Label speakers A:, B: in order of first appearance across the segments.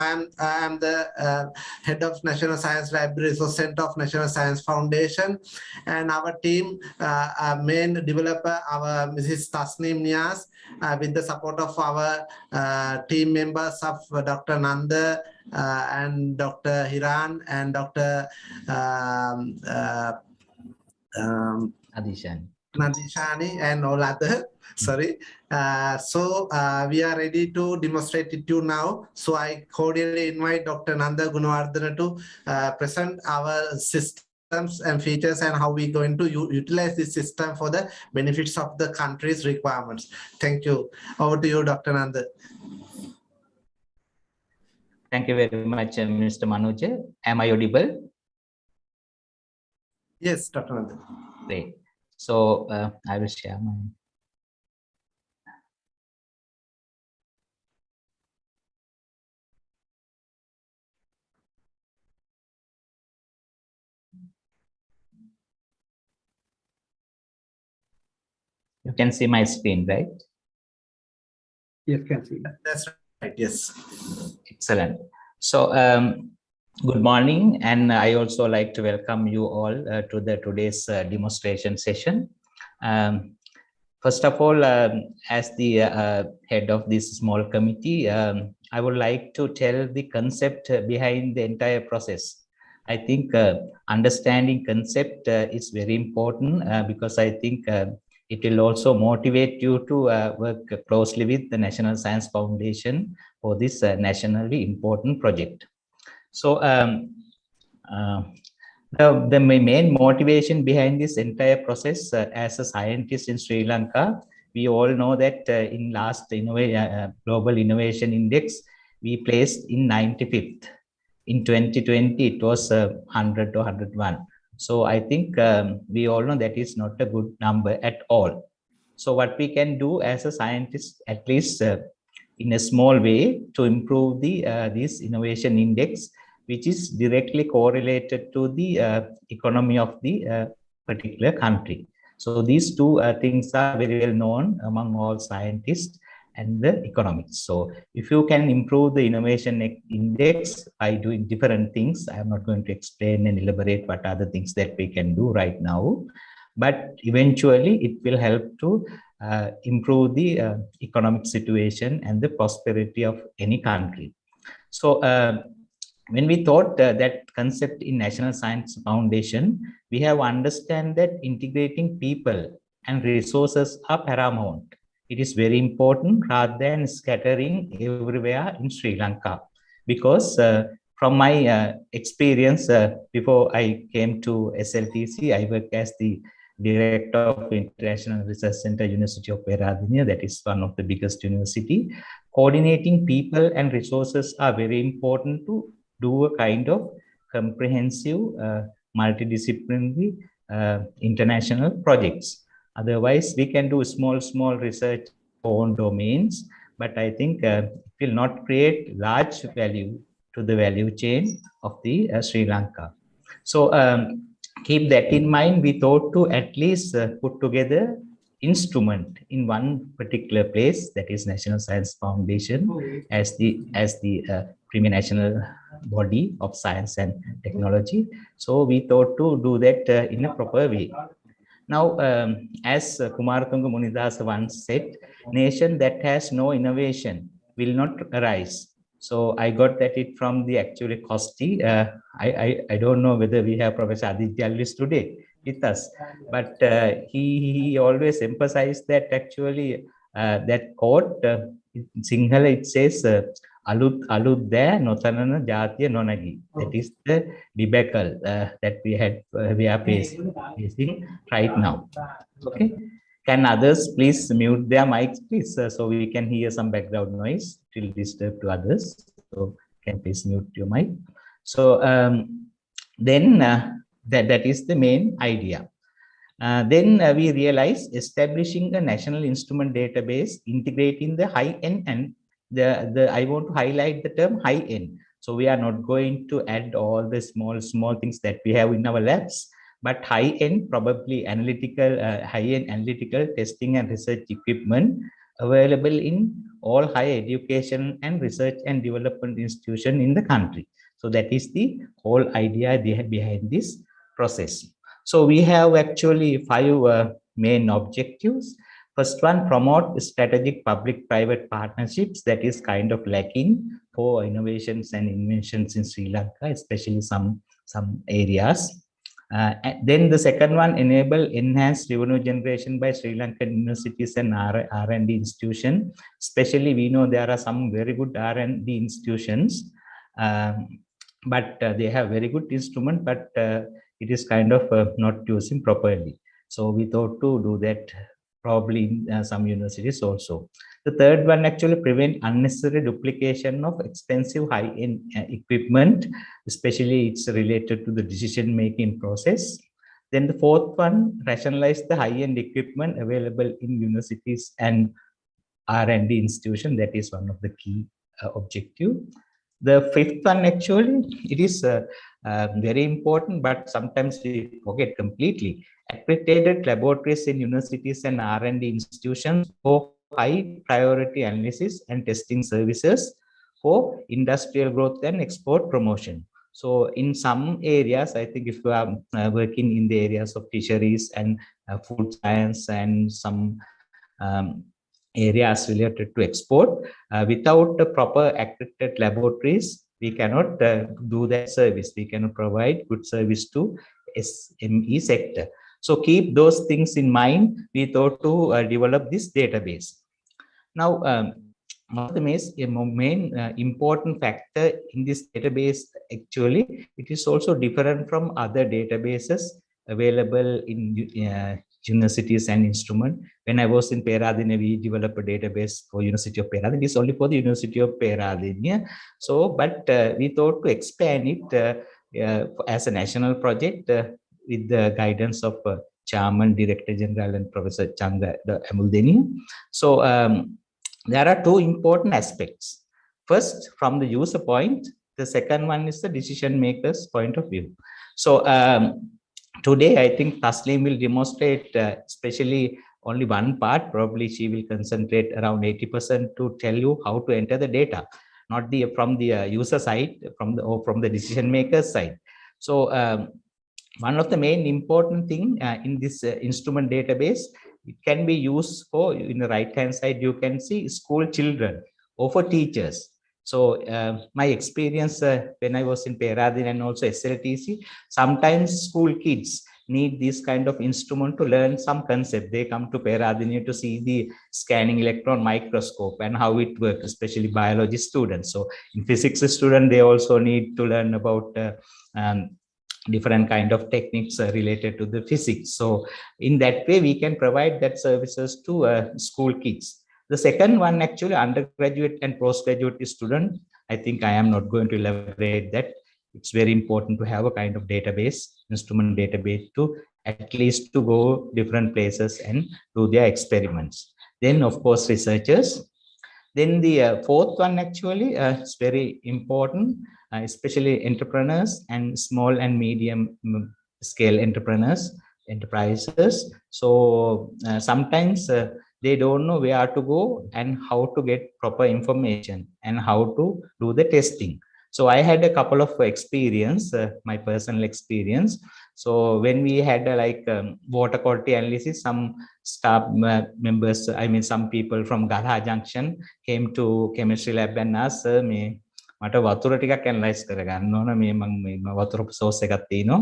A: I'm the head of National Science Library, so Center of National Science Foundation, and our team, main developer, our Mrs. Tasneem Niaz, with the support of our team members of Dr. Nanda and Dr. Hiran and Dr. Nadishani and all other. Sorry. So we are ready to demonstrate it to you now. So I cordially invite Dr. Nanda Gunawardena to present our systems and features and how we're going to utilize this system for the benefits of the country's requirements. Thank you. Over to you, Dr. Nanda.
B: Thank you very much, Mr. Manoj. Am I audible?
A: Yes, Dr. Nanda.
B: Great. So I will share my. You can see my screen, right?
A: Yes, can see that. That's right. Yes.
B: Excellent. So good morning, and I also like to welcome you all to today's demonstration session. First of all, as the head of this small committee, I would like to tell the concept behind the entire process. I think understanding concept is very important because I think it will also motivate you to work closely with the National Science Foundation for this nationally important project. So the main motivation behind this entire process as a scientist in Sri Lanka, we all know that in last Global Innovation Index, we placed in 95th. In 2020, it was 100 to 101. So I think we all know that is not a good number at all. So what we can do as a scientist, at least in a small way, to improve the this innovation index, which is directly correlated to the economy of the particular country. So these two things are very well known among all scientists and the economics. So if you can improve the innovation index by doing different things, I'm not going to explain and elaborate what are the things that we can do right now, but eventually it will help to improve the economic situation and the prosperity of any country. So when we thought that concept in National Science Foundation, we have understand that integrating people and resources are paramount. It is very important rather than scattering everywhere in Sri Lanka. Because from my experience, before I came to SLTC, I worked as the Director of International Research Center, University of Peradeniya, that is one of the biggest university. Coordinating people and resources are very important to do a kind of comprehensive, multidisciplinary international projects. Otherwise, we can do small research on domains, but I think it will not create large value to the value chain of the Sri Lanka. So keep that in mind. We thought to at least put together instrument in one particular place, that is National Science Foundation, as the premier national body of science and technology. So we thought to do that in a proper way. Now, as Kumaratunga Munidasa once said, nation that has no innovation will not arise. So I got that it from the actually Kosti. I don't know whether we have Professor Aditya Alvis today with us, but he always emphasized that actually that quote in Sinhala, it says alut there notanana jatiya nonagi. That is the debacle that we are facing right now. Okay, can others please mute their mics, please, so we can hear some background noise. It will disturb to others. So can please mute your mic. So then that is the main idea. Then we realized establishing a national instrument database, integrating the high end, and I want to highlight the term high end. So we are not going to add all the small things that we have in our labs, but high end, probably analytical, high end analytical testing and research equipment available in all higher education and research and development institution in the country. So that is the whole idea behind this process. So we have actually 5 main objectives. First one, promote strategic public-private partnerships. That is kind of lacking for innovations and inventions in Sri Lanka, especially some areas. Then the second one, enable enhanced revenue generation by Sri Lankan universities and R&D institutions. Especially, we know there are some very good R&D institutions, but they have very good instrument, but it is kind of not using properly. So we thought to do that probably in some universities also. The third one, actually prevent unnecessary duplication of expensive high-end equipment, especially it's related to the decision-making process. Then the fourth one, rationalize the high-end equipment available in universities and R&D institution. That is one of the key objective. The fifth one, actually, it is very important, but sometimes we forget completely. Accredited laboratories in universities and R&D institutions for high priority analysis and testing services for industrial growth and export promotion. So in some areas, I think if you are working in the areas of fisheries and food science and some areas related to export, without the proper accredited laboratories, we cannot do that service. We cannot provide good service to SME sector. So keep those things in mind. We thought to develop this database. Now, one of the main important factor in this database, actually, it is also different from other databases available in universities and instrument. When I was in Peradeniya, we developed a database for University of Peradeniya. It is only for the University of Peradeniya. So, but we thought to expand it as a national project with the guidance of Chairman, Director General, and Professor Chandra Amuldeniyar. So, there are 2 important aspects. First, from the user point. The second one is the decision maker's point of view. So, today, I think Taslim will demonstrate, especially only one part. Probably she will concentrate around 80% to tell you how to enter the data, not from the user side, from the decision maker side. So one of the main important thing in this instrument database, it can be used for, in the right hand side, you can see school children or for teachers. So my experience when I was in Peradeniya and also SLTC, sometimes school kids need this kind of instrument to learn some concept. They come to Peradeniya to see the scanning electron microscope and how it works, especially biology students. So in physics students, they also need to learn about different kind of techniques related to the physics. So in that way, we can provide that services to school kids. The second one, actually, undergraduate and postgraduate student. I think I am not going to elaborate that. It's very important to have a kind of database, instrument database, to at least to go different places and do their experiments. Then, of course, researchers. Then the fourth one, actually, is very important, especially entrepreneurs and small and medium scale enterprises. So sometimes they don't know where to go and how to get proper information and how to do the testing. So I had a couple of experience, my personal experience. So when we had water quality analysis, some staff members, I mean some people from Galha Junction came to chemistry lab and asked me, මට වතුර ටිකක් analyse කරගන්න ඕන මේ මම වතුර sauce එකක් තියෙනවා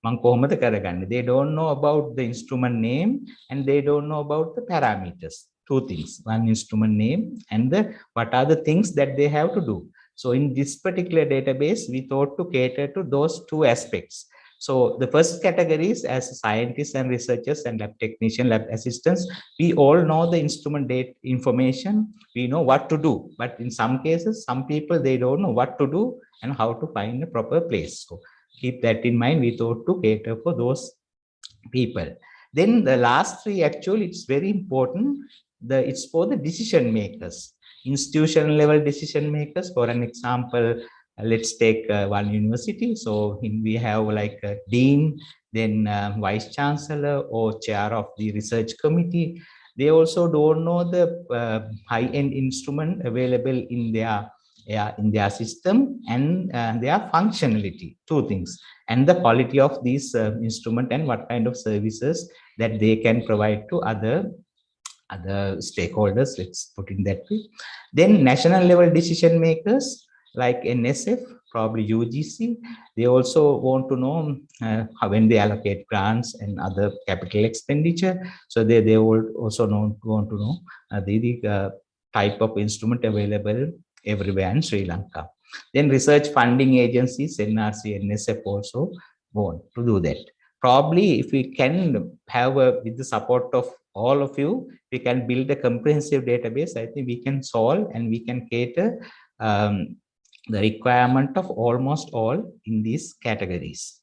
B: මම කොහොමද කරගන්නේ. They don't know about the instrument name and they don't know about the parameters. 2 things, one instrument name and what are the things that they have to do. So in this particular database, we thought to cater to those 2 aspects. So the first categories, as scientists and researchers and lab technician, lab assistants, we all know the instrument data information. We know what to do, but in some cases, some people, they don't know what to do and how to find a proper place. So keep that in mind. We thought to cater for those people. Then the last 3, actually, it's very important. It's for the decision makers, institutional level decision makers. For an example, let's take one university. So we have like a dean, then vice chancellor or chair of the research committee, they also don't know the high-end instrument available in their system and their functionality, two things, and the quality of these instrument and what kind of services that they can provide to other stakeholders, let's put it that way. Then national level decision makers like NSF, probably UGC, they also want to know how when they allocate grants and other capital expenditure. So they will also want to know the type of instrument available everywhere in Sri Lanka. Then research funding agencies, NRC, NSF also want to do that. Probably if we can have with the support of all of you, we can build a comprehensive database. I think we can solve and we can cater the requirement of almost all in these categories.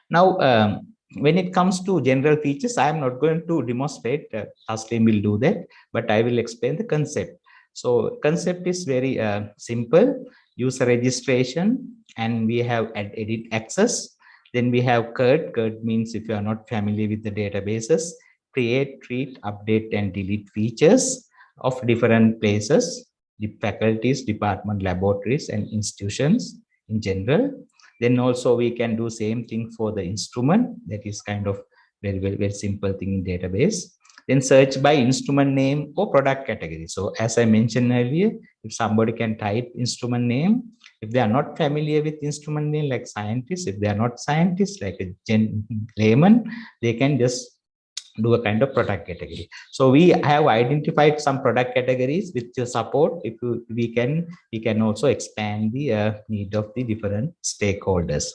B: Now, when it comes to general features, I am not going to demonstrate. Taslim will do that, but I will explain the concept. So concept is very simple. User registration, and we have edit access. Then we have CURD. CURD means, if you are not familiar with the databases, create, treat, update, and delete features of different places, the faculties, department, laboratories, and institutions in general. Then also we can do same thing for the instrument. That is kind of very simple thing in database. Then search by instrument name or product category. So as I mentioned earlier, if somebody can type instrument name, if they are not familiar with instrument name like scientists, if they are not scientists like a layman, they can just do a kind of product category. So we have identified some product categories with your support. If we can also expand the need of the different stakeholders.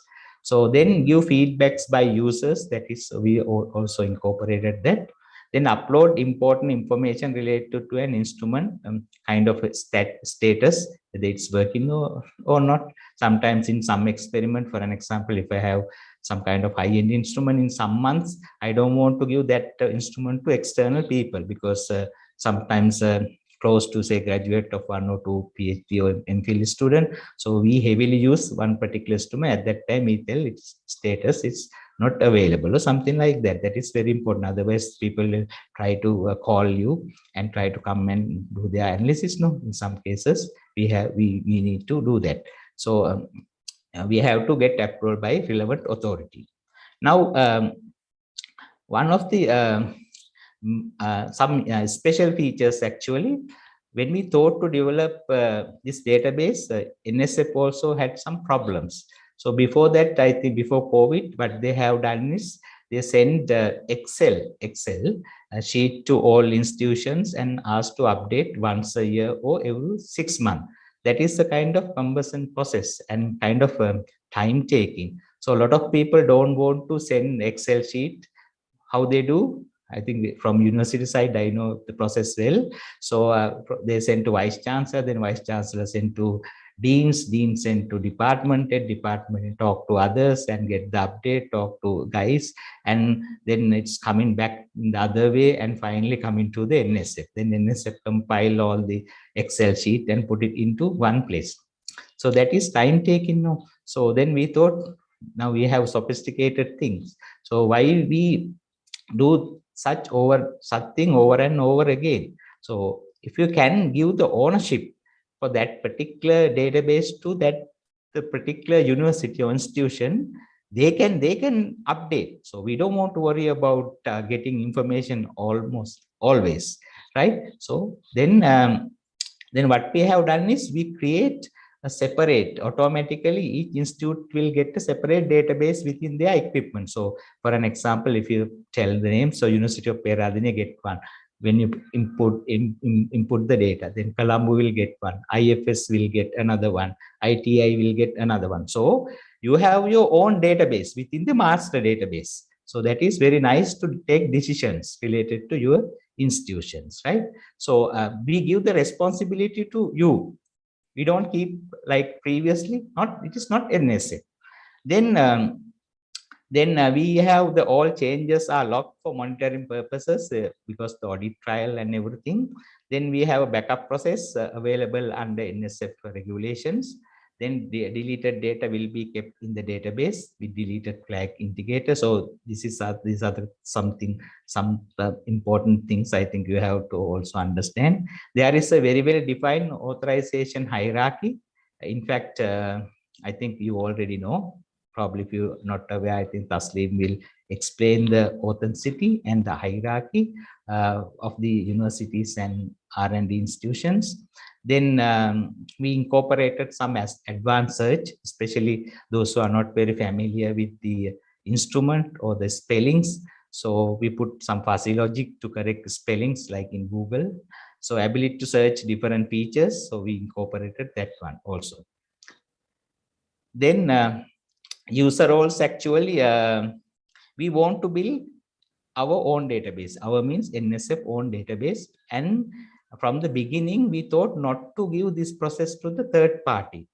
B: So then give feedbacks by users. That is, we also incorporated that. Then upload important information related to an instrument, kind of a status, whether it's working or not. Sometimes in some experiment, for an example, if I have some kind of high-end instrument in some months, I don't want to give that instrument to external people, because sometimes close to say graduate of 1 or 2 PhD or MPhil student. So we heavily use one particular instrument. At that time, we tell its status is not available or something like that. That is very important. Otherwise, people will try to call you and try to come and do their analysis. No, in some cases, we need to do that. So we have to get approved by relevant authority. Now, one of the some special features actually, when we thought to develop this database, NSF also had some problems. So before that, I think before COVID, what they have done is they send Excel sheet to all institutions and ask to update once a year or every 6 months. That is a kind of cumbersome process and kind of time taking. So a lot of people don't want to send Excel sheet. How they do? I think from university side, I know the process well. So they send to vice chancellor, then vice chancellor send to deans send to department, talk to others and get the update, talk to guys, and then it's coming back in the other way and finally coming to the NSF. Then NSF compile all the Excel sheet and put it into one place. So that is time taking. No? So then we thought, now we have sophisticated things. So why we do such thing over and over again? So if you can give the ownership for that particular database to the particular university or institution, they can update. So we don't want to worry about getting information almost always, right? So then what we have done is we create a separate, automatically each institute will get a separate database within their equipment. So for an example, if you tell the name, so University of Peradeniya get one. When you input the data, then Colombo will get one, IFS will get another one, ITI will get another one. So you have your own database within the master database. So that is very nice to take decisions related to your institutions, right? So we give the responsibility to you. We don't keep like previously, it is not NSF. Then we have all changes are locked for monitoring purposes because the audit trial and everything. Then we have a backup process available under NSF regulations. then the deleted data will be kept in the database with deleted flag indicator. So these are some important things I think you have to also understand. There is a very well defined authorization hierarchy. In fact, I think you already know. Probably if you're not aware, I think Taslim will explain the authenticity and the hierarchy of the universities and R&D institutions. Then we incorporated some as advanced search, especially those who are not very familiar with the instrument or the spellings. So we put some fuzzy logic to correct spellings like in Google. So ability to search different features. So we incorporated that one also. Then user roles, actually, we want to build our own database. Our means NSF own database. And from the beginning, we thought not to give this process to the third party.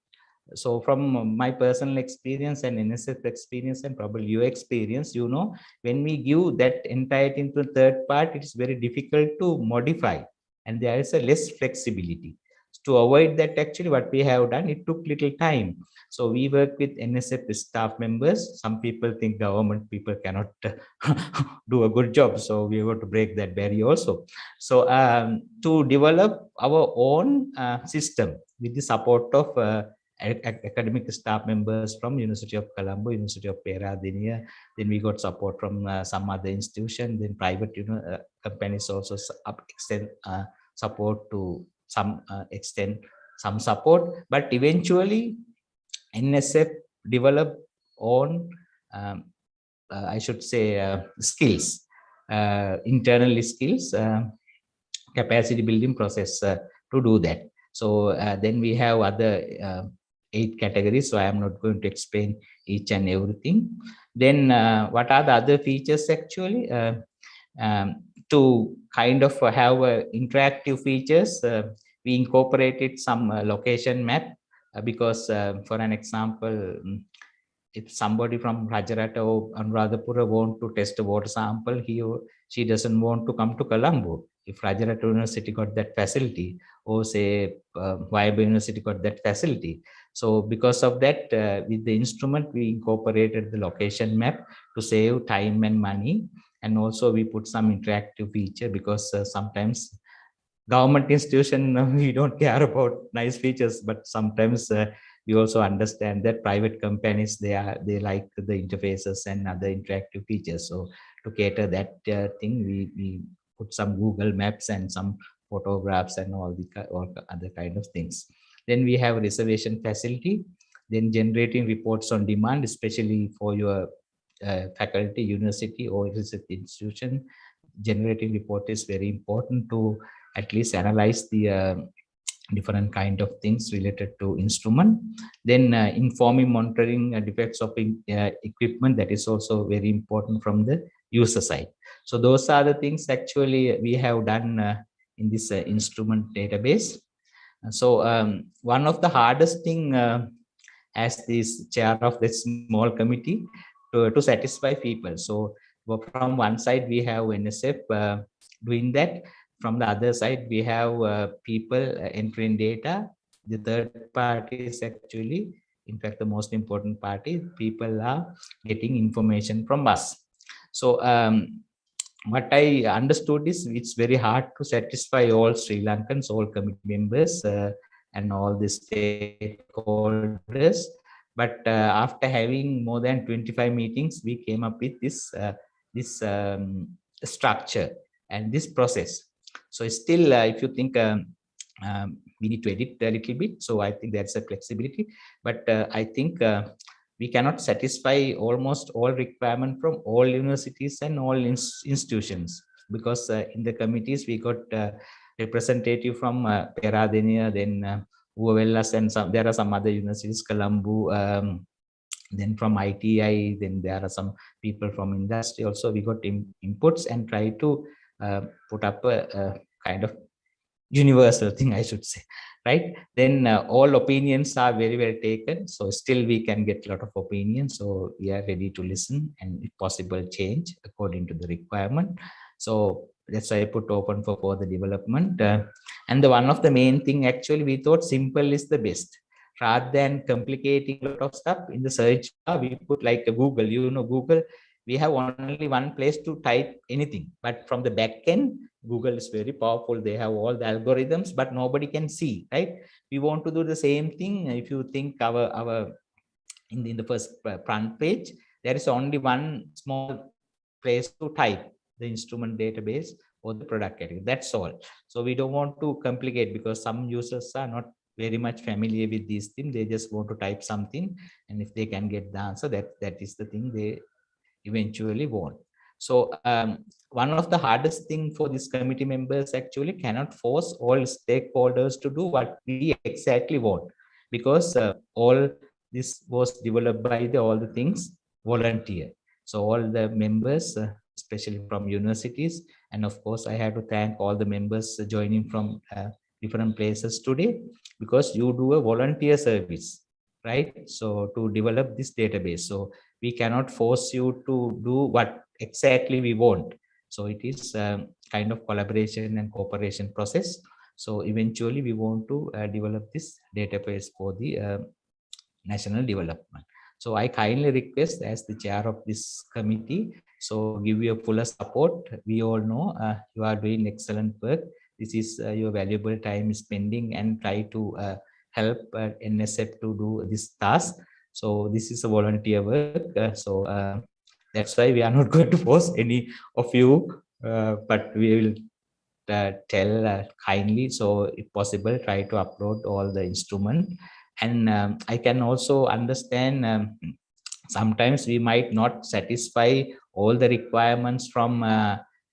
B: So from my personal experience and NSF experience and probably your experience, when we give that entire thing to the third part, it's very difficult to modify and there is a less flexibility. To avoid that, actually what we have done, it took little time. So we work with NSF staff members. Some people think government people cannot do a good job. So we want to break that barrier also. So to develop our own system with the support of academic staff members from University of Colombo, University of Peradeniya. Then we got support from some other institution. Then private companies also extend support to some extent, some support. But eventually, NSF developed own, I should say, skills, internally skills, capacity building process to do that. So then we have other 8 categories, so I am not going to explain each and everything. Then what are the other features actually? To kind of have interactive features, we incorporated some location map because for an example, if somebody from Rajarata or Anuradhapura want to test a water sample, he or she doesn't want to come to Colombo. If Rajarata University got that facility, or say Viable University got that facility. So because of that, with the instrument, we incorporated the location map to save time and money. And also we put some interactive feature because sometimes government institution, we don't care about nice features, but sometimes we also understand that private companies, they like the interfaces and other interactive features. So to cater that thing, we put some Google Maps and some photographs and all other kind of things. Then we have reservation facility, then generating reports on demand, especially for your faculty, university or research institution. Generating report is very important to at least analyze the different kind of things related to instrument. Then informing monitoring defects of equipment, that is also very important from the user side. So those are the things actually we have done in this instrument database. So one of the hardest thing as this chair of this small committee to satisfy people. So from one side we have NSF doing that. From the other side, we have people entering data. The third party is actually, in fact, the most important party. People are getting information from us. So what I understood is it's very hard to satisfy all Sri Lankans, all committee members, and all the stakeholders. But after having more than 25 meetings, we came up with this structure and this process. So still, if you think we need to edit a little bit, so I think there's a flexibility. But I think we cannot satisfy almost all requirement from all universities and all institutions, because in the committees we got representative from Peradeniya, then Uvavellas, and there are some other universities, Colombo, then from ITI, then there are some people from industry also. We got inputs and try to put up a kind of universal thing, I should say, right? Then all opinions are very well taken. So still we can get a lot of opinions. So we are ready to listen and if possible change according to the requirement. So that's why I put open for further development. And the one of the main thing actually we thought simple is the best. rather than complicating a lot of stuff in the search bar, we put like a Google. Google, we have only one place to type anything, but from the back end, Google is very powerful. They have all the algorithms, but nobody can see, right? We want to do the same thing. If you think our in the first front page, there is only one small place to type the instrument database or the product category. That's all. So we don't want to complicate, because some users are not very much familiar with these things. They just want to type something, and if they can get the answer, that is the thing they eventually want. So one of the hardest thing for these committee members actually cannot force all stakeholders to do what we exactly want, because all this was developed by all the things volunteer. So all the members, especially from universities, and of course I have to thank all the members joining from different places today, because you do a volunteer service, right? So to develop this database, so we cannot force you to do what exactly we want. So it is kind of collaboration and cooperation process. So eventually we want to develop this database for the national development. So I kindly request, as the chair of this committee, so give you a fuller support. We all know you are doing excellent work. This is your valuable time spending, and try to help NSF to do this task. So this is a volunteer work. That's why we are not going to force any of you, but we will tell kindly. So if possible, try to upload all the instrument. And I can also understand sometimes we might not satisfy all the requirements from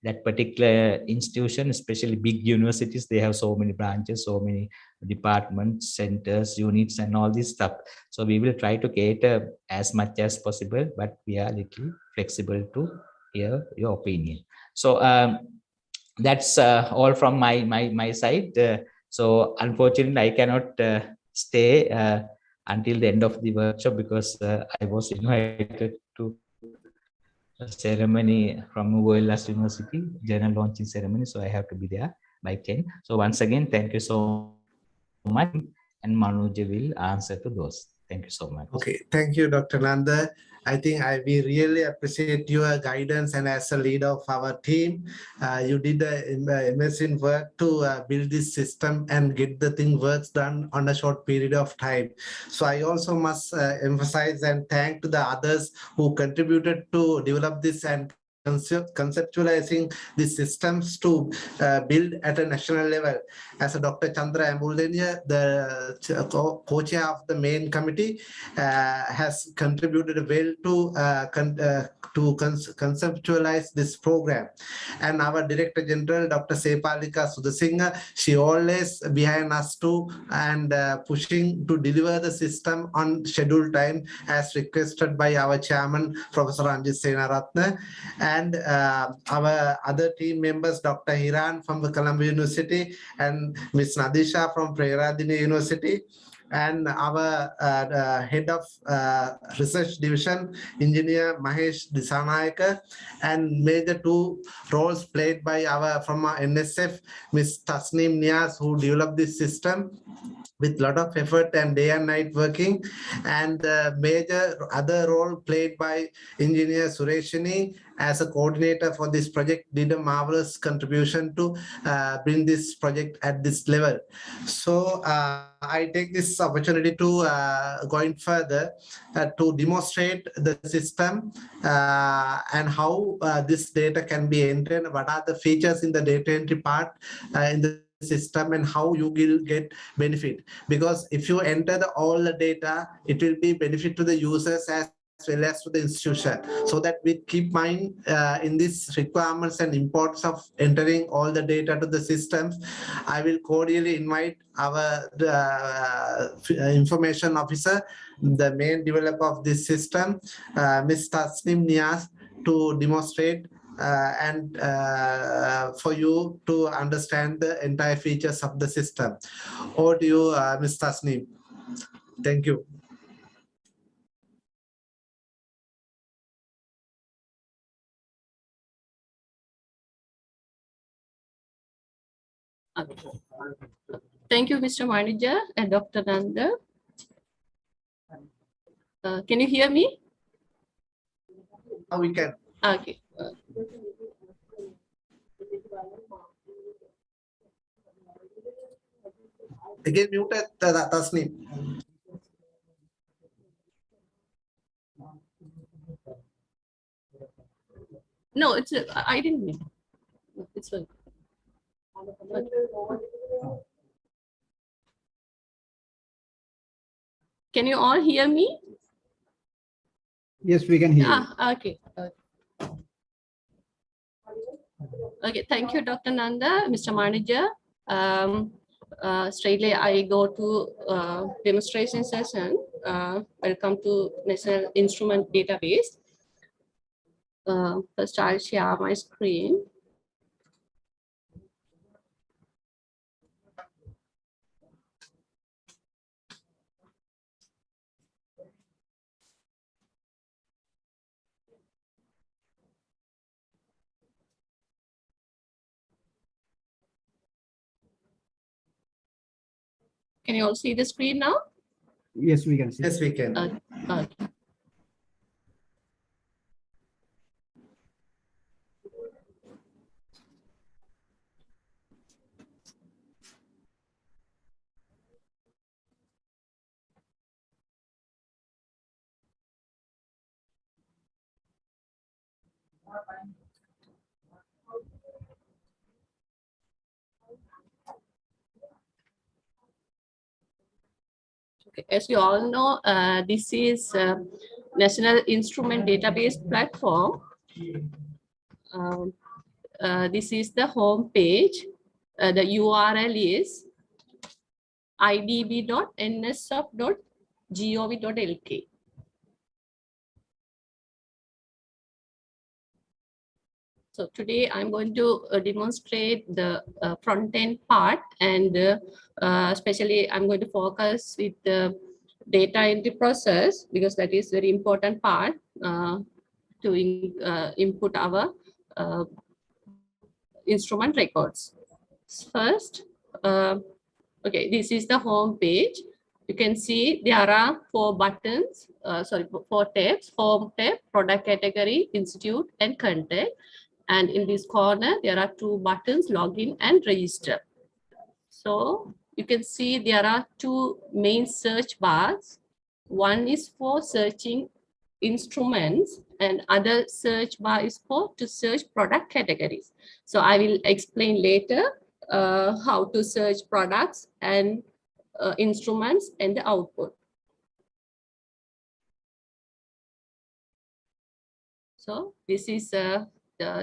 B: that particular institution, especially big universities. They have so many branches, so many departments, centers, units, and all this stuff. So we will try to cater as much as possible, but we are a little flexible to hear your opinion. So that's all from my side. So unfortunately, I cannot stay until the end of the workshop, because I was invited to a ceremony from UOLS University, journal launching ceremony. So I have to be there by 10. So once again, thank you so much. And Manuja will answer to those. Thank you so much.
A: Okay, thank you, Dr. Nanda. I think we really appreciate your guidance, and as a leader of our team, you did amazing work to build this system and get the thing works done on a short period of time. So I also must emphasize and thank to the others who contributed to develop this and conceptualizing the systems to build at a national level. As a Dr. Chandra Ambulenia, the co-chair of the main committee, has contributed well to conceptualize this program. And our Director General, Dr. Sepalika Sudasinghe, she always behind us too, and pushing to deliver the system on scheduled time as requested by our chairman, Professor Anjit Senaratne. And our other team members, Dr. Hiran from the Columbia University and Ms. Nadisha from Prayadini University, and our head of research division, engineer Mahesh Disanayaka, and major two roles played by from our NSF, Ms. Tasneem Niaz, who developed this system with a lot of effort and day and night working, and the major other role played by engineer Sureshini as a coordinator for this project, did a marvelous contribution to bring this project at this level. So I take this opportunity to going further to demonstrate the system and how this data can be entered, what are the features in the data entry part in the system, and how you will get benefit. Because if you enter all the data, it will be benefit to the users as well as to the institution. So that we keep mind in these requirements and importance of entering all the data to the systems, I will cordially invite our information officer, the main developer of this system, Ms. Tasneem Niaz, to demonstrate and for you to understand the entire features of the system. Over to you, Ms. Tasneem. Thank you.
C: Thank you, Mr. Manuja and Dr. Nanda. Can you hear me?
A: Now we can.
C: Okay.
A: Again, muted Tasneem.
C: No, it's I didn't mean. It's fine. Can you all hear me?
D: Yes, we can hear you.
C: Okay. Okay, thank you, Dr. Nanda, Mr. Manager. Straightly, I go to demonstration session. Welcome to National Instrument Database. First, I'll share my screen. Can you all see the screen now?
D: Yes, we can see.
A: Yes, we can.
C: Okay. Okay. As you all know, this is National Instrument Database Platform. This is the home page. The URL is idb.nsop.gov.lk. So today I'm going to demonstrate the front-end part, and especially I'm going to focus with the data entry process, because that is very important part to input our instrument records. First, okay, this is the home page. You can see there are 4 buttons, 4 tabs: home tab, product category, institute, and contact. And in this corner, there are 2 buttons, login and register. So you can see there are 2 main search bars. One is for searching instruments, and other search bar is for to search product categories. So I will explain later how to search products and instruments and the output. So this is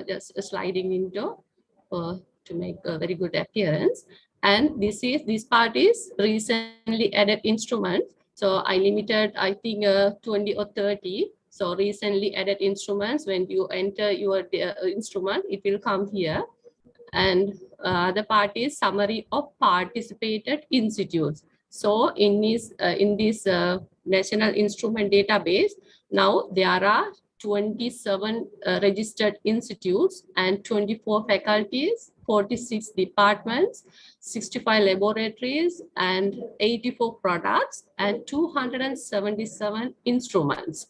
C: just a sliding window to make a very good appearance. And this part is recently added instruments. So I limited, I think 20 or 30. So recently added instruments, when you enter your instrument, it will come here. And the part is summary of participated institutes. So in this National Instrument Database, now there are 27 registered institutes and 24 faculties, 46 departments, 65 laboratories, and 84 products, and 277 instruments.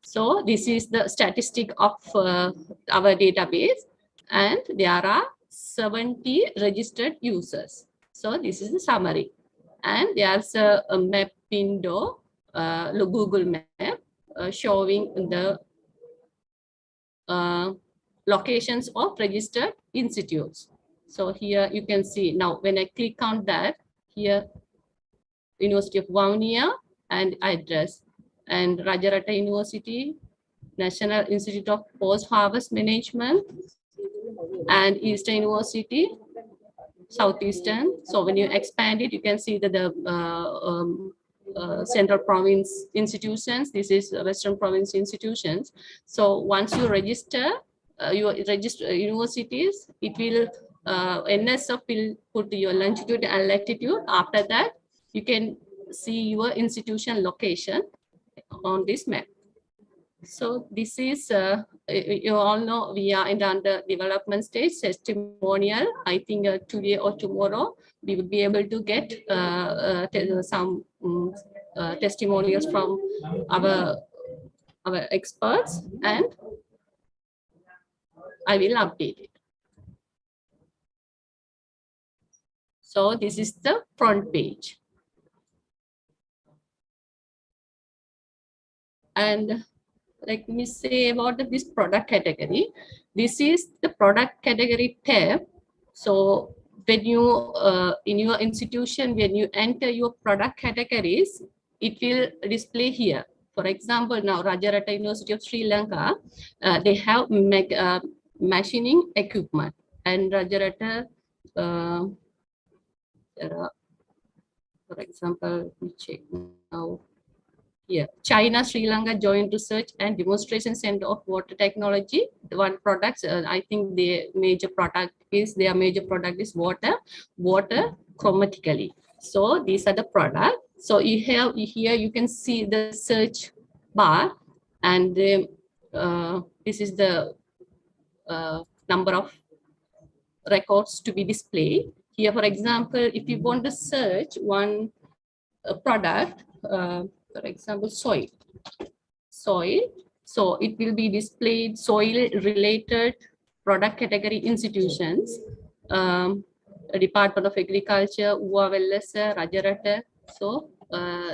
C: So this is the statistic of our database, and there are 70 registered users. So this is the summary. And there's a map window, Google Map, showing the locations of registered institutes. So here you can see, now when I click on that, here University of Vavuniya and address, and Rajaratnam University, National Institute of Post-Harvest Management, and Eastern University, Southeastern. So when you expand it, you can see that the Central Province institutions, this is Western Province institutions. So once you register your universities, it will, NSF will put your longitude and latitude. After that, you can see your institution location on this map. So this is, you all know, we are in the under development stage, testimonial. I think today or tomorrow, we will be able to get some testimonials from our experts, and I will update it. So this is the front page. And let me say about this product category. This is the product category tab. So when you, in your institution, when you enter your product categories, it will display here. For example, now Rajaratnam University of Sri Lanka, they have machining equipment, and Rajaratnam, for example, let me check now. Here, China, Sri Lanka Joint Research and Demonstration Center of Water Technology. The one product, I think their major product is water chromatically. So these are the products. So you have here, you can see the search bar, and this is the number of records to be displayed. Here, for example, if you want to search one product, for example, soil. So it will be displayed soil related product category institutions, Department of Agriculture, UA Wellassa, Rajaratnam. So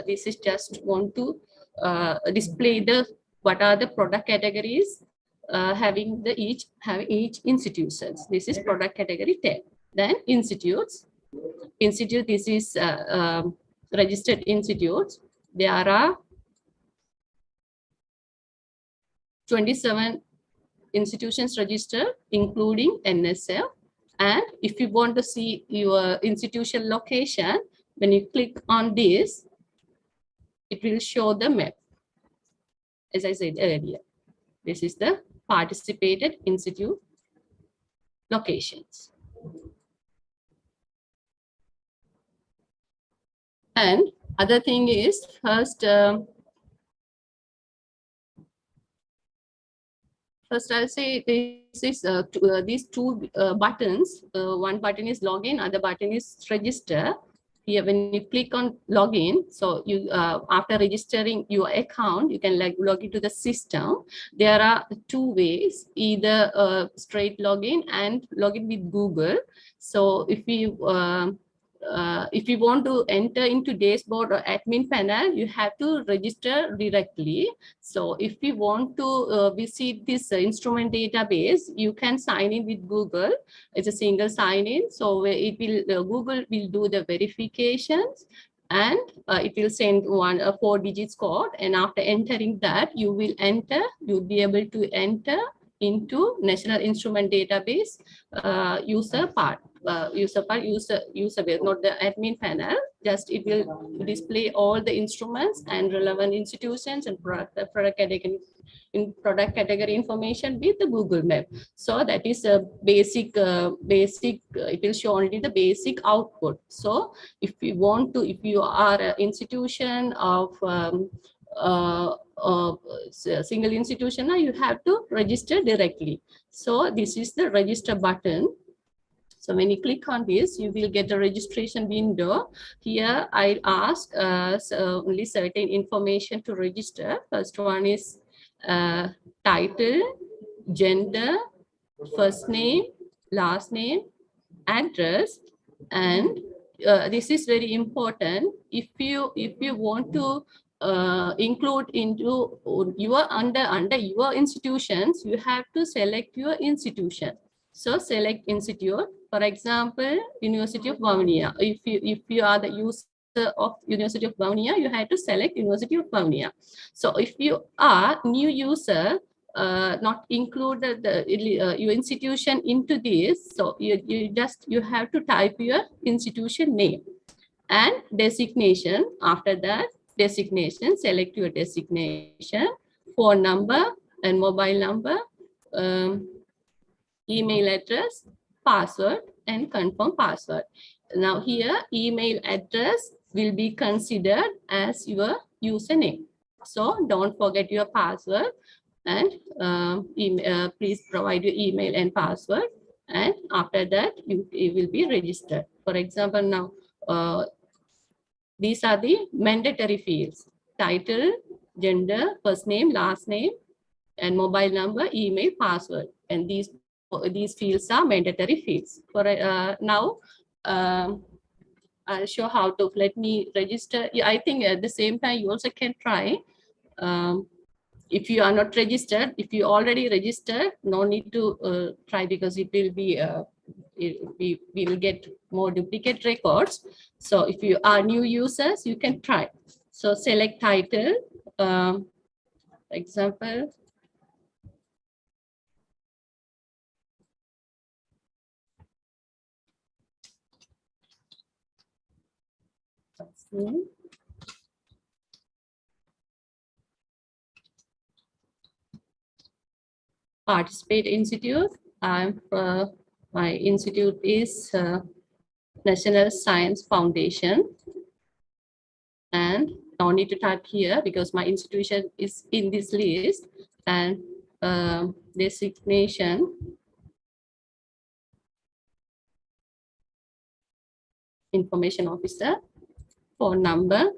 C: this is just want to display what are the product categories having each institutions. This is product category tab. Then institutes. Institute, this is registered institutes. There are 27 institutions registered, including NSF. And if you want to see your institution location, when you click on this, it will show the map. As I said earlier, this is the participated institute locations. And other thing is, first I'll say this is these two buttons. One button is login, other button is register. Here, when you click on login, so you after registering your account, you can log into the system. There are two ways: either straight login and login with Google. So if you want to enter into dashboard or admin panel, you have to register directly. So if you want to visit this instrument database, you can sign in with Google. It's a single sign in. So it will Google will do the verifications, and it will send a 4 digits code. And after entering that, you'll be able to enter into National Instrument Database user part. User base, not the admin panel. Just it will display all the instruments and relevant institutions and product category information with the Google Map. So that is a basic. It will show only the basic output. So if you are an institution of single institution, you have to register directly. So this is the register button. So when you click on this, you will get a registration window. Here, I'll ask only certain information to register. First one is title, gender, first name, last name, address, and this is very important. If you want to include into your under your institutions, you have to select your institution. So select institute. For example, University of Vavuniya. If you are the user of University of Vavuniya, you have to select University of Vavuniya. So if you are new user, not include your institution into this, so you have to type your institution name and designation. After that, designation, select your designation, phone number and mobile number, email address, password, and confirm password. Now here, email address will be considered as your username. So don't forget your password, and please provide your email and password. And after that, you will be registered. For example, now these are the mandatory fields: title, gender, first name, last name, and mobile number, email, password. And these fields are mandatory fields. For now, I'll show how to. Let me register. Yeah, I think at the same time you also can try. If you are not registered, if you already registered, no need to try, because it will be we will get more duplicate records. So if you are new users, you can try. So select title, example. Participate institute. My institute is National Science Foundation, and no need to type here because my institution is in this list. And designation, information officer, phone number,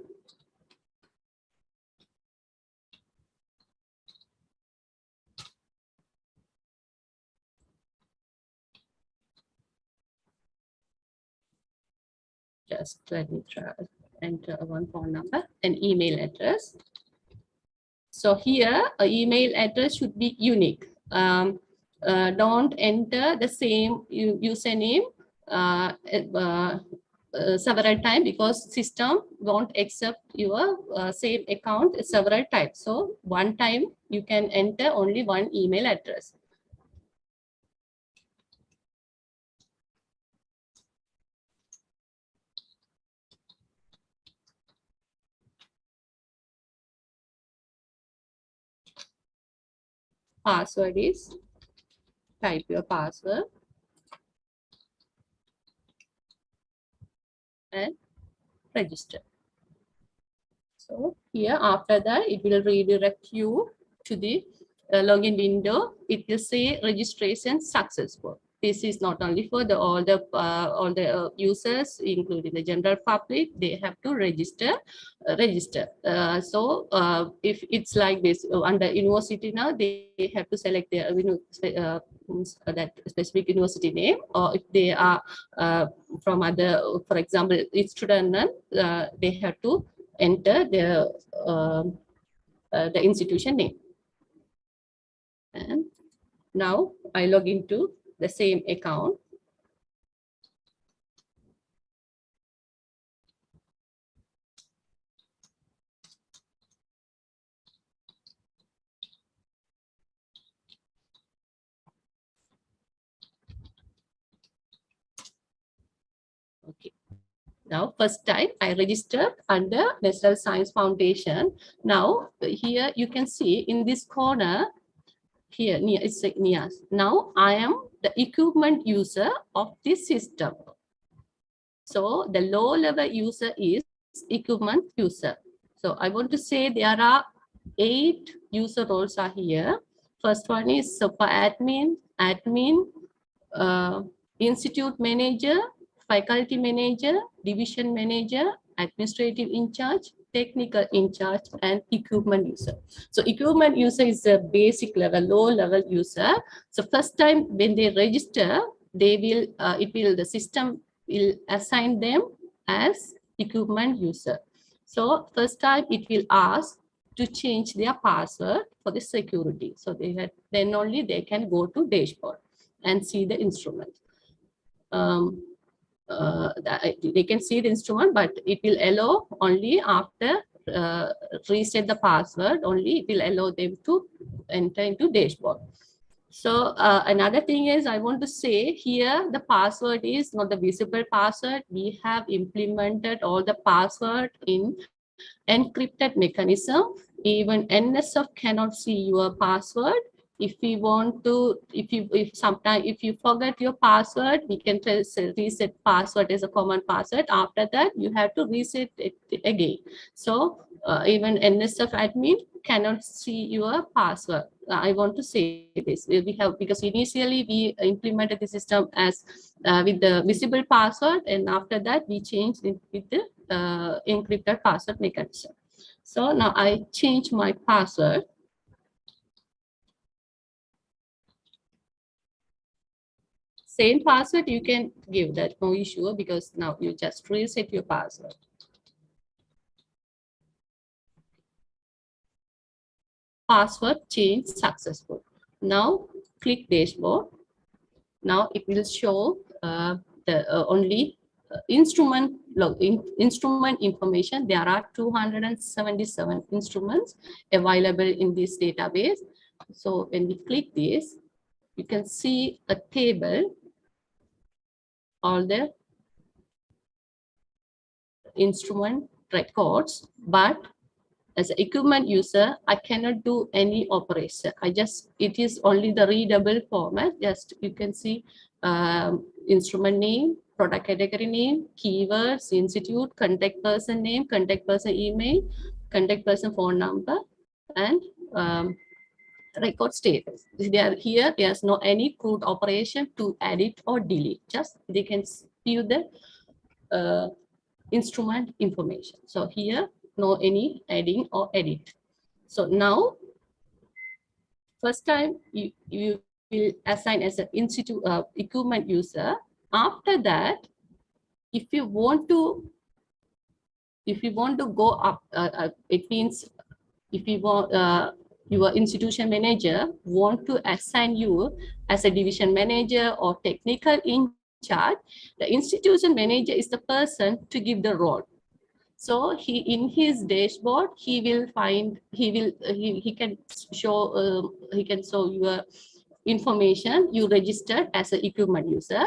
C: just let me try enter one phone number, and email address. So here an email address should be unique. Don't enter the same username several times, because system won't accept your same account several times. So one time you can enter only one email address. Password is, type your password and register. So here, after that, it will redirect you to the login window. It will say registration successful. This is not only for all the users, including the general public. They have to register. If it's like this under university now, they have to select their that specific university name, or if they are from other, for example, it's student, they have to enter the institution name. And now I log into the same account. Okay. Now, first time I registered under National Science Foundation. Now, here you can see in this corner, here it's NIAS. Now, I am the equipment user of this system. So, the low level user is equipment user. So, I want to say there are 8 user roles are here. First one is super admin, institute manager, faculty manager, division manager, administrative in charge, technical in charge, and equipment user. So equipment user is a basic level, low level user. So first time when they register, they will the system will assign them as equipment user. So first time it will ask to change their password for the security. So then only they can go to dashboard and see the instrument. They can see the instrument, but it will allow only after reset the password, only it will allow them to enter into dashboard. So another thing is, I want to say here, the password is not the visible password. We have implemented all the password in encrypted mechanism. Even NSF cannot see your password. If we want to, if you forget your password, we can reset password as a common password. After that, you have to reset it again. So even NSF admin cannot see your password. I want to say this. We have, because initially we implemented the system as with the visible password, and after that we changed it with the encrypted password mechanism. So now I change my password. Same password you can give, that no issue, because now you just reset your password. Password change successful. Now click dashboard. Now it will show the only instrument instrument information. There are 277 instruments available in this database. So when we click this, you can see a table, all the instrument records, but as an equipment user, I cannot do any operation. It is only the readable format. Just you can see instrument name, product category name, keywords, institute, contact person name, contact person email, contact person phone number, and record status. Here, there's no any CRUD operation to edit or delete. Just they can view the instrument information. So here, no any adding or edit. So now, first time you will assign as an institute equipment user. After that, if you want to go up, it means if you want your institution manager want to assign you as a division manager or technical in charge, the institution manager is the person to give the role. So he in his dashboard he can show your information you registered as an equipment user.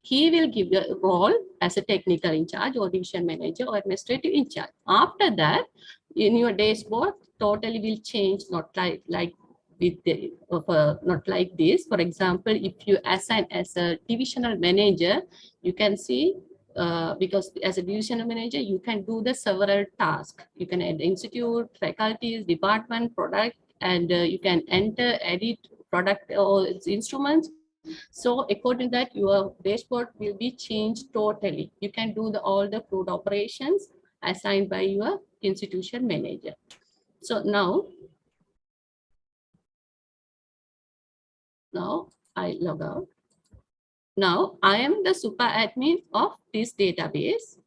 C: He will give you a role as a technical in charge or division manager or administrative in charge. After that, in your dashboard totally will change, not like with the not like this. For example, if you assign as a divisional manager, you can see because as a divisional manager, you can do the several tasks. You can add institute, faculties, department, product, and you can enter, edit product or its instruments. So according to that, your dashboard will be changed totally. You can do all the CRUD operations assigned by your institution manager. So now I log out. Now I am the super admin of this database.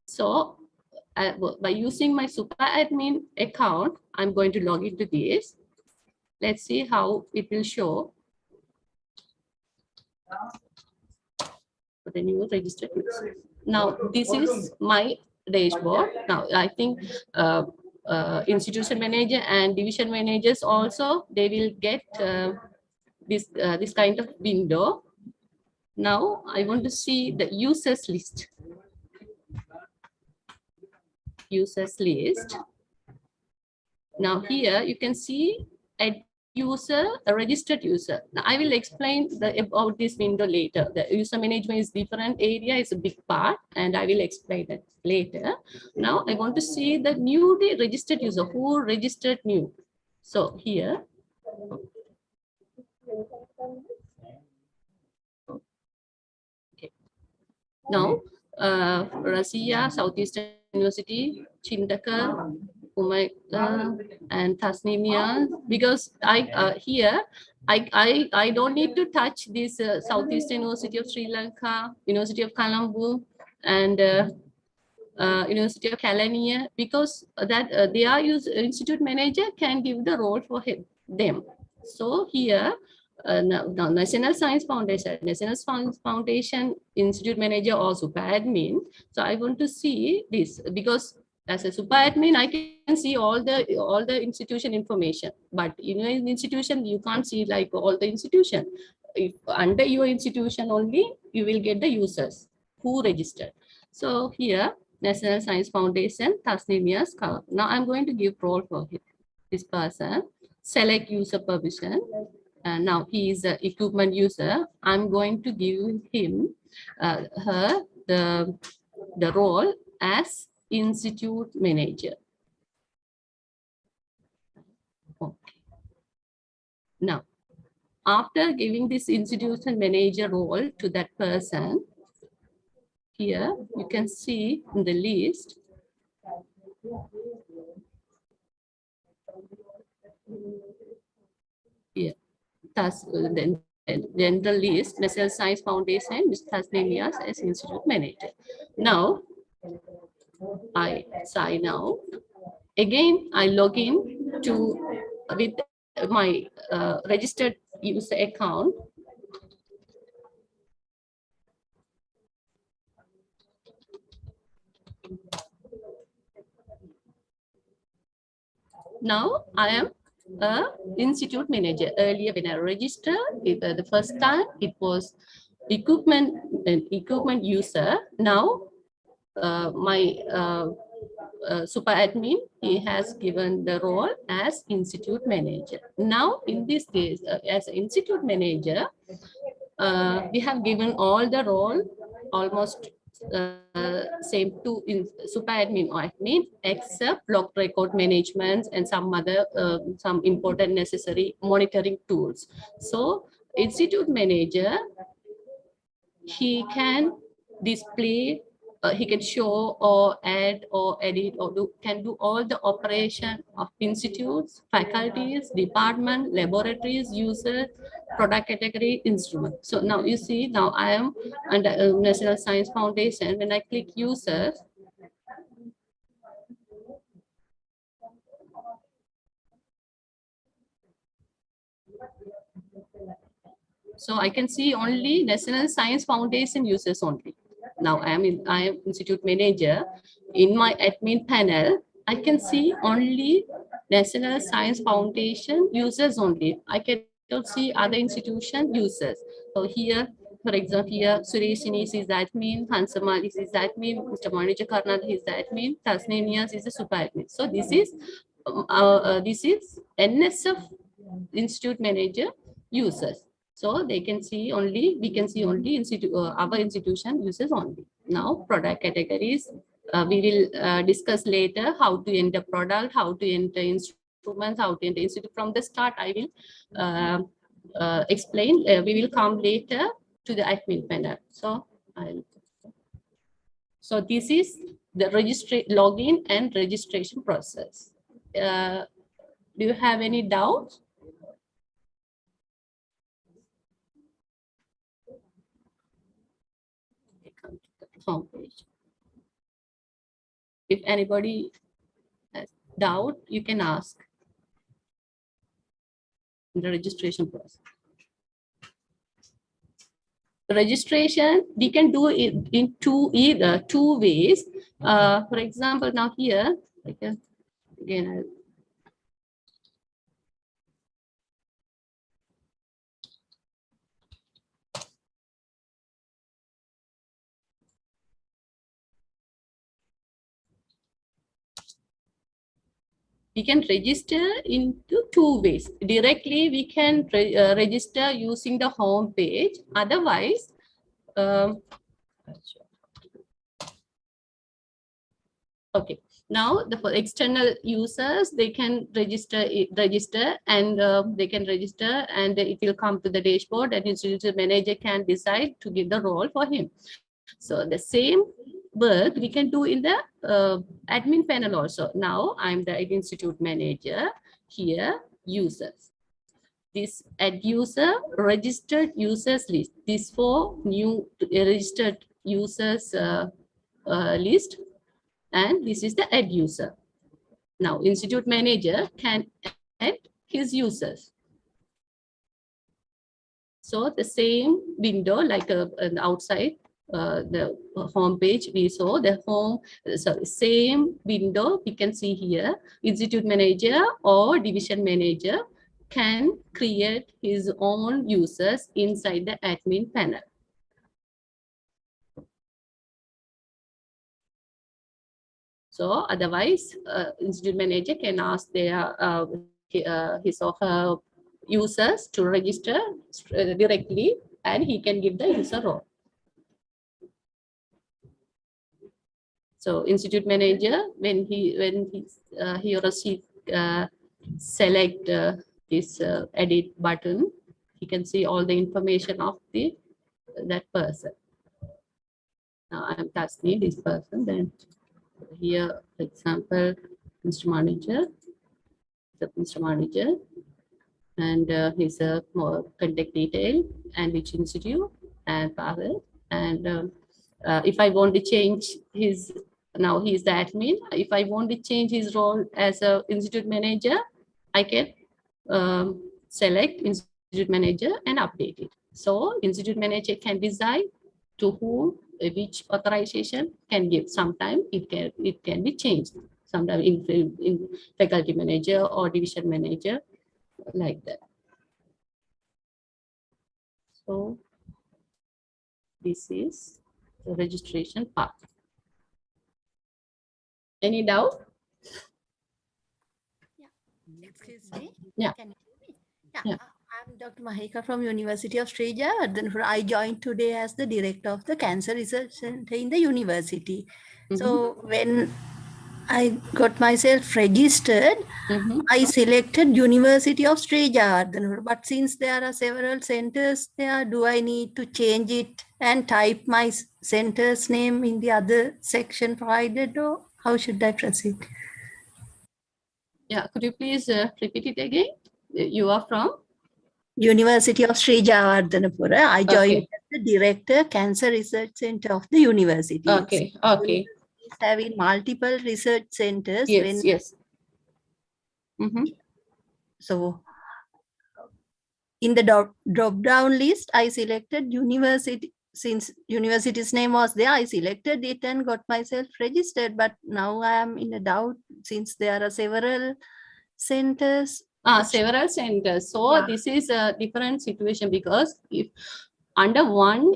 C: So by using my super admin account, I'm going to log into this. Let's see how it will show for the new registered user. Now this is my dashboard. Now I think institution manager and division managers also, they will get this kind of window. Now I want to see the users list. Users list. Now here you can see a user, a registered user. Now I will explain about this window later. The user management is different area, is a big part, and I will explain that later. Now I want to see the newly registered user, who registered new. So here. Okay. Now, Razia, Southeastern University, Chindaka, and Tasmania, because I don't need to touch this Southeastern University of Sri Lanka, University of Colombo, and University of Kelaniya, because that their institute manager can give the role for them. So here, now National Science Foundation, National Science Foundation institute manager or super admin. So I want to see this because as a super admin, I can see all the institution information, but in an institution, you can't see like all the institution. If under your institution only, you will get the users who registered. So here, National Science Foundation, Tasmania Scholar. Now I'm going to give role for this person, select user permission. Now he is an equipment user. I'm going to give him, her, the role as institute manager. Okay. Now, after giving this institution manager role to that person, here you can see in the list. Here, thus then general list, National Science Foundation, Mr. Tasnemias as Institute Manager. Now, I sign out. Again, I log in to with my registered user account. Now I am a institute manager. Earlier, when I registered, the first time it was equipment user. Now my super admin, he has given the role as institute manager. Now in this case, as institute manager, we have given all the role almost same to in super admin or admin, except block record management and some other some important necessary monitoring tools. So institute manager, he can display, he can show or add or edit or can do all the operation of institutes, faculties, department, laboratories, users, product category, instrument. So now you see, now I am under National Science Foundation. When I click users, so I can see only National Science Foundation users only. Now I am institute manager. In my admin panel, I can see only National Science Foundation users only. I cannot see other institution users. So here, for example, here Suresh Inis is admin, Hansamal is admin, Mr. Manager Karnal is admin, Tasnemias is a super admin. So this is NSF institute manager users. So they can see only, we can see only our institution uses only. Now product categories, we will discuss later how to enter product, how to enter instruments, how to enter institute. From the start, I will explain. We will come later to the admin panel. So this is the login and registration process. Do you have any doubts? Homepage. If anybody has doubt, you can ask in the registration process. The registration, we can do it in two ways. For example, now here, again, we can register into two ways. Directly, we can register using the home page. Otherwise, okay. Now, for external users, they can register and they can register, and it will come to the dashboard, and institute manager can decide to give the role for him. So the same work we can do in the admin panel also. Now I'm the institute manager. Here, users. This add user, registered users list. These 4 new registered users list. And this is the add user. Now, institute manager can add his users. So the same window, like an outside the home page, we saw the same window we can see here. Institute manager or division manager can create his own users inside the admin panel. So otherwise, institute manager can ask their his or her users to register directly, and he can give the user role. So institute manager, when he or she select this edit button, he can see all the information of that person. I'm Tasni, this person. Then here, for example, Mr. Manager, Mr. Manager, and his more contact detail and which institute and power. And if I want to change his, now he is the admin. If I want to change his role as a institute manager, I can select institute manager and update it. So institute manager can decide to whom which authorization can give. Sometimes it can be changed. Sometimes in faculty manager or division manager, like that. So this is the registration part. Any doubt?
E: Excuse me.
C: Yeah.
E: Can you hear me? Yeah.
C: Yeah.
E: I'm Dr. Mahika from University of Sri Jayawardena. I joined today as the director of the Cancer Research Center in the university. So when I got myself registered, I selected University of Sri Jayawardena. But since there are several centers there, do I need to change it and type my center's name in the other section provided, or how should I proceed?
C: Yeah, could you please repeat it again? You are from?
E: University of Sri Jayawardena. I joined as the director, Cancer Research Center of the university.
C: Okay, okay.
E: It's having multiple research centers.
C: Yes, yes.
E: So in the drop-down list, I selected university. Since university's name was there, I selected it and got myself registered. But now I am in a doubt since there are several centers.
C: Several centers. So this is a different situation, because if under one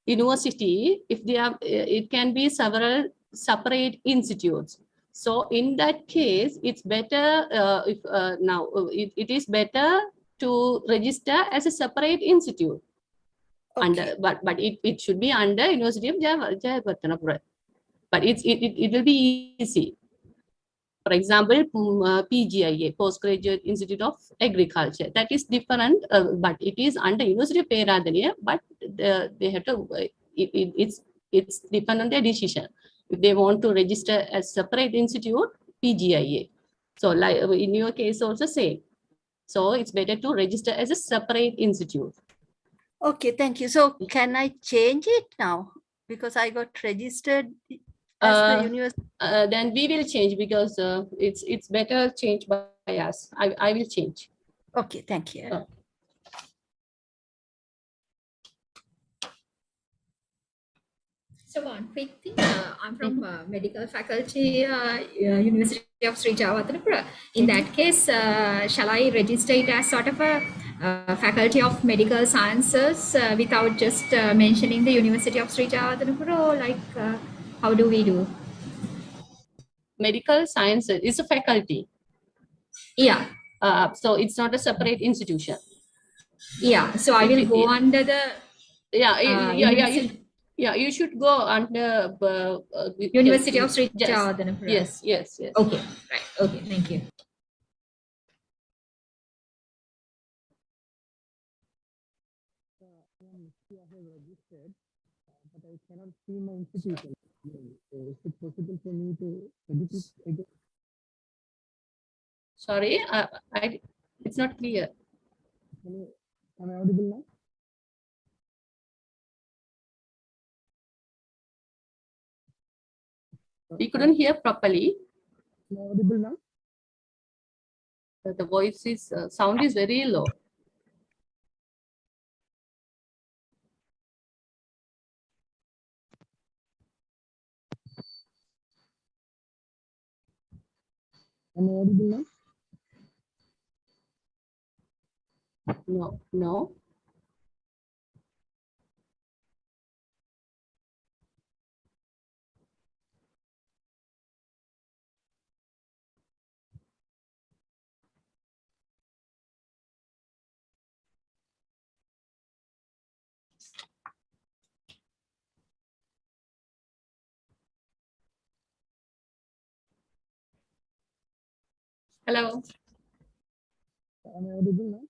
C: university, if they have, it can be several separate institutes. So in that case, it's better if now it is better to register as a separate institute. Under, but it should be under University of Jayawardena. But it will be easy. For example, PGIA, Postgraduate Institute of Agriculture, that is different, but it is under University of Peradeniya, but they have to, it's depend on their decision. If they want to register as separate institute, PGIA. So like in your case also same. So it's better to register as a separate institute.
E: Okay, thank you. So can I change it now? Because I got registered as the university.
C: Then we will change, because it's better change by us. I will change.
E: Okay, thank you.
F: So one quick thing, I'm from medical faculty, University of Sri Jayawardena. In that case, shall I register it as sort of a faculty of medical sciences without just mentioning the University of Sri Jayawardena, or like how do we do?
C: Medical sciences is a faculty.
F: Yeah.
C: So it's not a separate institution.
F: Yeah. So I will go under the.
C: Yeah, you should go under
F: University of Sri Jayawardena.
C: Yes.
F: Okay, right. Okay, thank you.
D: But I cannot see my institution. Is it possible for me to edit it again?
C: Sorry, it's not clear.
D: Am I audible now?
C: We couldn't hear properly.
D: Am I audible now?
C: The voice is sound is very low.
D: Am I audible now?
C: No. Hello.
D: Am I audible now?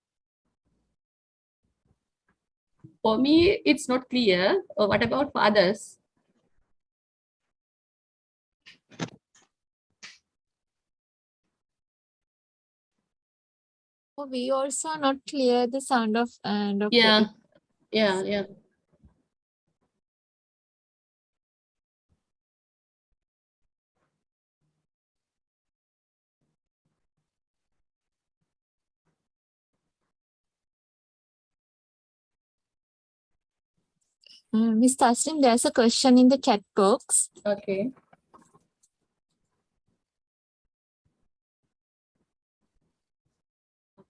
C: For me, it's not clear. What about for others?
G: Oh, we also are not clear the sound of Dr.
C: Yeah, yeah.
G: Miss Tasnim, there's a question in the chat box.
C: Okay.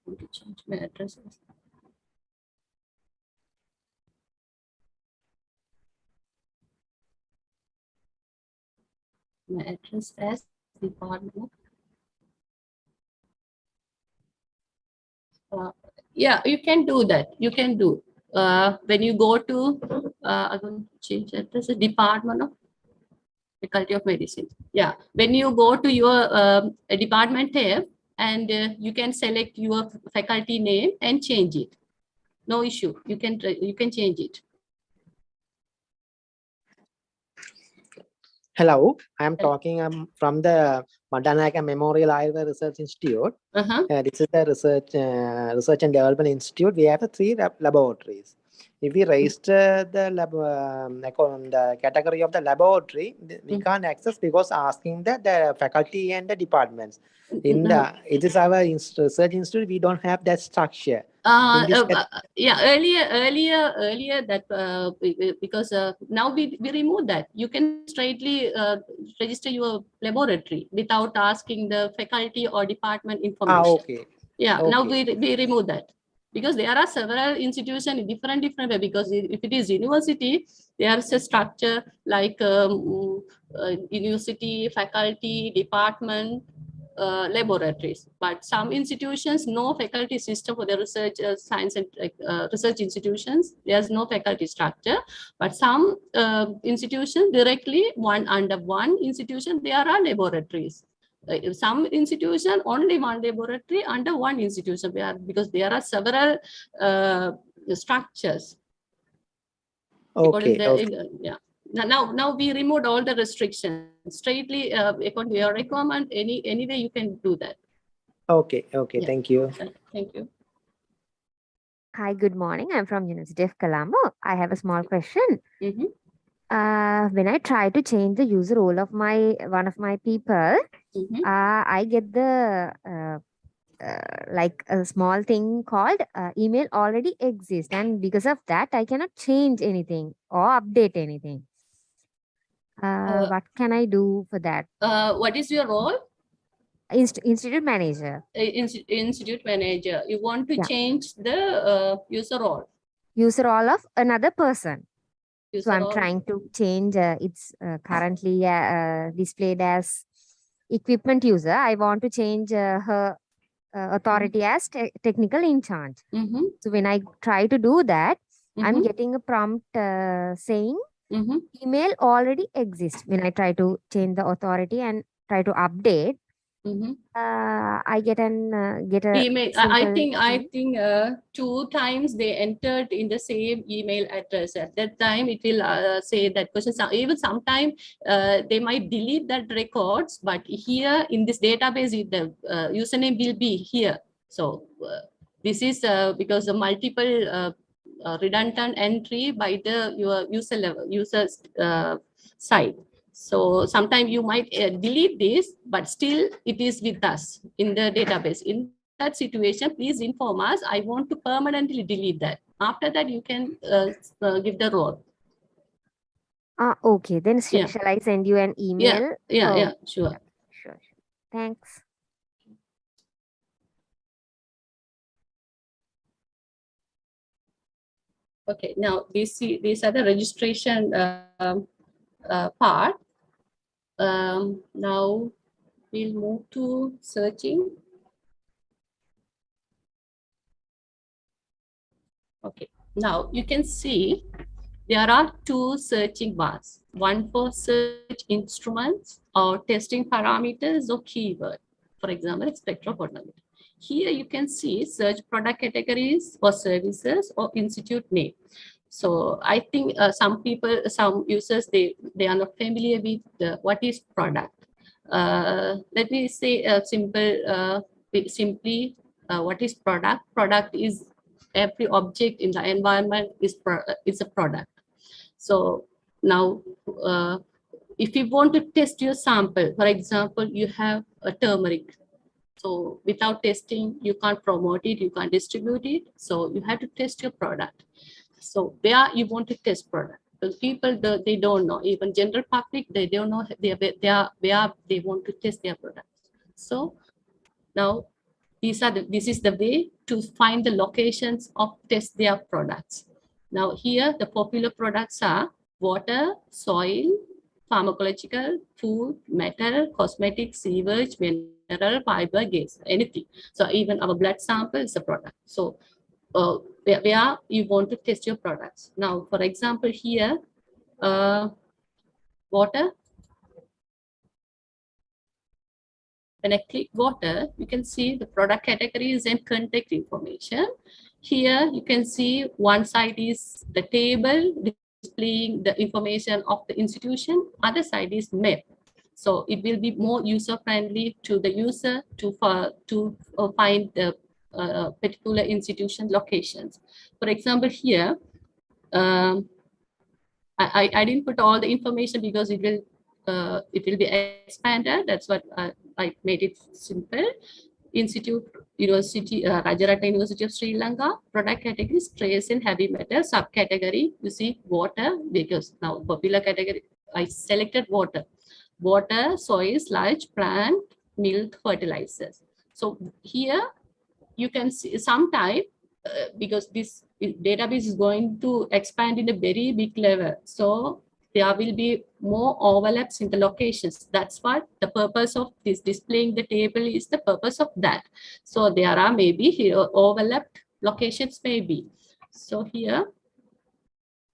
C: I'm going to change my address. My address as department. Yeah, you can do that. You can do. When you go to, I'm going to change address, Department of Faculty of Medicine. Yeah, when you go to your department tab, and you can select your faculty name and change it. No issue. You can change it.
H: Hello, I am talking from the Madanaka Memorial Ayurveda Research Institute. This is the research and development institute. We have 3 laboratories. If we register the the category of the laboratory, we can't access because asking the faculty and the departments. It is our research institute. We don't have that structure.
C: Yeah, earlier that because now we remove that. You can straightly register your laboratory without asking the faculty or department information.
H: Okay.
C: Yeah,
H: Okay.
C: now we remove that, because there are several institutions in different way, because if it is university, there's a structure like university, faculty, department, laboratories. But some institutions, no faculty system for the research, science and research institutions. There's no faculty structure. But some institutions directly under one institution, there are laboratories. Some institution only one laboratory under one institution, because there are several structures.
H: Okay.
C: Yeah. Now we removed all the restrictions straightly according to your requirement. Anyway, you can do that.
H: Okay.
C: Yeah.
H: Thank you.
C: Thank you.
I: Hi, good morning. I'm from University of Colombo. I have a small question. When I try to change the user role of one of my people, I get the like a small thing called email already exists, and because of that I cannot change anything or update anything. What can I do for that?
C: What is your role?
I: Institute manager.
C: Institute manager. You want to change the user role?
I: User role of another person.
C: User
I: So I'm
C: role.
I: trying to change. It's currently displayed as equipment user. I want to change her authority as technical in charge. So when I try to do that, I'm getting a prompt saying email already exists. When I try to change the authority and try to update, I get a
C: email. I think 2 times they entered in the same email address. At that time, it will say that question. Even sometimes they might delete that records, but here in this database, the username will be here. So this is because the multiple redundant entry by your user side. So sometimes you might delete this, but still it is with us in the database. In that situation, please inform us. I want to permanently delete that. After that, you can give the role.
I: Okay, then shall I send you an email?
C: Yeah, sure.
I: Yeah, sure. Thanks.
C: Okay, now these are the registration part. Now we'll move to searching. Okay, now you can see there are 2 searching bars, one for search instruments or testing parameters or keyword. For example, spectrophotometer. Here you can see search product categories or services or institute name. So I think some users, they are not familiar with what is product. Let me say simply what is product? Product is every object in the environment is a product. So now, if you want to test your sample, for example, you have a turmeric. So without testing, you can't promote it, you can't distribute it. So you have to test your product. So where you want to test product? Because people, they don't know, even general public, they don't know where they want to test their product. So now this is the way to find the locations of test their products. Now here the popular products are water, soil, pharmacological, food, metal, cosmetics, sewage, mineral, fiber, gas, anything. So even our blood sample is a product. So where you want to test your products. Now, for example, here, water. When I click water, you can see the product categories and contact information. Here you can see one side is the table displaying the information of the institution, other side is map. So it will be more user-friendly to the user to find the particular institution locations. For example, here, I didn't put all the information because it will be expanded. That's what I made it simple. Institute, University, Rajaratnam University of Sri Lanka, product categories, trace and heavy metal, subcategory, you see water, because now popular category, I selected water. Water, soil, sludge, plant, milk, fertilizers. So here you can see sometime, because this database is going to expand in a very big level. So there will be more overlaps in the locations. That's what the purpose of this displaying the table is, the purpose of that. So there are maybe here overlapped locations maybe. So here,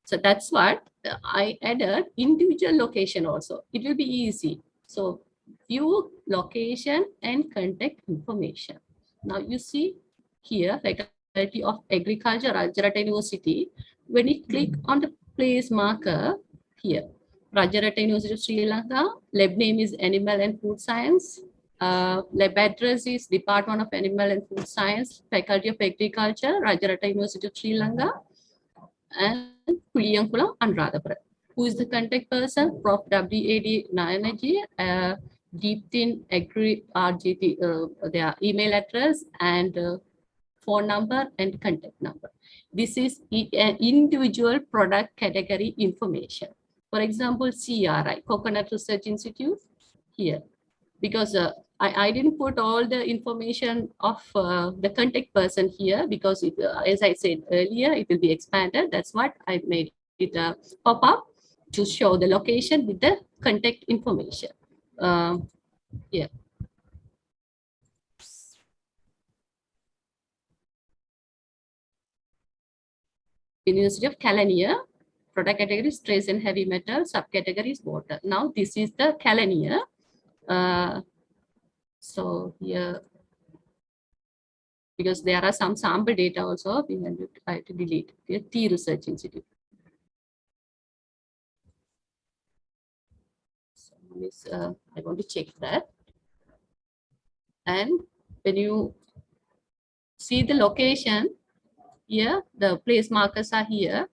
C: so that's what I added individual location also. It will be easy. So view location and contact information. Now you see here, Faculty of Agriculture, Rajaratnam University. When you click on the place marker here, Rajaratnam University of Sri Lanka, lab name is Animal and Food Science. Lab address is Department of Animal and Food Science, Faculty of Agriculture, Rajaratnam University of Sri Lanka, and Puliyankulam, Anuradhapura. Who is the contact person? Prof. W.A.D. Nayanaji, Deeptin Agri RGT, their email address and phone number and contact number. This is an individual product category information. For example, CRI, Coconut Research Institute, here. Because I didn't put all the information of the contact person here because it, as I said earlier, it will be expanded. That's what I made it pop up to show the location with the contact information. Yeah. University of Kelaniya, product categories trace and heavy metal, subcategories water. Now this is the Kelaniya. So here, because there are some sample data also, we have to delete. Here, T Research Institute. So this, I want to check that. And when you see the location, here, the place markers are here.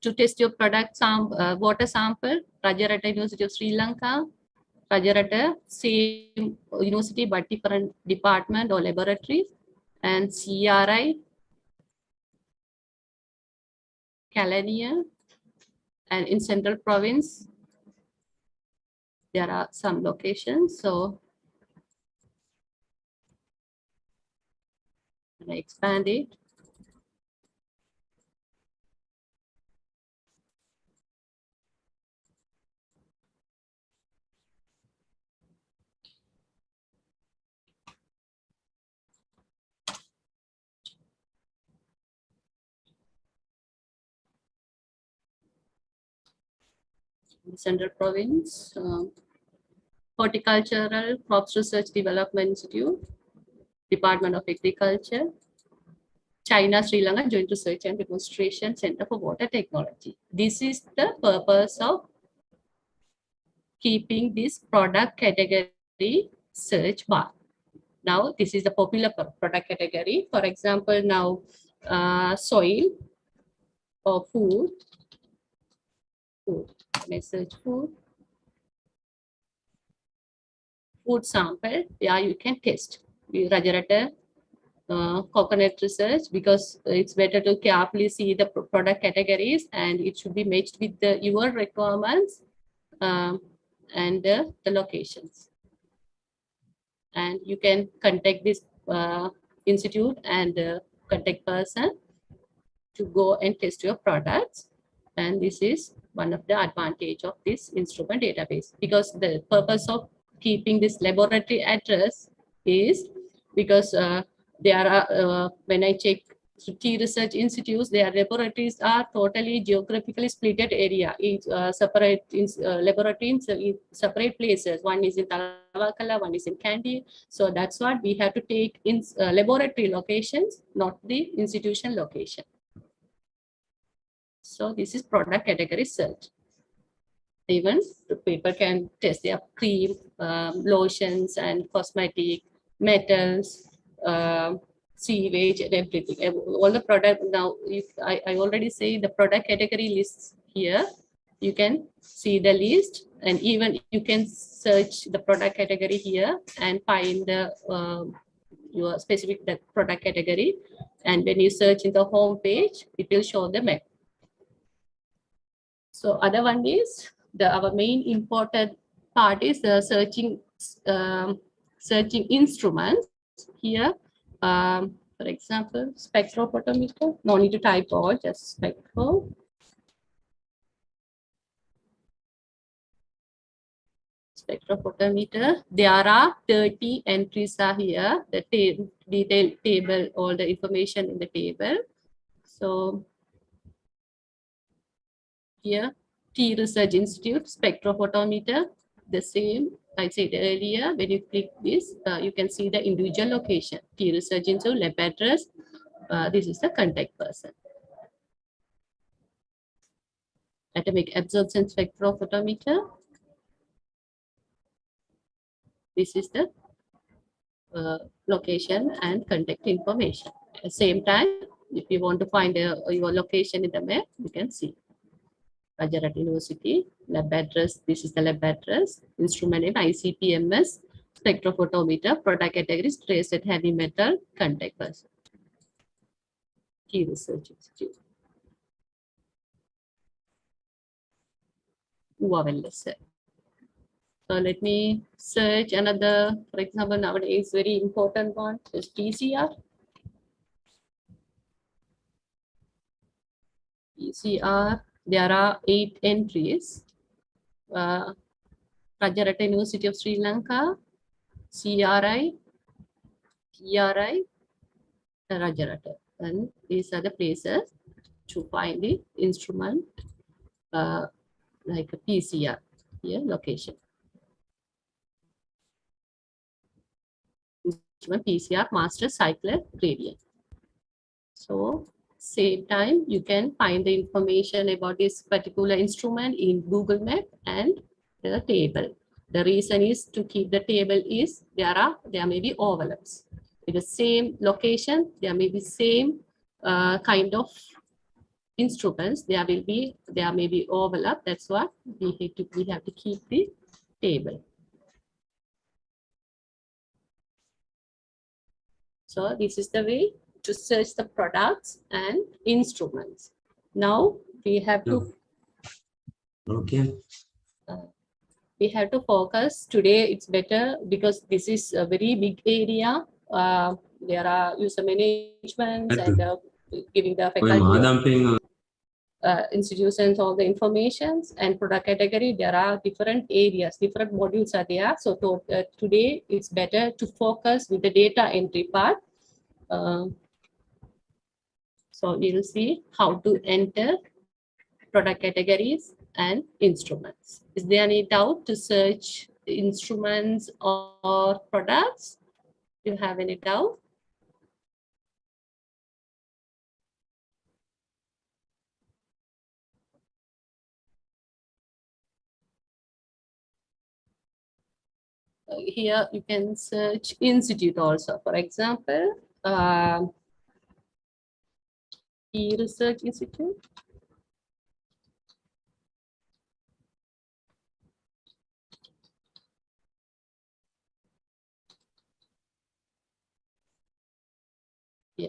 C: To test your product water sample, Rajaratnam University of Sri Lanka, Rajaratnam, same university but different department or laboratories, and CRI, Kelaniya, and in Central Province, there are some locations. So I expand it. Central Province, Horticultural Crops Research Development Institute, Department of Agriculture, China, Sri Lanka Joint Research and Demonstration Center for Water Technology. This is the purpose of keeping this product category search bar. Now, this is the popular product category. For example, now soil or food. Let's search food. Food sample. Yeah, you can test. Rajarata coconut research, because it's better to carefully see the product categories and it should be matched with your requirements and the locations. And you can contact this institute and contact person to go and test your products. And this is one of the advantage of this instrument database, because the purpose of keeping this laboratory address is because there are, when I check key research institutes, their laboratories are totally geographically splitted area, each separate laboratories in separate places. One is in Talawakala, one is in Kandy. So that's what we have to take in laboratory locations, not the institution location. So this is product category search. Even the people can test their cream, lotions and cosmetic, metals, sewage and everything. All the product now, I already say the product category lists here. You can see the list, and even you can search the product category here and find the your specific product category. And when you search in the home page, it will show the map. So other one is our main important part is the searching instruments here. For example, spectrophotometer. No need to type all, just spectro. Spectrophotometer. There are 30 entries are here. The detailed table, all the information in the table. So here, T Research Institute spectrophotometer, the same I said earlier. When you click this, you can see the individual location. T Research Institute, lab address. This is the contact person. Atomic absorption spectrophotometer. This is the location and contact information. At the same time, if you want to find your location in the map, you can see. Gujarat University, lab address, this is the lab address, instrument name ICP-MS, spectrophotometer, product categories, trace at heavy metal, contact person. Key Research Institute. So let me search another, for example, nowadays very important one is PCR. PCR. There are 8 entries. Rajarata University of Sri Lanka, CRI, PRI, Rajarata. And these are the places to find the instrument like a PCR, here location. Instrument PCR, master cycler gradient. So same time, you can find the information about this particular instrument in Google Map and the table. The reason is to keep the table is there may be overlaps. With the same location, there may be same kind of instruments. There may be overlap. That's what we have to keep the table. So this is the way to search the products and instruments. Now we have to we have to focus today. It's better because this is a very big area. There are user managements and giving the faculty institutions all the informations and product category. There are different areas, different modules are there. So today it's better to focus with the data entry part. So we'll see how to enter product categories and instruments. Is there any doubt to search instruments or products? Do you have any doubt? here you can search institute also. For example, e-research institute. Yeah.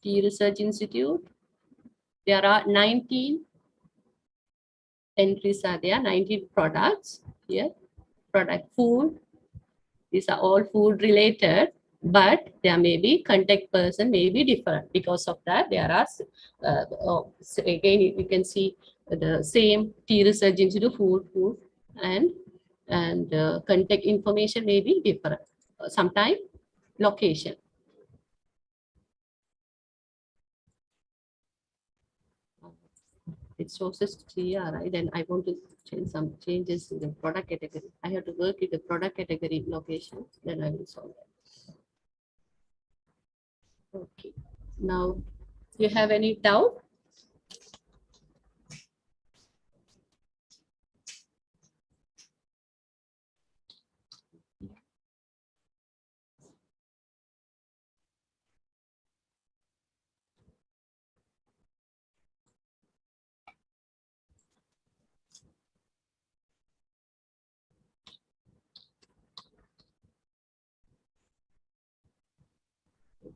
C: E-research institute. There are 19 entries are there, 19 products here. Product food. These are all food related, but there may be contact person may be different. Because of that, there are so again you can see the same T research into the food and contact information may be different. Sometimes location. It shows us clear, right? Then I want to change some changes in the product category. I have to work with the product category location, then I will solve that. Okay. Now, you have any doubt?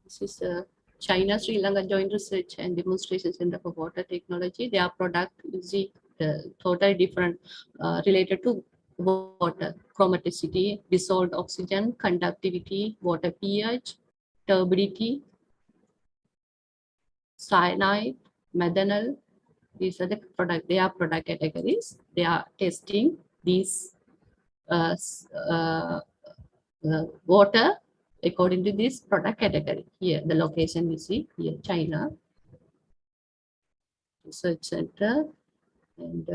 C: This is China Sri Lanka Joint Research and Demonstration Center for Water Technology. Their product is totally different related to water, chromaticity, dissolved oxygen, conductivity, water pH, turbidity, cyanide, methanol. These are the product. They are product categories. They are testing these water according to this product category. Here, the location we see here, China Research Center, and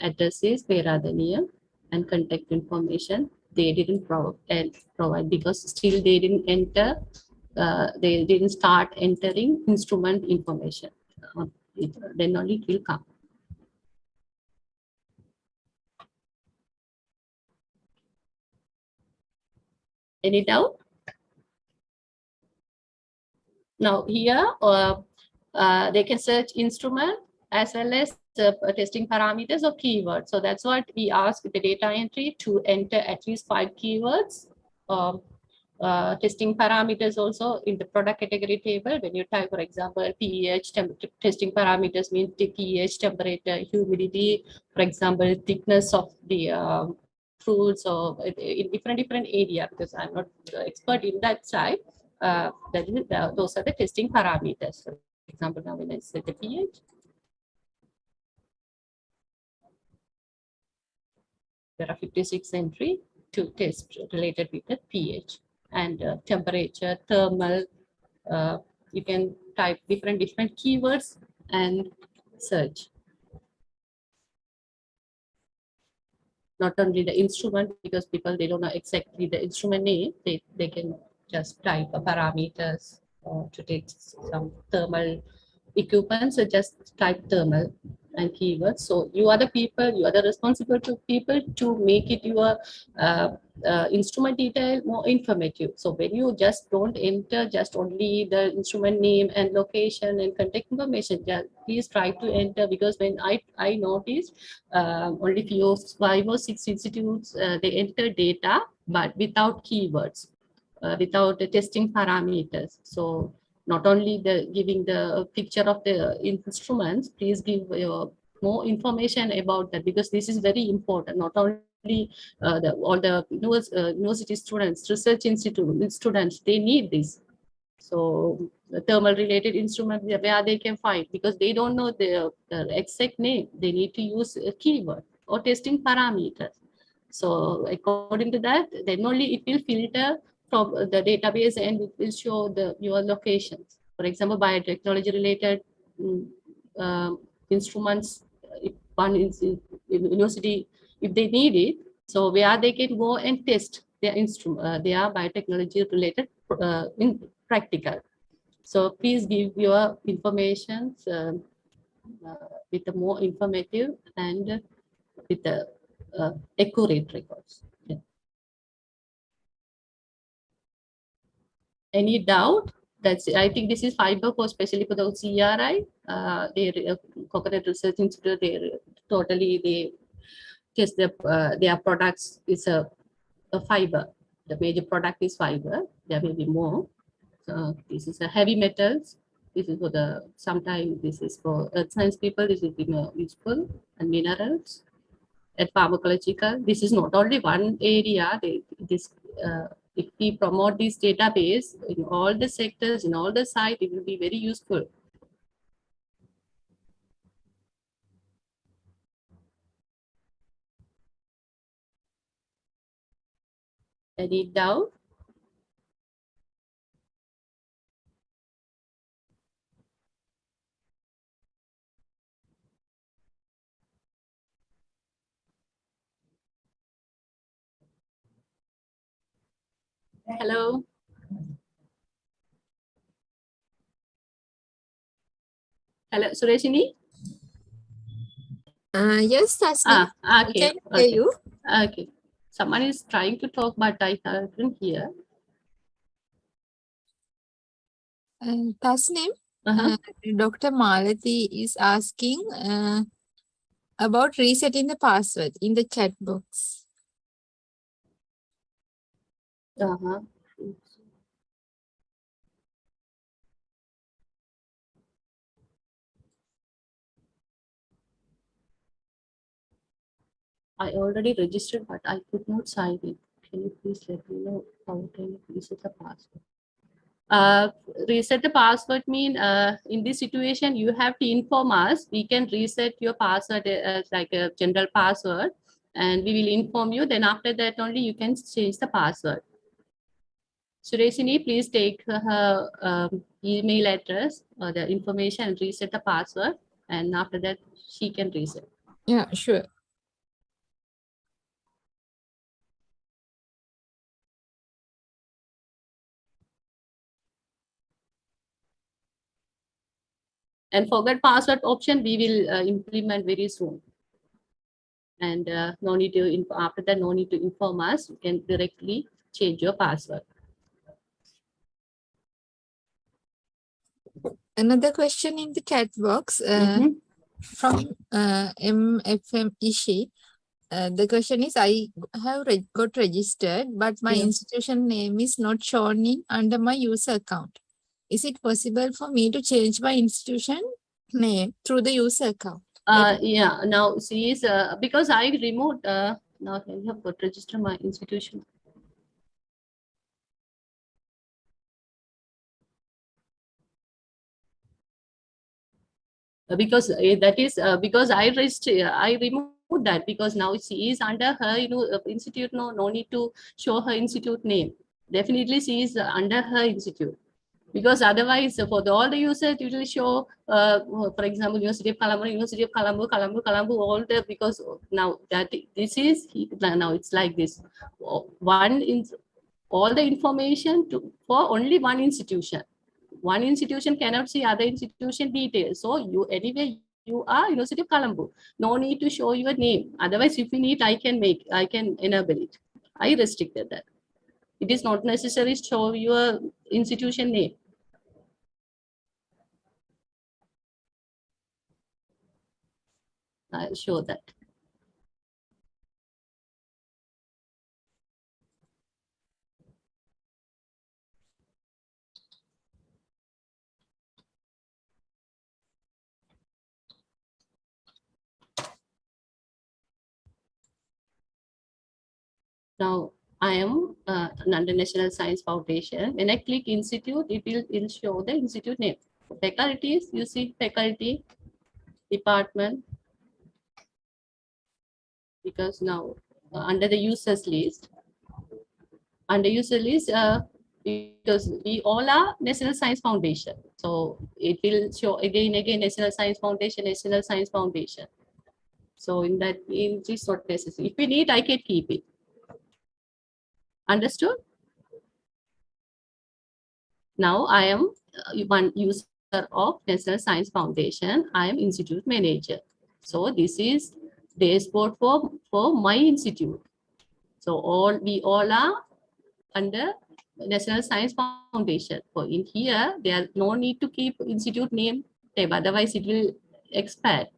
C: address is Peradeniya, and contact information they didn't provide because still they didn't enter. They didn't start entering instrument information. Then only it will come. Any doubt? Now here, they can search instrument as well as testing parameters or keywords. So that's what we ask the data entry to enter at least 5 keywords. Testing parameters also in the product category table. When you type, for example, pH, testing parameters mean the pH, temperature, humidity, for example, thickness of the fruits or in different area, because I'm not expert in that side. Those are the testing parameters. For example, now when I set the pH, there are 56 entry to test related with the pH and temperature, thermal. You can type different keywords and search. Not only the instrument, because people they don't know exactly the instrument name, they can just type parameters to take some thermal equipment. So just type thermal and keywords. So you are the people, you are the responsible people to make it your instrument detail more informative. So when you just don't enter just only the instrument name and location and contact information, just please try to enter, because when I noticed only 5 or 6 institutes they enter data but without keywords, without the testing parameters. So not only the giving the picture of the instruments, please give more information about that, because this is very important. Not only all the university students, research institute students, they need this. So the thermal related instrument where they can find, because they don't know the exact name, they need to use a keyword or testing parameters. So according to that, then only it will filter from the database and it will show your locations. For example, biotechnology related instruments, if one is in university, if they need it, so where they can go and test their instrument, their biotechnology related in practical. So please give your information with the more informative and with the accurate records. Any doubt? That's I think this is fiber for especially for the CRI. Their Coconut Research Institute. They test their products is a fiber. The major product is fiber. There may be more. So this is a heavy metals. This is for the sometimes this is for earth science people. This is more useful and minerals. At pharmacological, this is not only one area. If we promote this database in all the sectors, in all the sites, it will be very useful. Any doubt? Hello. Hello, Sureshini?
G: Yes, Tasneem.
C: Okay.
G: I can hear you.
C: Okay. Someone is trying to talk, but I couldn't hear.
G: Tasneem, Dr. Malati is asking about resetting the password in the chat box.
C: I already registered, but I could not sign in. Can you please let me know how can you reset the password? Reset the password mean in this situation you have to inform us. We can reset your password as like a general password, and we will inform you. Then after that only you can change the password. Sureshini, please take her email address or the information and reset the password, and after that she can reset.
G: Yeah, sure.
C: And forget password option, we will implement very soon. And no need to after that, no need to inform us. You can directly change your password.
G: Another question in the chat box from MFM Ishi. The question is, I have got registered, but my institution name is not shown in under my user account. Is it possible for me to change my institution name through the user account?
C: Yeah, now see is because I removed now I have got register my institution. Because that is because I removed that because now she is under her institute. No need to show her institute name. Definitely she is under her institute. Because otherwise, for all the users, it will show, for example, University of Colombo, Colombo, all the, because now that this is, now it's like this. All the information for only one institution. One institution cannot see other institution details. So you anyway, you are University of Colombo. No need to show your name. Otherwise, if you need, I can enable it. I restricted that. It is not necessary to show your institution name. I'll show that. Now I am under National Science Foundation. When I click institute, it will show the institute name. Faculties, you see faculty, department, because now under the users list, because we all are National Science Foundation. So it will show again National Science Foundation, National Science Foundation. So in this sort of places, if we need, I can keep it. Understood? Now I am one user of National Science Foundation. I am institute manager. So this is dashboard for my institute. So we all are under National Science Foundation. So in here, there no need to keep institute name tab, otherwise it will expand.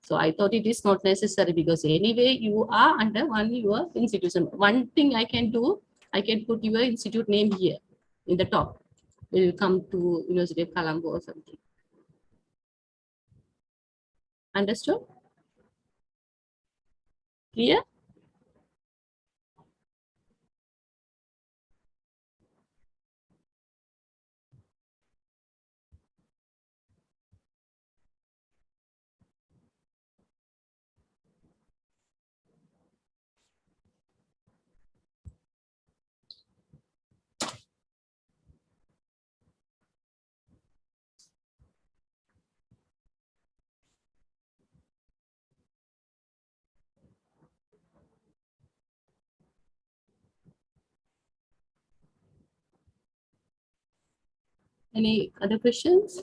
C: So I thought it is not necessary because anyway you are under your institution. One thing I can do, I can put your institute name here in the top. It will come to University of Colombo or something. Understood? Clear? Any other questions?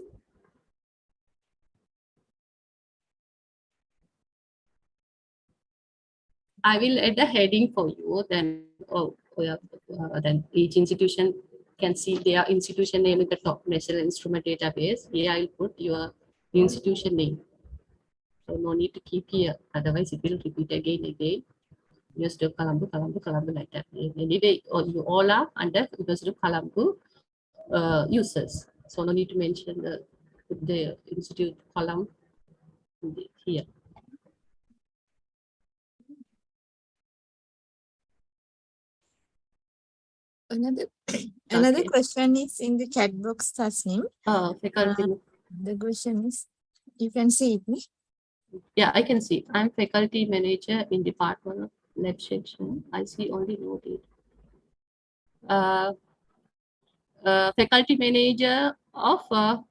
C: I will add a heading for you. Then, then each institution can see their institution name in the top National Instrument Database. Here I will put your institution name. So no need to keep here. Otherwise, it will repeat again. University of Colombo like that. Anyway, you all are under University of Colombo users. So no need to mention the institute column here.
G: Another question is in the chat box, Tasnim.
C: Faculty.
G: The question is, you can see it, me?
C: Yeah, I can see. I'm faculty manager in Department of Lab section. I see only noted. Faculty manager of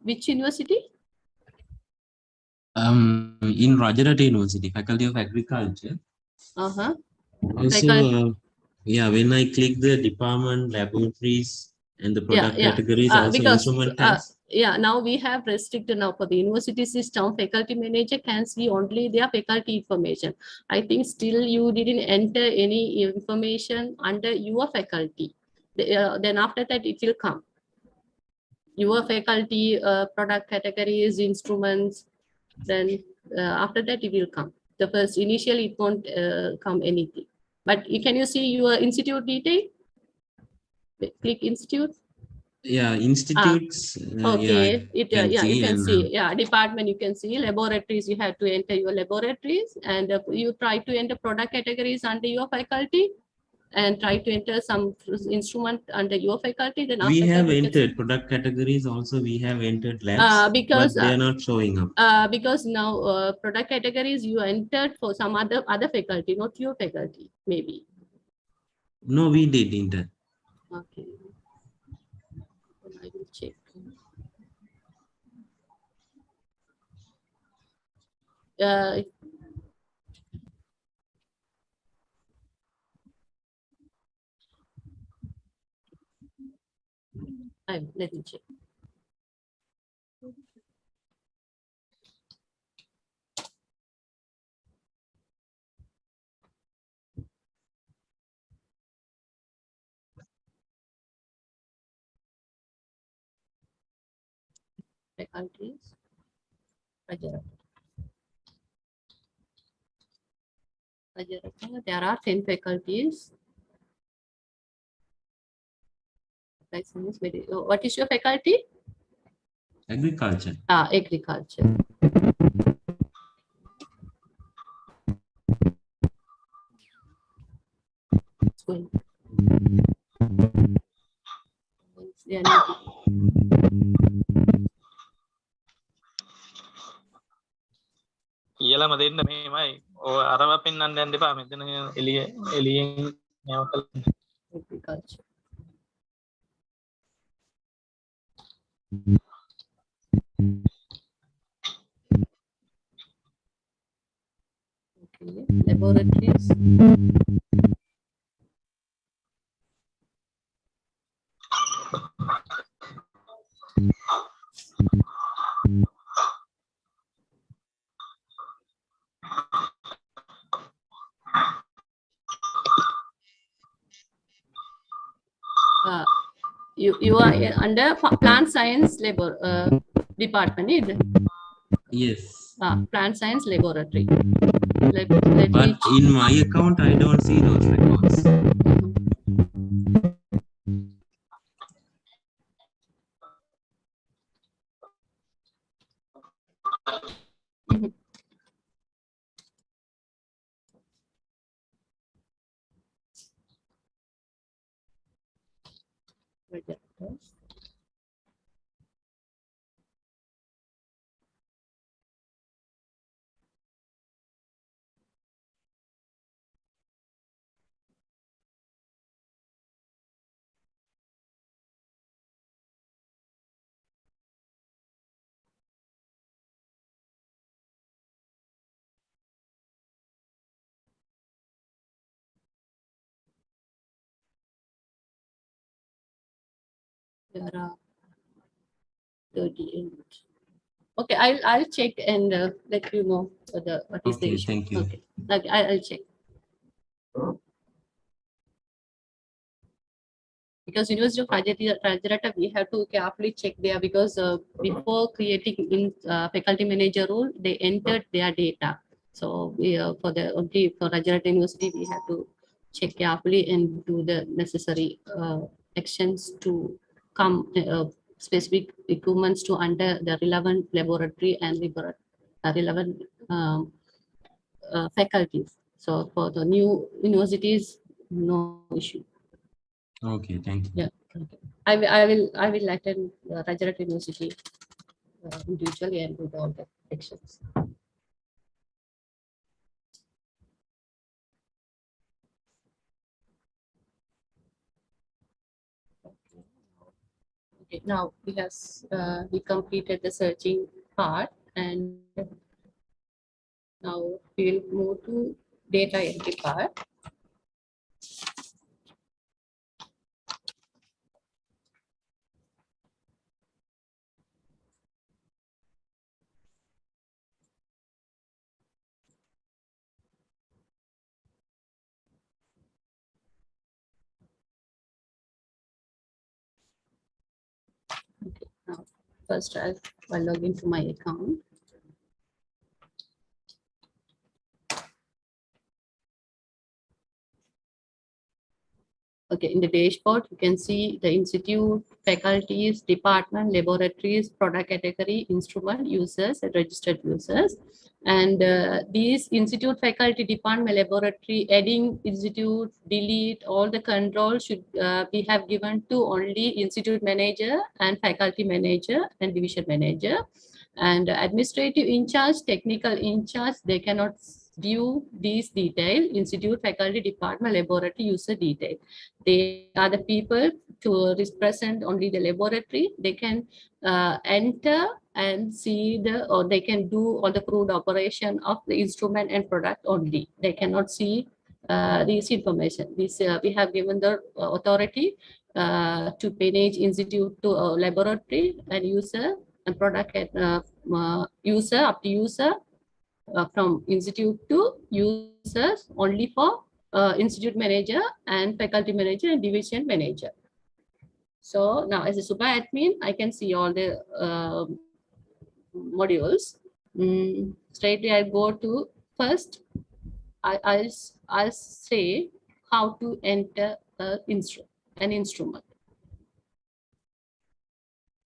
C: which university?
J: In Rajarata University, Faculty of Agriculture. Also, yeah, when I click the department, laboratories, and the product categories, also
C: because,
J: instrument tests.
C: Now we have restricted now for the university system. Faculty manager can see only their faculty information. I think still you didn't enter any information under your faculty. Then after that it will come. Your faculty, product categories, instruments. Then after that it will come. The first initially it won't come anything. But can you see your institute detail? Click institute.
J: Yeah, institutes.
C: Okay,
J: yeah,
C: you can see. Yeah, department you can see. Laboratories, you have to enter your laboratories, and you try to enter product categories under your faculty, and try to enter some instrument under your faculty. Then
J: we have entered product categories. Also, we have entered labs,
C: because
J: but they are not showing up.
C: Because now product categories you entered for some other faculty, not your faculty, maybe.
J: No, we did enter.
C: Okay. I will check. Let me check. Faculties. There are 10 faculties. What is your faculty?
J: Agriculture.
C: Agriculture.
K: කියලාම දෙන්න මෙහෙමයි. ඔය අරව පෙන්වන්න යන්න එපා. මෙතන එළියෙන්
C: agriculture. Okay, laboratories. You are under plant science department, is it?
J: Yes.
C: Plant science laboratory.
J: But in my account, I don't see those records. There are 38. Okay, I'll check and let you know what is the issue. Thank you.
C: Okay, I'll check. Because University of Rajarata, we have to carefully check there, because before creating in faculty manager role, they entered their data. So we for Rajarata University, we have to check carefully and do the necessary actions to come specific equipments to under the relevant laboratory and relevant faculties. So for the new universities, no issue.
J: Okay, thank you.
C: Yeah, okay. I will attend Rajarata University individually and do all the actions. Okay, now we completed the searching part, and now we will move to data entry part. Okay, now first I'll log into my account. Okay, in the dashboard, you can see the institute, faculties, department, laboratories, product category, instrument, users, and registered users. And these institute, faculty, department, laboratory, adding institute, delete, all the control should we have given to only institute manager and faculty manager and division manager. And administrative in charge, technical in charge, they cannot view these detail, institute, faculty, department, laboratory, user detail. They are the people to represent only the laboratory. They can enter and see or they can do all the crude operation of the instrument and product only. They cannot see this information. This we have given the authority to manage institute to laboratory and user and product user up to user. From institute to users only for institute manager and faculty manager and division manager. So now as a super admin, I can see all the modules. Straightly I go to first, I'll say how to enter an instrument.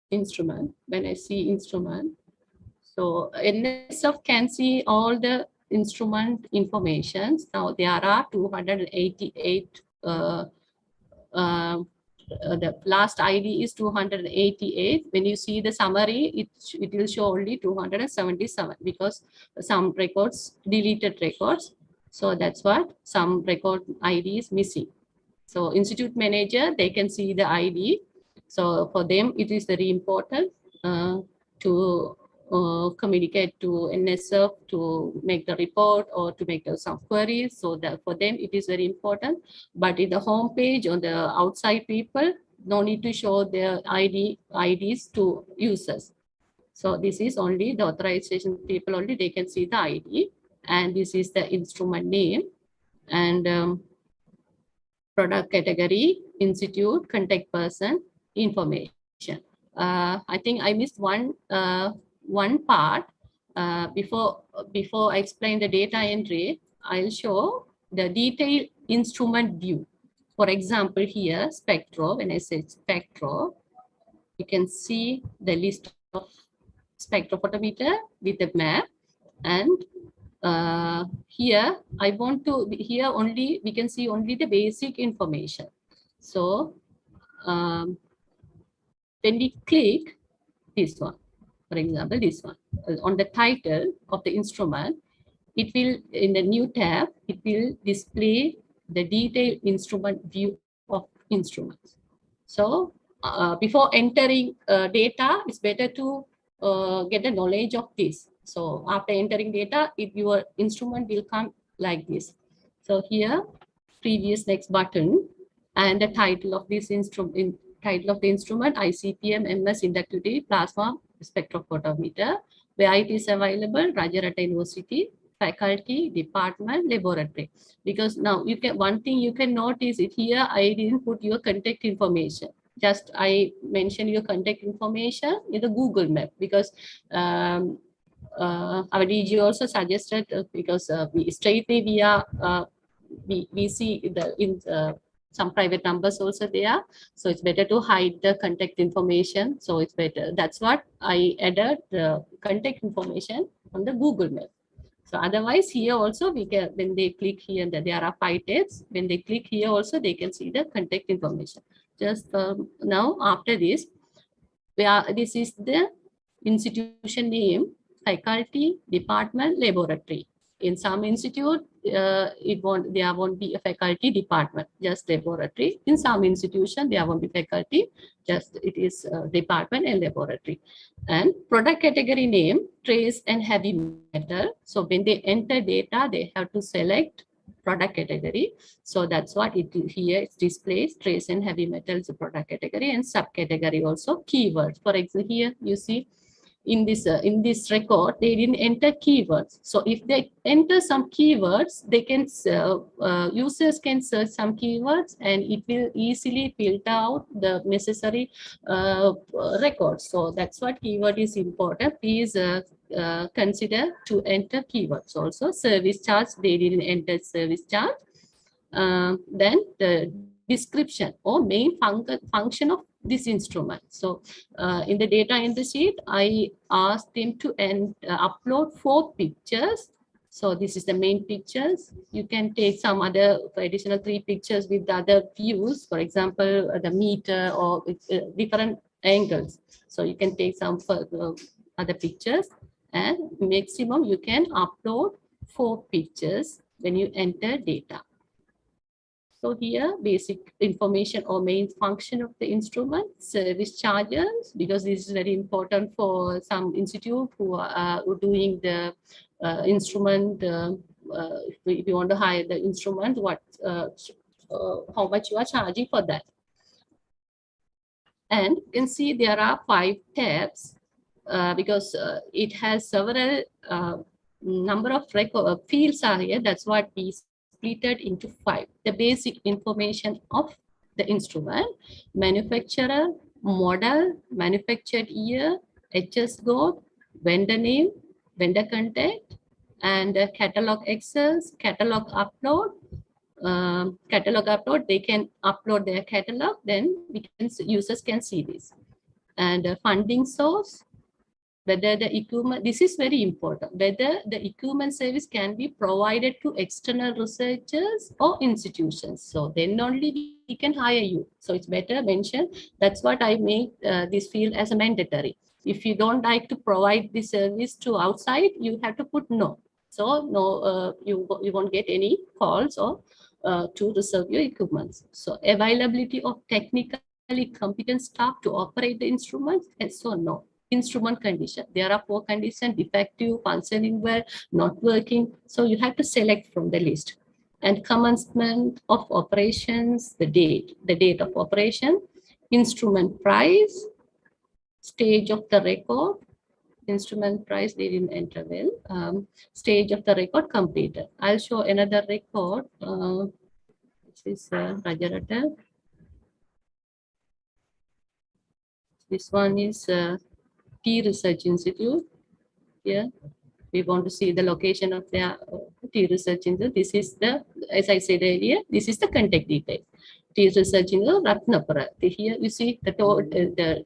C: When I see instrument, so NSF can see all the instrument informations. Now there are 288. The last ID is 288. When you see the summary, it will show only 277 because some records deleted records. So that's what some record ID is missing. So institute manager, they can see the ID. So for them, it is very important to communicate to NSF to make the report or to make some queries. So that for them, it is very important. But in the home page on the outside people, no need to show their IDs to users. So this is only the authorization people only, they can see the ID. And this is the instrument name and product category, institute, contact person, information. I think I missed one part. Before I explain the data entry, I'll show the detailed instrument view. For example, here, Spectro, when I say Spectro, you can see the list of spectrophotometer with the map. And here, here only, we can see only the basic information. So when we click this one, for example, this one, on the title of the instrument, it will, in the new tab, it will display the detailed instrument view of instruments. So before entering data, it's better to get the knowledge of this. So after entering data, your instrument will come like this. So here, previous next button, and the title of this instrument, ICPM MS Inductivity Plasma Spectrophotometer, where it is available, Rajaratnam University, faculty, department, laboratory. Because now you can, one thing you can notice it here, I didn't put your contact information. Just I mentioned your contact information in the Google map, because our DG also suggested, because we see the some private numbers also there, so it's better to hide the contact information. So it's better. That's what I added the contact information on the Google map. So otherwise, here also we can, when they click here, there are 5 tabs. When they click here also, they can see the contact information. Just now, after this, this is the institution name, faculty, department, laboratory. In some institute, there won't be a faculty department, just laboratory. In some institution, there won't be faculty, just it is department and laboratory. And product category name, trace and heavy metal. So when they enter data, they have to select product category. So that's what it here it displays, trace and heavy metals product category, and subcategory also keywords. For example, here you see in this record, they didn't enter keywords. So if they enter some keywords, they can users can search some keywords, and it will easily filter out the necessary records. So that's what keyword is important. Please consider to enter keywords also. Service charge, they didn't enter service charge. Then the description or main function of this instrument. So in the data in the sheet, I asked them to upload 4 pictures. So this is the main pictures. You can take some other additional 3 pictures with the other views, for example, the meter or different angles. So you can take some other pictures, and maximum you can upload 4 pictures when you enter data. So here, basic information or main function of the instrument, service charges, because this is very important for some institute who are doing the instrument. If you want to hire the instrument, how much you are charging for that. And you can see there are 5 tabs because it has several number of fields are here. That's what we split into 5. The basic information of the instrument, manufacturer, model, manufactured year, HS code, vendor name, vendor contact, and catalog access, catalog upload. They can upload their catalog, then users can see this. And funding source, whether the equipment, this is very important, whether the equipment service can be provided to external researchers or institutions. So then only we can hire you. So it's better mention. That's what I make this field as a mandatory. If you don't like to provide the service to outside, you have to put no. So no, you won't get any calls or to reserve your equipment. So availability of technically competent staff to operate the instruments, and so no. Instrument condition, there are 4 conditions: defective, functioning well, not working. So you have to select from the list. And commencement of operations, the date of operation, instrument price, stage of the record, instrument price, they didn't enter well, stage of the record completed. I'll show another record, which is Rajaratnam. This one is T Research Institute. Here we want to see the location of their T Research Institute. This is the, as I said earlier, this is the contact detail. T Research Institute, Ratnapura. Here you see the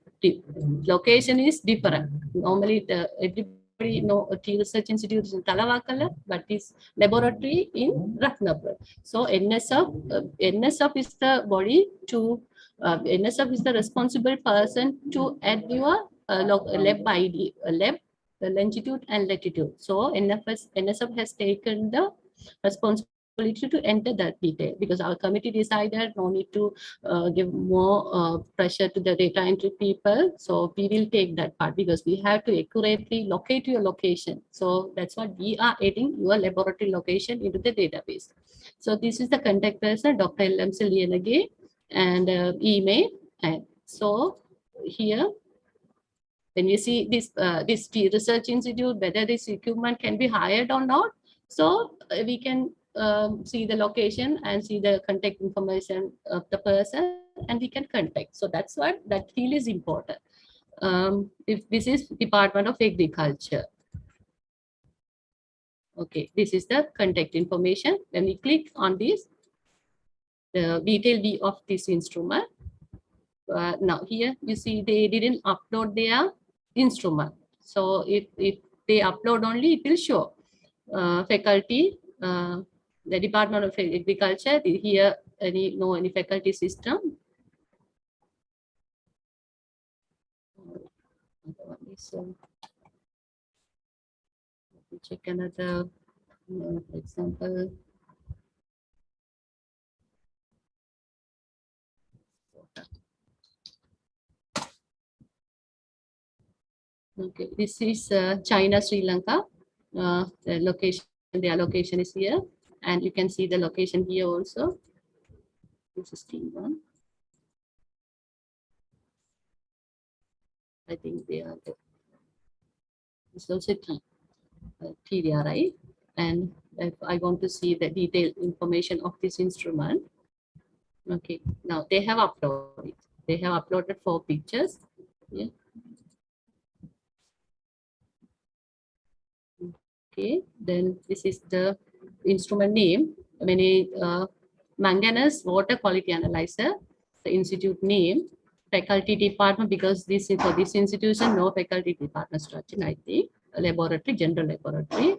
C: location is different. Normally, everybody know T Research Institute is in Talawakala, but this laboratory in Ratnapura. So NSF is the body to NSF is the responsible person to add your lab ID, lab, the longitude and latitude. So NSF has taken the responsibility to enter that detail, because our committee decided no need to give more pressure to the data entry people. So we will take that part, because we have to accurately locate your location. So that's what we are adding your laboratory location into the database. So this is the contact person, Dr. L.M. Lianage, and email. And so here, when you see this this T Research Institute, whether this equipment can be hired or not, so we can see the location and see the contact information of the person, and we can contact. So that's what that field is important. If this is Department of Agriculture. Okay, this is the contact information. When we click on this, the detailed view of this instrument. Now here you see they didn't upload their instrument. So if they upload only, it will show faculty, the Department of Agriculture. Here any faculty system. So let me check another, for example. Okay, this is China, Sri Lanka. The location, their location is here, and you can see the location here also. This is T1. I think they are. It's also T there, right? And if I want to see the detailed information of this instrument. Okay, now they have uploaded. They have uploaded 4 pictures. Yeah. Okay, then this is the instrument name. Manganese Water Quality Analyzer, the institute name, faculty department, because this is for this institution, no faculty department structure, I think, laboratory, general laboratory.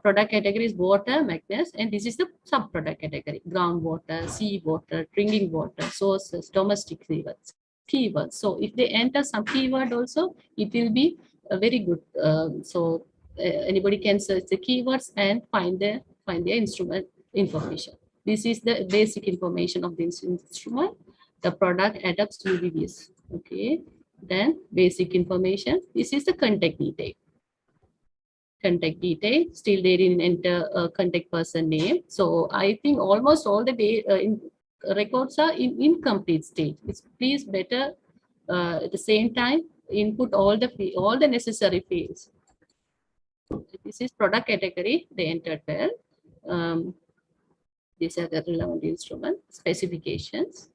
C: Product category is water, manganese, and this is the sub-product category, groundwater, sea water, drinking water, sources, domestic keywords. So if they enter some keyword also, it will be a very good. Anybody can search the keywords and find their instrument information. This is the basic information of the instrument. The product adapts UVVs. Okay, then basic information. This is the contact detail. Contact detail. Still they didn't enter a contact person name. So I think almost all the records are in incomplete stage. It's please better at the same time input all the necessary fields. This is product category. They entered well. These are the relevant instrument specifications.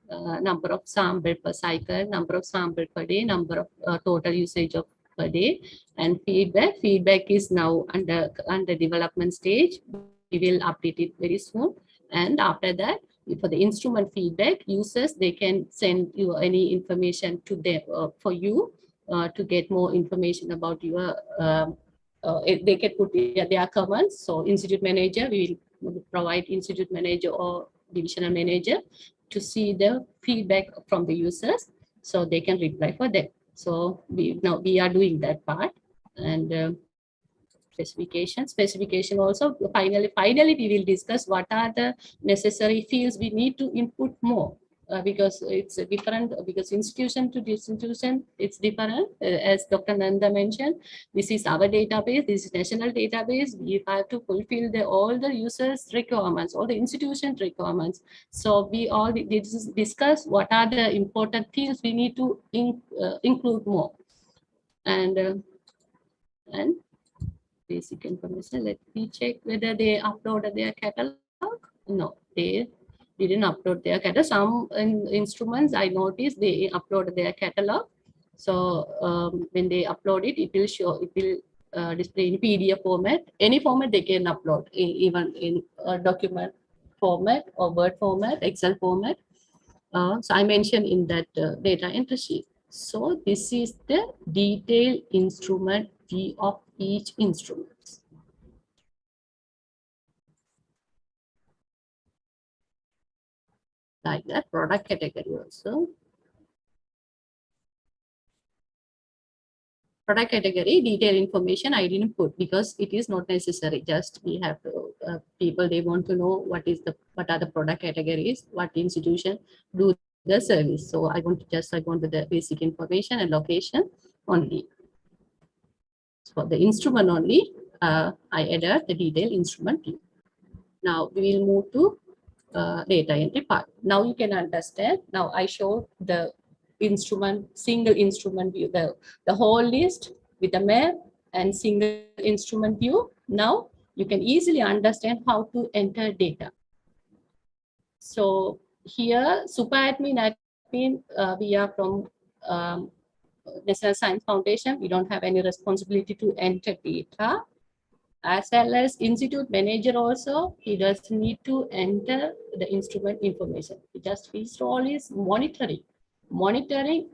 C: Number of sample per cycle, number of sample per day, number of total usage of per day, and feedback. Feedback is now under development stage. We will update it very soon. And after that, for the instrument feedback, users, they can send you any information to them for you to get more information about your. They can put their comments. So institute manager, we will provide institute manager or divisional manager to see the feedback from the users, so they can reply for them. So we are doing that part. And specification also. Finally we will discuss what are the necessary fields we need to input more. Because it's different, because institution to institution, it's different. As Dr. Nanda mentioned, this is our database, this is national database. We have to fulfill all the users' requirements, all the institution requirements. So we all discuss what are the important fields we need to include more. And basic information, let me check whether they uploaded their catalog. No, they didn't upload their catalog. Some instruments I noticed they uploaded their catalog. So when they upload it, it will show, it will display in PDF format. Any format they can upload, even in a document format or Word format, Excel format. So I mentioned in that data entry sheet. So this is the detailed instrument view of each instrument. Like that, product category also. Product category, detailed information I didn't put because it is not necessary. Just we have to, people, they want to know what are the product categories, what institution do the service. So I want the basic information and location only. For the instrument only, I added the detailed instrument view. Now we will move to data entry part. Now you can understand. Now I showed the instrument, single instrument view, the whole list with a map and single instrument view. Now you can easily understand how to enter data. So here, super admin, we are from National Science Foundation. We don't have any responsibility to enter data. As well as institute manager also, he does need to enter the instrument information. His role is monitoring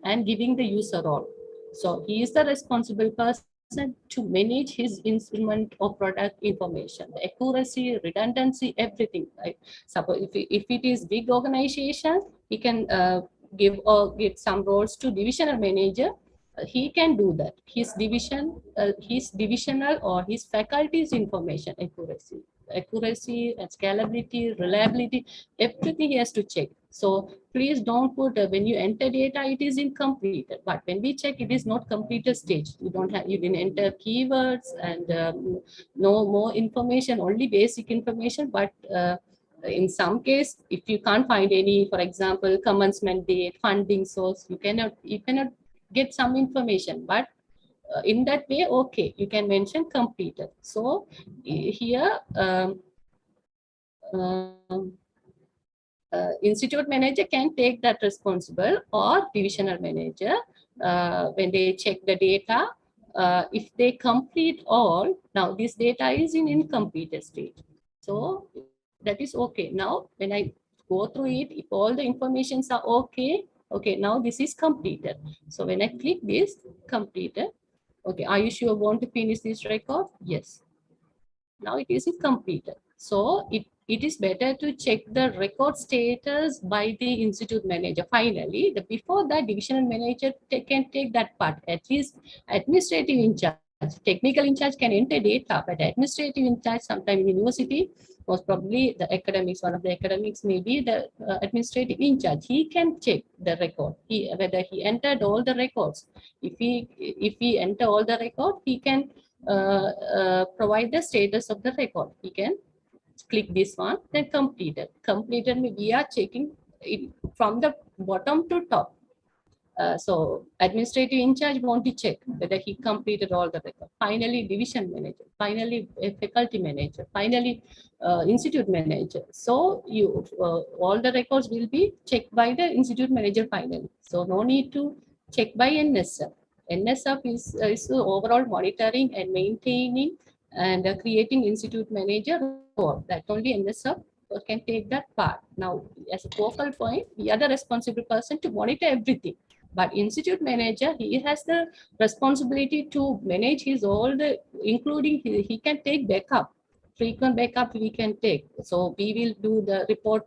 C: and giving the user role. So he is the responsible person to manage his instrument or product information, the accuracy, redundancy, everything. Right? Suppose if it is big organization, he can give some roles to divisional manager. He can do that. His divisional or his faculty's information, accuracy and scalability, reliability, everything he has to check. So please don't put when you enter data, it is incomplete. But when we check, it is not completed stage. You didn't enter keywords and no more information, only basic information. But in some case, if you can't find any, for example, commencement date, funding source, you cannot get some information, but in that way, okay, you can mention completed. So here, institute manager can take that responsible, or divisional manager when they check the data. If they complete all, now this data is in incomplete state. So that is okay. Now when I go through it, if all the informations are okay, now this is completed. So when I click this, completed. Okay, are you sure want to finish this record? Yes. Now it is completed. So it is better to check the record status by the institute manager. Finally, before that, divisional manager can take that part. At least administrative in charge, technical in charge can enter data, but administrative in charge, sometime in university, most probably the academics, one of the academics may be the administrative in charge. He can check the record, whether he entered all the records. If he enter all the record, he can provide the status of the record. He can click this one, then completed. Completed, we are checking it from the bottom to top. So administrative in charge want to check whether he completed all the records. Finally, division manager. Finally, a faculty manager. Finally, institute manager. So you all the records will be checked by the institute manager finally. So no need to check by NSF. NSF is overall monitoring and maintaining and creating institute manager role. That only NSF can take that part. Now, as a focal point, we are the responsible person to monitor everything. But institute manager, he has the responsibility to manage his all the, including he can take backup, frequent backup we can take. So we will do the report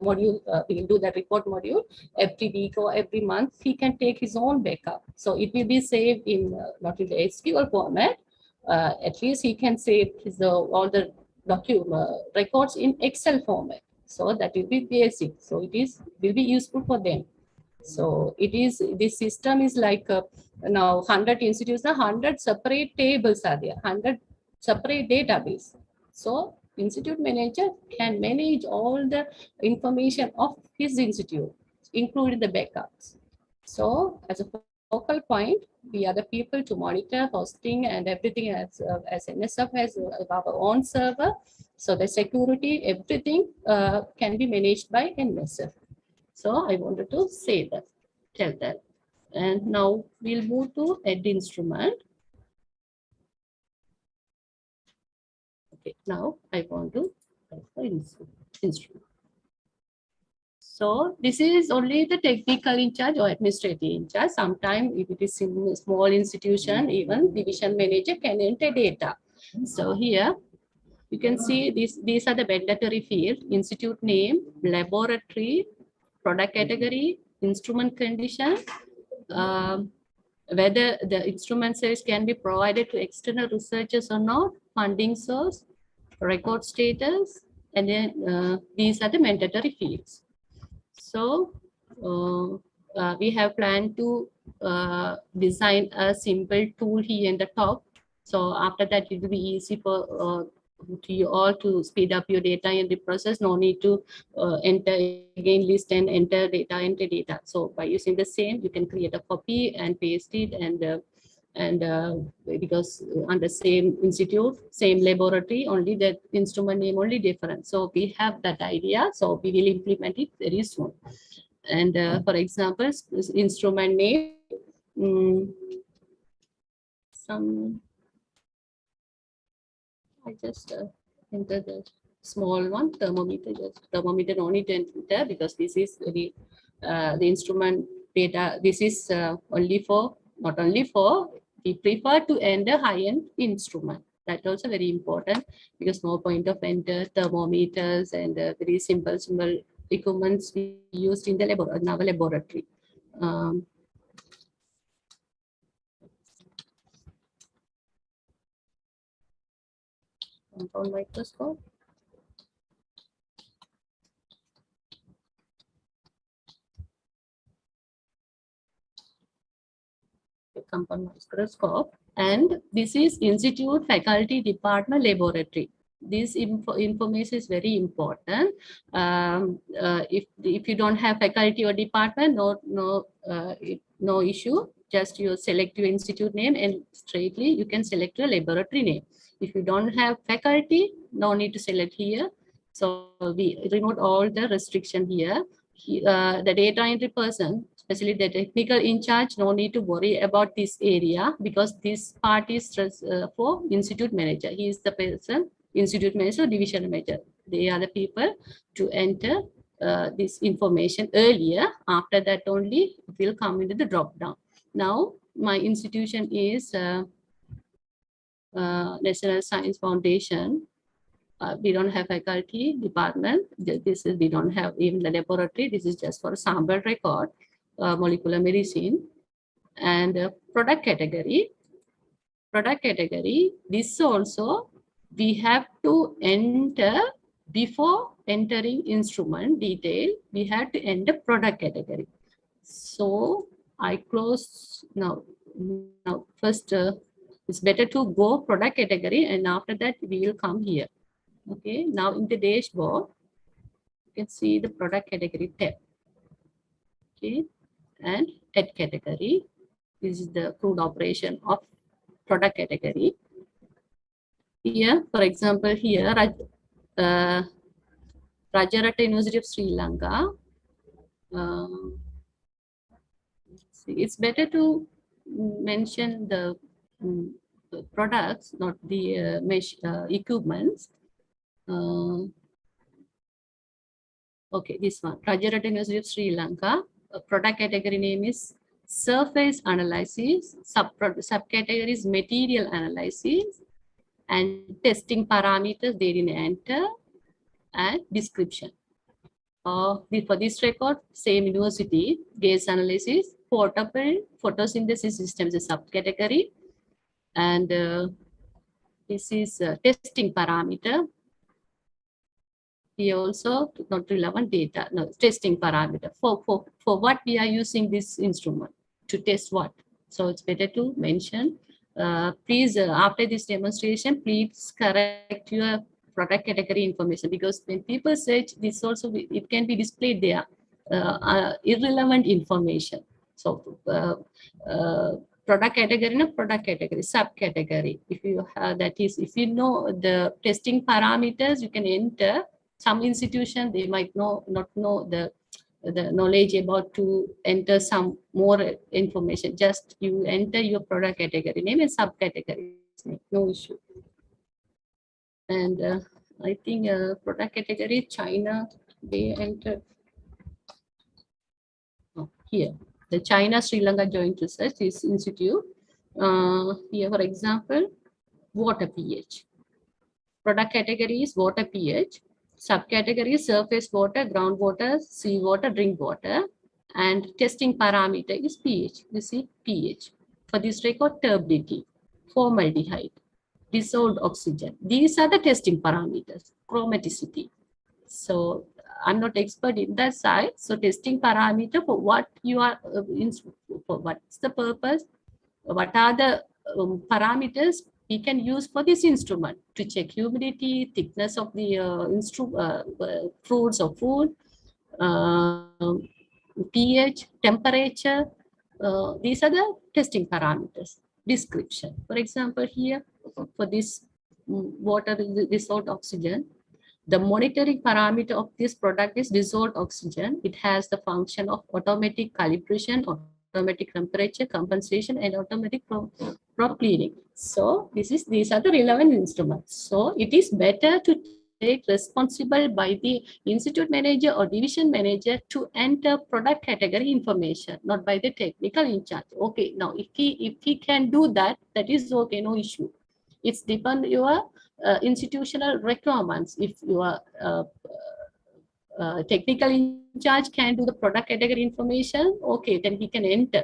C: module, we will do the report module every week or every month. He can take his own backup. So it will be saved in, not in the SQL format, at least he can save his, all the records in Excel format. So that will be basic. So it will be useful for them. So this system is like now 100 institutes, 100 separate tables are there, 100 separate database. So institute manager can manage all the information of his institute, including the backups. So as a focal point. We are the people to monitor hosting and everything as NSF has our own server. So the security, everything can be managed by NSF. So I wanted to say that, tell that. And now we'll move to Ed instrument. Okay, now I want to instrument. So this is only the technical in charge or administrative in charge. Sometimes if it is in a small institution, even division manager can enter data. So here you can see these are the mandatory fields: institute name, laboratory, product category, instrument condition, whether the instrument service can be provided to external researchers or not, funding source, record status, and then these are the mandatory fields. So we have planned to design a simple tool here in the top. So after that, it will be easy for to you all to speed up your data entry process. No need to enter again list and enter data. So by using the same, you can create a copy and paste it, and because on the same institute, same laboratory, only the instrument name only different. So we have that idea. So we will implement it very soon. And for example, instrument name, I just enter the small one, thermometer. Just thermometer no need to enter because this is the instrument data. This is only for, not only for, we prefer to enter high-end instrument. That's also very important because no point of enter thermometers and very simple equipments we used in the in our laboratory. Compound microscope. Compound microscope, and this is institute, faculty, department, laboratory. This information is very important. If you don't have faculty or department, no issue. Just you select your institute name and straightly you can select your laboratory name. If you don't have faculty, no need to select here. So we remove all the restriction here. The data entry person, especially the technical in charge, no need to worry about this area because this part is for institute manager. He is the person, institute manager, division manager. They are the people to enter this information earlier. After that only it will come into the drop down. Now my institution is National Science Foundation. We don't have faculty department. This is, we don't have even the laboratory. This is just for sample record, molecular medicine, and product category. Product category. This also we have to enter before entering instrument detail. We have to enter product category. So I close now. Now first, it's better to go product category, and after that we will come here. Okay, now in the dashboard, you can see the product category tab. Okay, and at category, this is the crude operation of product category. Here, for example, here, Rajarata University of Sri Lanka. It's better to mention the products, not the equipments. Okay, this one, Rajarata University of Sri Lanka. Product category name is surface analysis. Subcategory is material analysis, and testing parameters they didn't enter, and description. For this record, same university, gas analysis, portable photosynthesis systems is subcategory, and this is testing parameter. Here also not relevant data, no, testing parameter. For what we are using this instrument, to test what. So it's better to mention. Please, after this demonstration, please correct your product category information, because when people search this also, it can be displayed there, irrelevant information. So product category, subcategory. If you have that is, if you know the testing parameters, you can enter. Some institution they might not know the knowledge about to enter some more information. Just you enter your product category name and subcategory name, no issue. And I think product category China, they entered here. The China Sri Lanka Joint Research Institute. Here, for example, water pH. Product category is water pH. Subcategory is surface water, groundwater, seawater, drink water. And testing parameter is pH. You see pH. For this record, turbidity, formaldehyde, dissolved oxygen. These are the testing parameters. Chromaticity. So I'm not expert in that side. So testing parameter for what you are for what's the purpose? What are the parameters we can use for this instrument to check humidity, thickness of the fruits or food, pH, temperature. These are the testing parameters. Description. For example, here for this water dissolved oxygen, the monitoring parameter of this product is dissolved oxygen. It has the function of automatic calibration, automatic temperature compensation, and automatic prop cleaning. So these are the relevant instruments. So it is better to take responsible by the institute manager or division manager to enter product category information, not by the technical in charge. Okay, now if he can do that, that is okay, no issue. It's depend your institutional requirements. If your technical in charge can do the product category information, okay, then he can enter.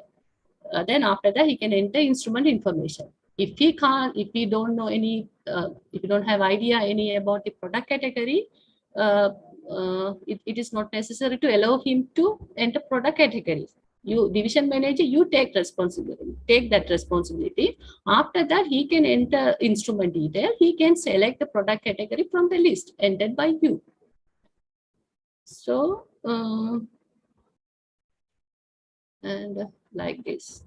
C: Then after that, he can enter instrument information. If he can't, if he don't know any, if you don't have idea any about the product category, it is not necessary to allow him to enter product categories. You division manager, you take responsibility, take that responsibility. After that, he can enter instrument detail. He can select the product category from the list entered by you. So, and like this.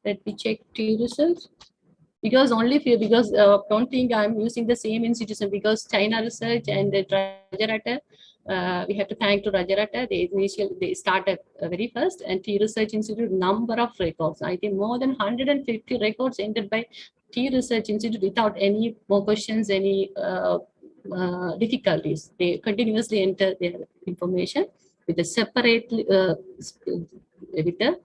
C: Let me check T results. Because only few, because don't think I'm using the same institution, because China Research and the Rajarata, we have to thank to Rajarata. They started very first, and T Research Institute number of records. I think more than 150 records entered by T Research Institute without any more questions, any difficulties. They continuously enter their information with a separate, with the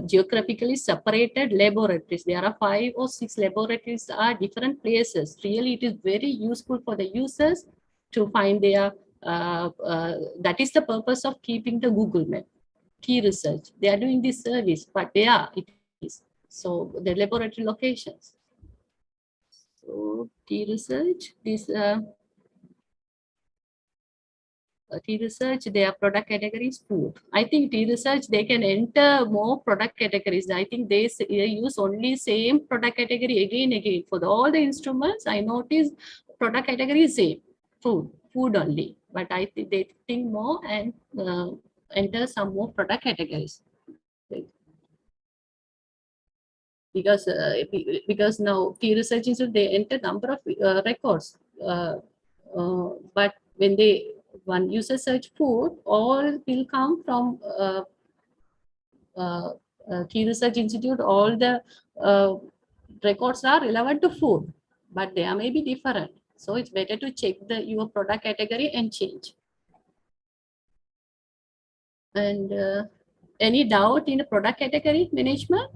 C: geographically separated laboratories. There are 5 or 6 laboratories are different places. Really, it is very useful for the users to find their, that is the purpose of keeping the Google map. T Research, they are doing this service, but they are, it is. So the laboratory locations. So T Research, this T Research, their product category is food. I think T Research, they can enter more product categories. I think they use only same product category again. For all the instruments, I noticed product category is same, food only. But I think they think more and enter some more product categories. Because now T Research Institute, they enter number of records. But when one user search food, all will come from T Research Institute. All the records are relevant to food, but they may be different. So it's better to check your product category and change. And any doubt in the product category management?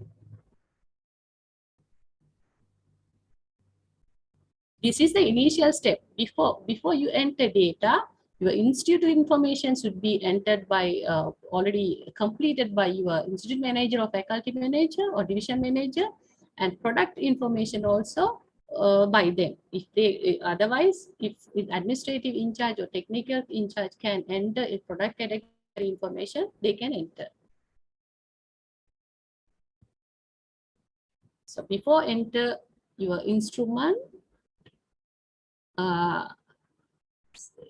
C: This is the initial step. Before you enter data, your institute information should be entered by, already completed by your institute manager or faculty manager or division manager, and product information also by them. If they, otherwise, if administrative in charge or technical in charge can enter a product category information, they can enter. So before enter your instrument,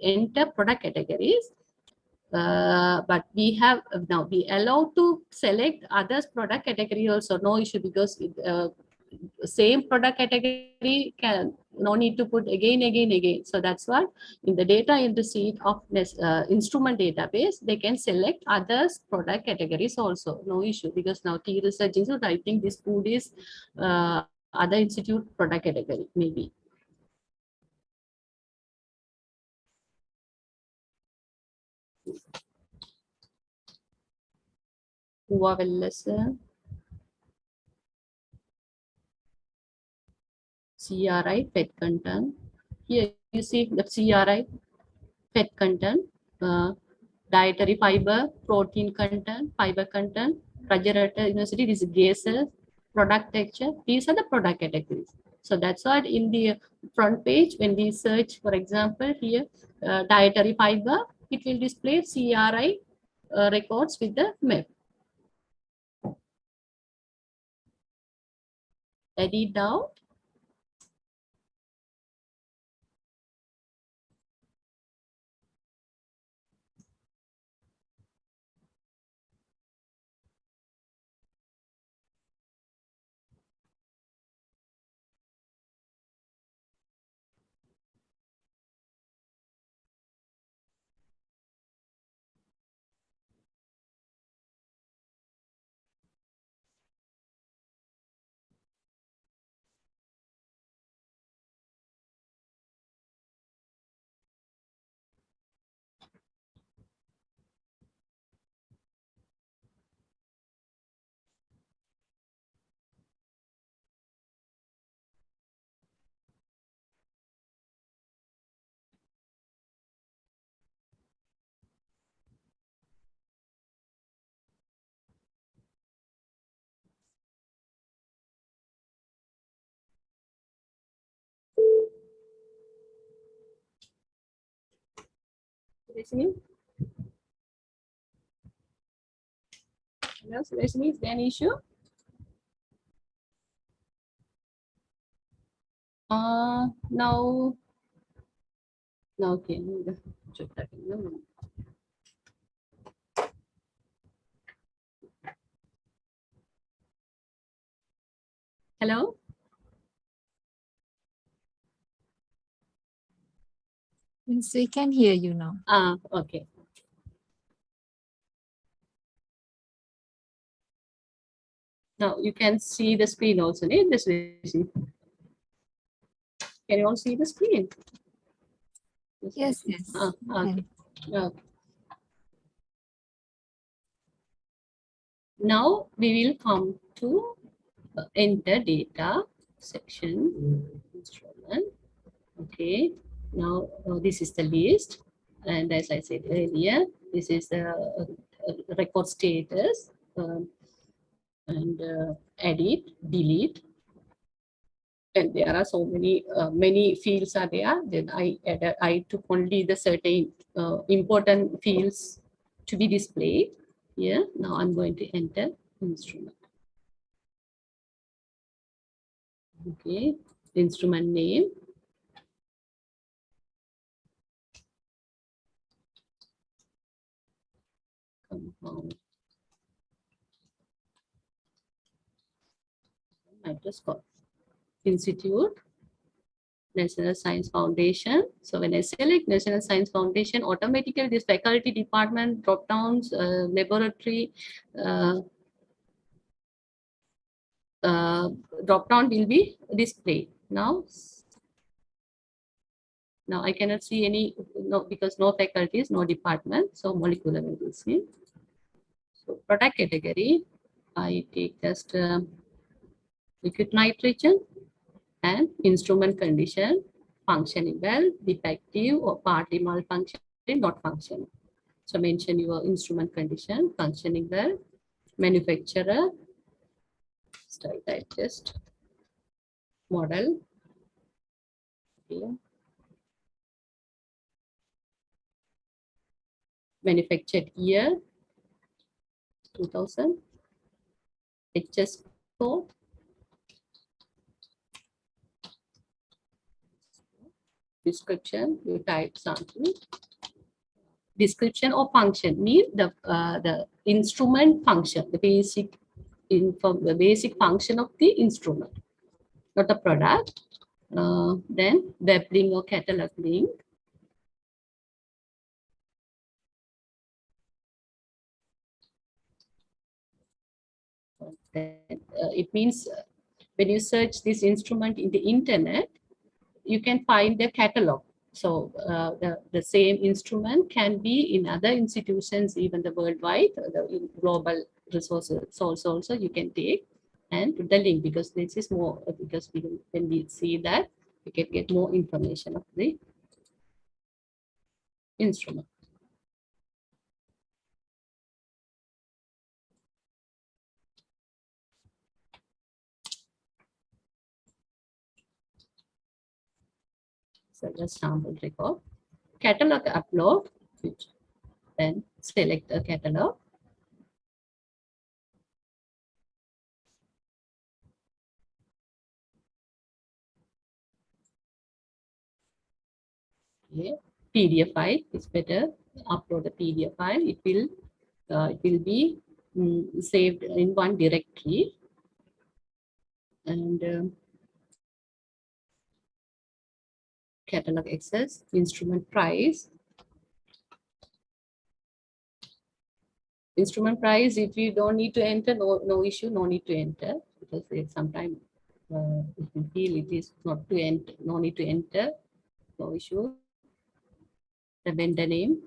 C: enter product categories. But we have now we allowed to select others product category also, no issue, because same product category can no need to put again. So that's what in the data in the seat of instrument database, they can select others product categories also, no issue, because now T Research Institute, I think this food is other institute product category maybe. CRI pet content. Here you see the CRI pet content, dietary fiber, protein content, fiber content, Rajaratnam University, this is gases, product texture. These are the product categories. So that's what in the front page, when we search, for example, here, dietary fiber, it will display CRI records with the map. Edit down. Listening? Hello, listening? Is there any issue? Now, okay. Hello?
G: Yes, we can hear you now.
C: Okay. Now you can see the screen also, in this way. Can you all see the screen?
G: Yes.
C: Okay. Now we will come to enter data section. Instrument. Okay. Now this is the list, and as I said earlier, this is the record status, and edit, delete. And there are so many many fields are there. Then I took only the certain important fields to be displayed here. Now I'm going to enter instrument. Okay, instrument name. Compound. Microscope. Institute, National Science Foundation. So when I select National Science Foundation, automatically this faculty department drop downs, laboratory drop down will be displayed. Now I cannot see any, no, because no faculties, no department. So molecular medicine. So product category, I take just liquid nitrogen. And instrument condition, functioning well, defective or partly malfunctioning, not functioning. So mention your instrument condition, functioning well, manufacturer, style digest, model. Okay. Manufactured year, 2000, HS code, description, you type sample, description or function mean the instrument function, the basic function of the instrument, not the product. Then web link or catalog link. It means when you search this instrument in the internet, you can find the catalog. So the same instrument can be in other institutions, even the worldwide, the global resources also you can take and put the link, because this is more, because when we see that, we can get more information of the instrument. So just sample record, catalog upload, then select a catalog. Okay. PDF file is better. Upload the PDF file. It will be saved in one directory. And catalog access, instrument price. Instrument price, if you don't need to enter, no issue, no need to enter, because sometimes if you feel it is not to enter, no need to enter, no issue. The vendor name,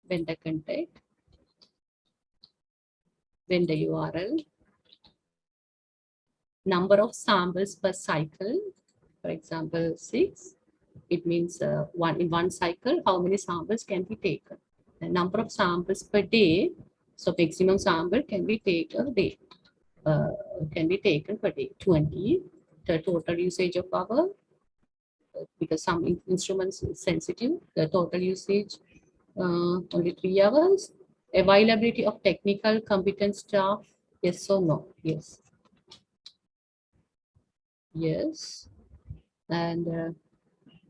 C: vendor contact, vendor URL, number of samples per cycle, for example 6. It means in one cycle how many samples can be taken. The number of samples per day, so maximum sample can be taken a day, can be taken per day. 20. The total usage of power, because some instruments is sensitive, the total usage only 3 hours. Availability of technical competent staff, yes or no? Yes. Yes. And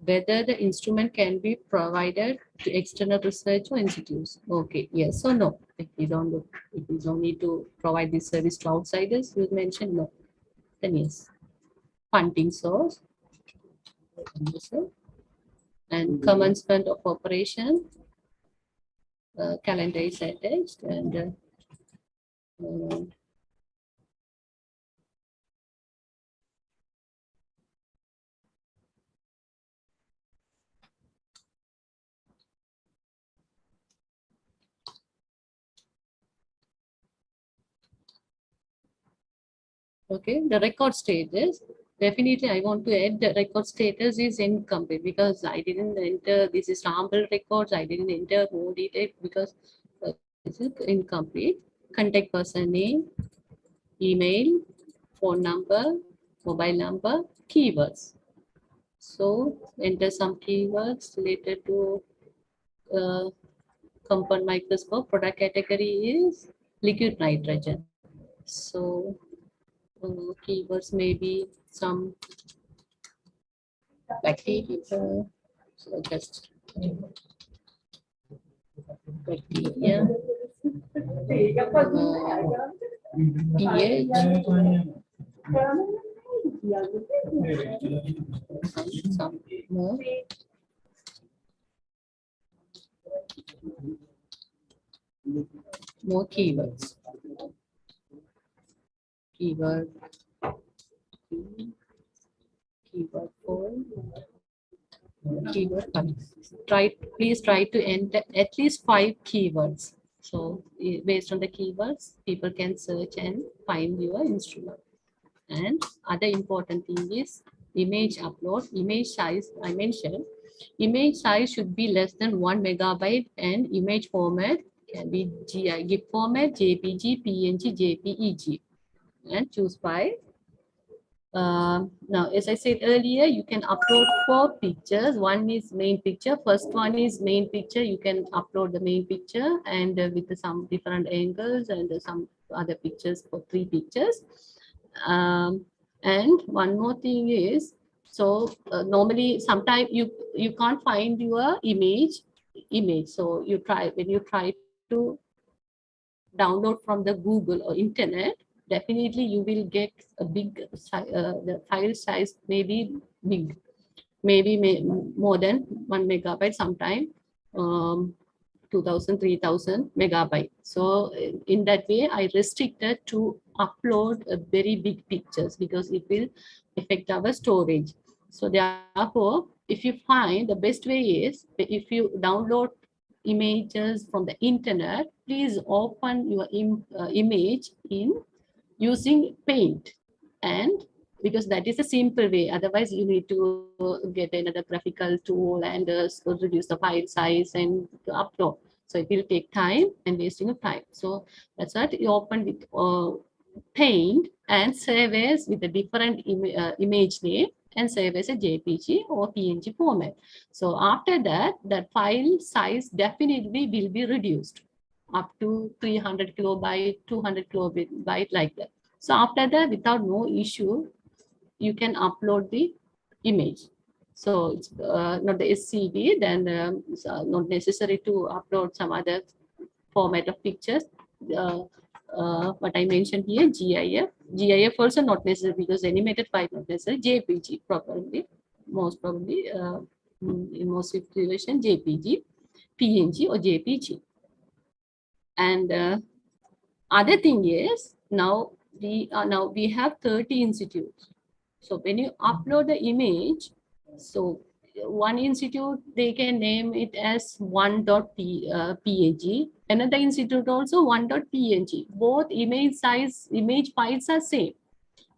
C: whether the instrument can be provided to external research or institutes. Okay, yes or no? If we don't need to provide this service to outsiders, you mentioned no. Then yes. Funding source. And commencement of operation. Calendar is attached, and okay, the record status. Definitely, I want to add the record status is incomplete, because I didn't enter, this is sample records, I didn't enter more detail because this is incomplete. Contact person name, email, phone number, mobile number, keywords. So enter some keywords related to compound microscope. Product category is liquid nitrogen. So keywords may be some bacteria. So just bacteria, pH, some more keywords. Keyword 4, keyword 5. Please try to enter at least 5 keywords. So based on the keywords, people can search and find your instrument. And other important thing is image upload. Image size, I mentioned, image size should be less than 1 megabyte, and image format can be GIF format, JPG, PNG, JPEG. And choose file. Now, as I said earlier, you can upload 4 pictures. One is main picture. First one is main picture. You can upload the main picture and with some different angles and some other pictures for 3 pictures. And one more thing is, So normally, sometimes you can't find your image. So you try when you try to download from the Google or internet, definitely you will get a big the file size may be big, maybe more than 1 megabyte, sometime 2000, 3000 megabyte. So in that way, I restricted to upload a very big pictures because it will affect our storage. So therefore, if you find, the best way is if you download images from the internet, please open your image in using Paint, and because that is a simple way. Otherwise, you need to get another graphical tool and reduce the file size and to upload. So it will take time and wasting of time. So that's what you open with Paint and save as with a different image name and save as a JPG or PNG format. So after that, that file size definitely will be reduced up to 300 kilobyte, 200 kilobyte, like that. So after that, without no issue, you can upload the image. So it's not the SCV, then it's not necessary to upload some other format of pictures. What I mentioned here, GIF. GIF also not necessary because animated file not necessary. JPG probably, most probably in most situation JPG, PNG or JPG. And other thing is now we have 30 institutes. So when you upload the image, so one institute, they can name it as 1.png, another institute also 1.png. Both image files are same.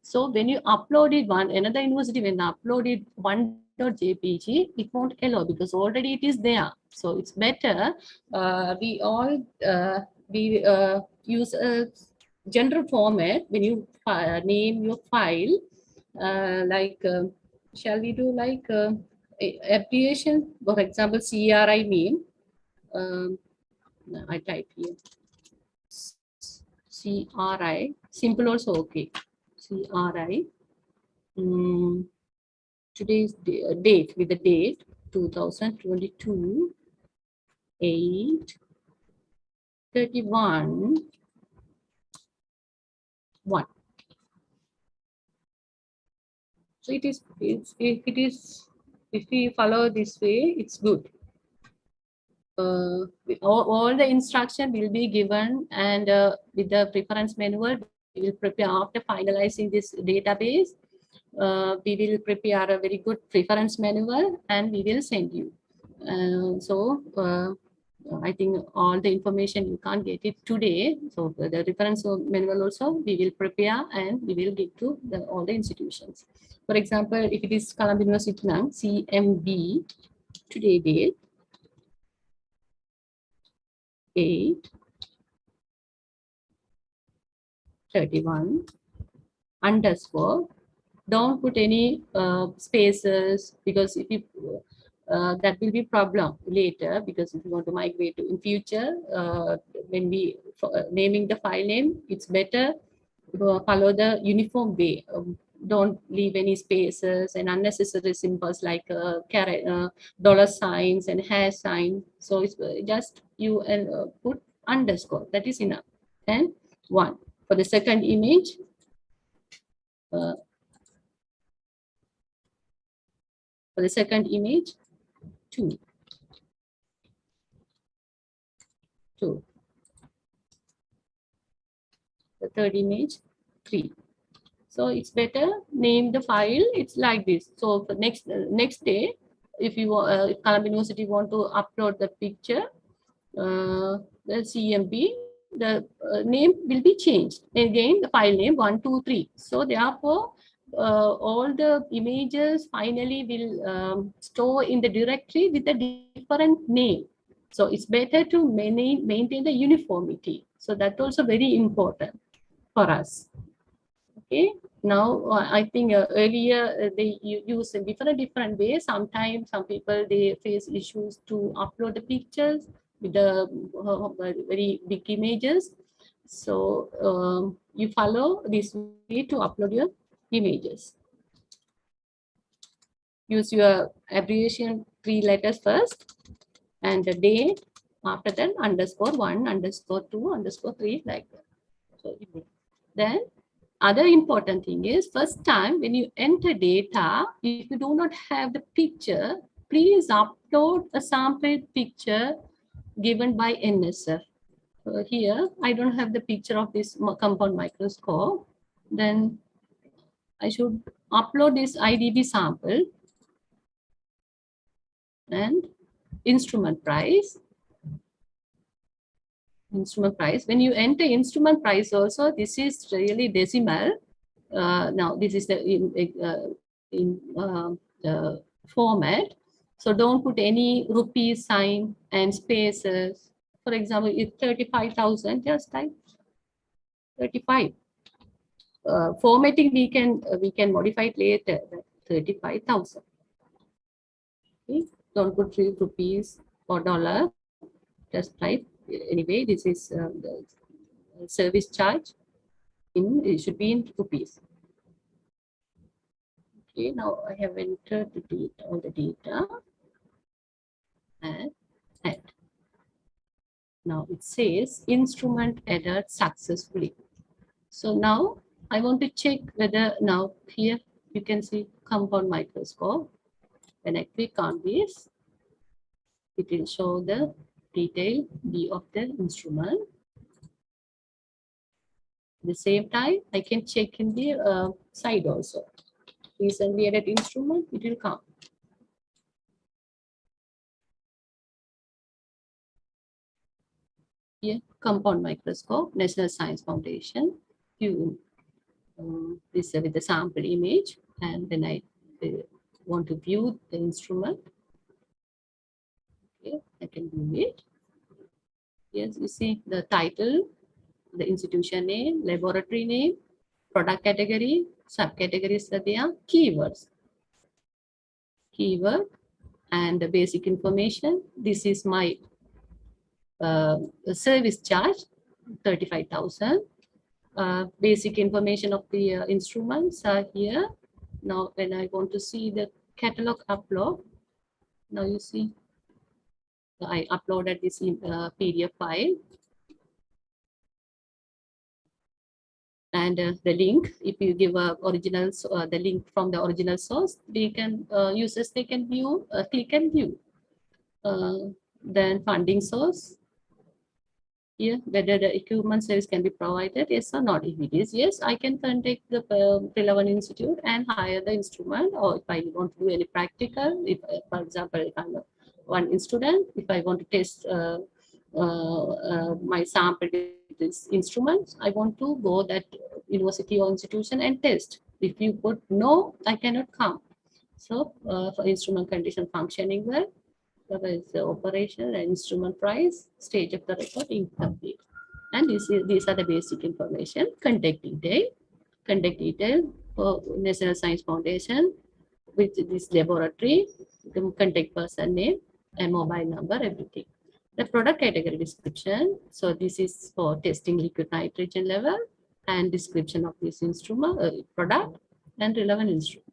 C: So when you upload it another university, when uploaded 1.jpg, it won't allow because already it is there. So it's better we all use a general format when you name your file, shall we do like abbreviation, for example, CRI name. I type here CRI, simple also okay. CRI, today's date, with the date 2022 8/31 1. So if we follow this way, it's good. All the instruction will be given, and with the preference manual, we will prepare after finalizing this database. We will prepare a very good preference manual and we will send you. I think all the information you can't get it today. So the reference manual also we will prepare and we will give to all the institutions. For example, if it is Colombo University now, CMB, today date 8/31 _ don't put any spaces, because if you that will be problem later, because if you want to migrate to in future, when we naming the file name, it's better follow the uniform way. Don't leave any spaces and unnecessary symbols like caret, dollar signs and hash sign. So it's just you and put underscore, that is enough. And 1 for the second image. For the second image, 2. The third image, 3. So it's better name the file. It's like this. So for next day, if you if Colombo University want to upload the picture, the CMB, the name will be changed. Again, the file name 1, 2, 3. So therefore, all the images finally will store in the directory with a different name. So it's better to maintain the uniformity. So that's also very important for us. Okay. Now I think earlier they use in different ways. Sometimes some people they face issues to upload the pictures with the very big images. So you follow this way to upload your images. use your abbreviation 3 letters first, and the day after that _1, _2, _3, like that. So then other important thing is, first time when you enter data, if you do not have the picture, please upload a sample picture given by NSF. Here, I don't have the picture of this compound microscope. Then I should upload this IDB sample and instrument price. Instrument price. When you enter instrument price also, this is really decimal. Now this is the format. So don't put any rupee sign and spaces. For example, if 35,000, just type 35. Formatting we can modify it later. 35,000. Okay. Don't put 3 rupees or dollar. Just type. Anyway, this is the service charge. It should be in rupees. Okay, now I have entered the data, all the data, and add. Now it says instrument added successfully. So now I want to check whether now here you can see compound microscope. When I click on this, it will show the detail B of the instrument. At the same time, I can check in the side also. Recently added instrument, it will come. Here, compound microscope, National Science Foundation. This with the sample image, and then I want to view the instrument. Okay, I can view it. Yes, you see the title, the institution name, laboratory name, product category, subcategories are there, keywords. Keyword and the basic information. This is my service charge, 35,000. Basic information of the instruments are here. Now, when I want to see the catalog upload, now you see I uploaded this PDF file. And the link, if you give a original, the link from the original source, they can users they can view, click and view. Then funding source. Here, whether the equipment service can be provided, yes or not. If it is yes, I can contact the relevant institute and hire the instrument. Or if I want to do any practical, if for example, if I'm one student, if I want to test my sample with this instrument, I want to go that university or institution and test. If you put no, I cannot come. So for instrument condition functioning well, there is the operation and instrument price, stage of the record incomplete. And these are the basic information. Contact detail for National Science Foundation with this laboratory, the contact person name and mobile number, everything. The product category description. So this is for testing liquid nitrogen level and description of this instrument, product and relevant instrument.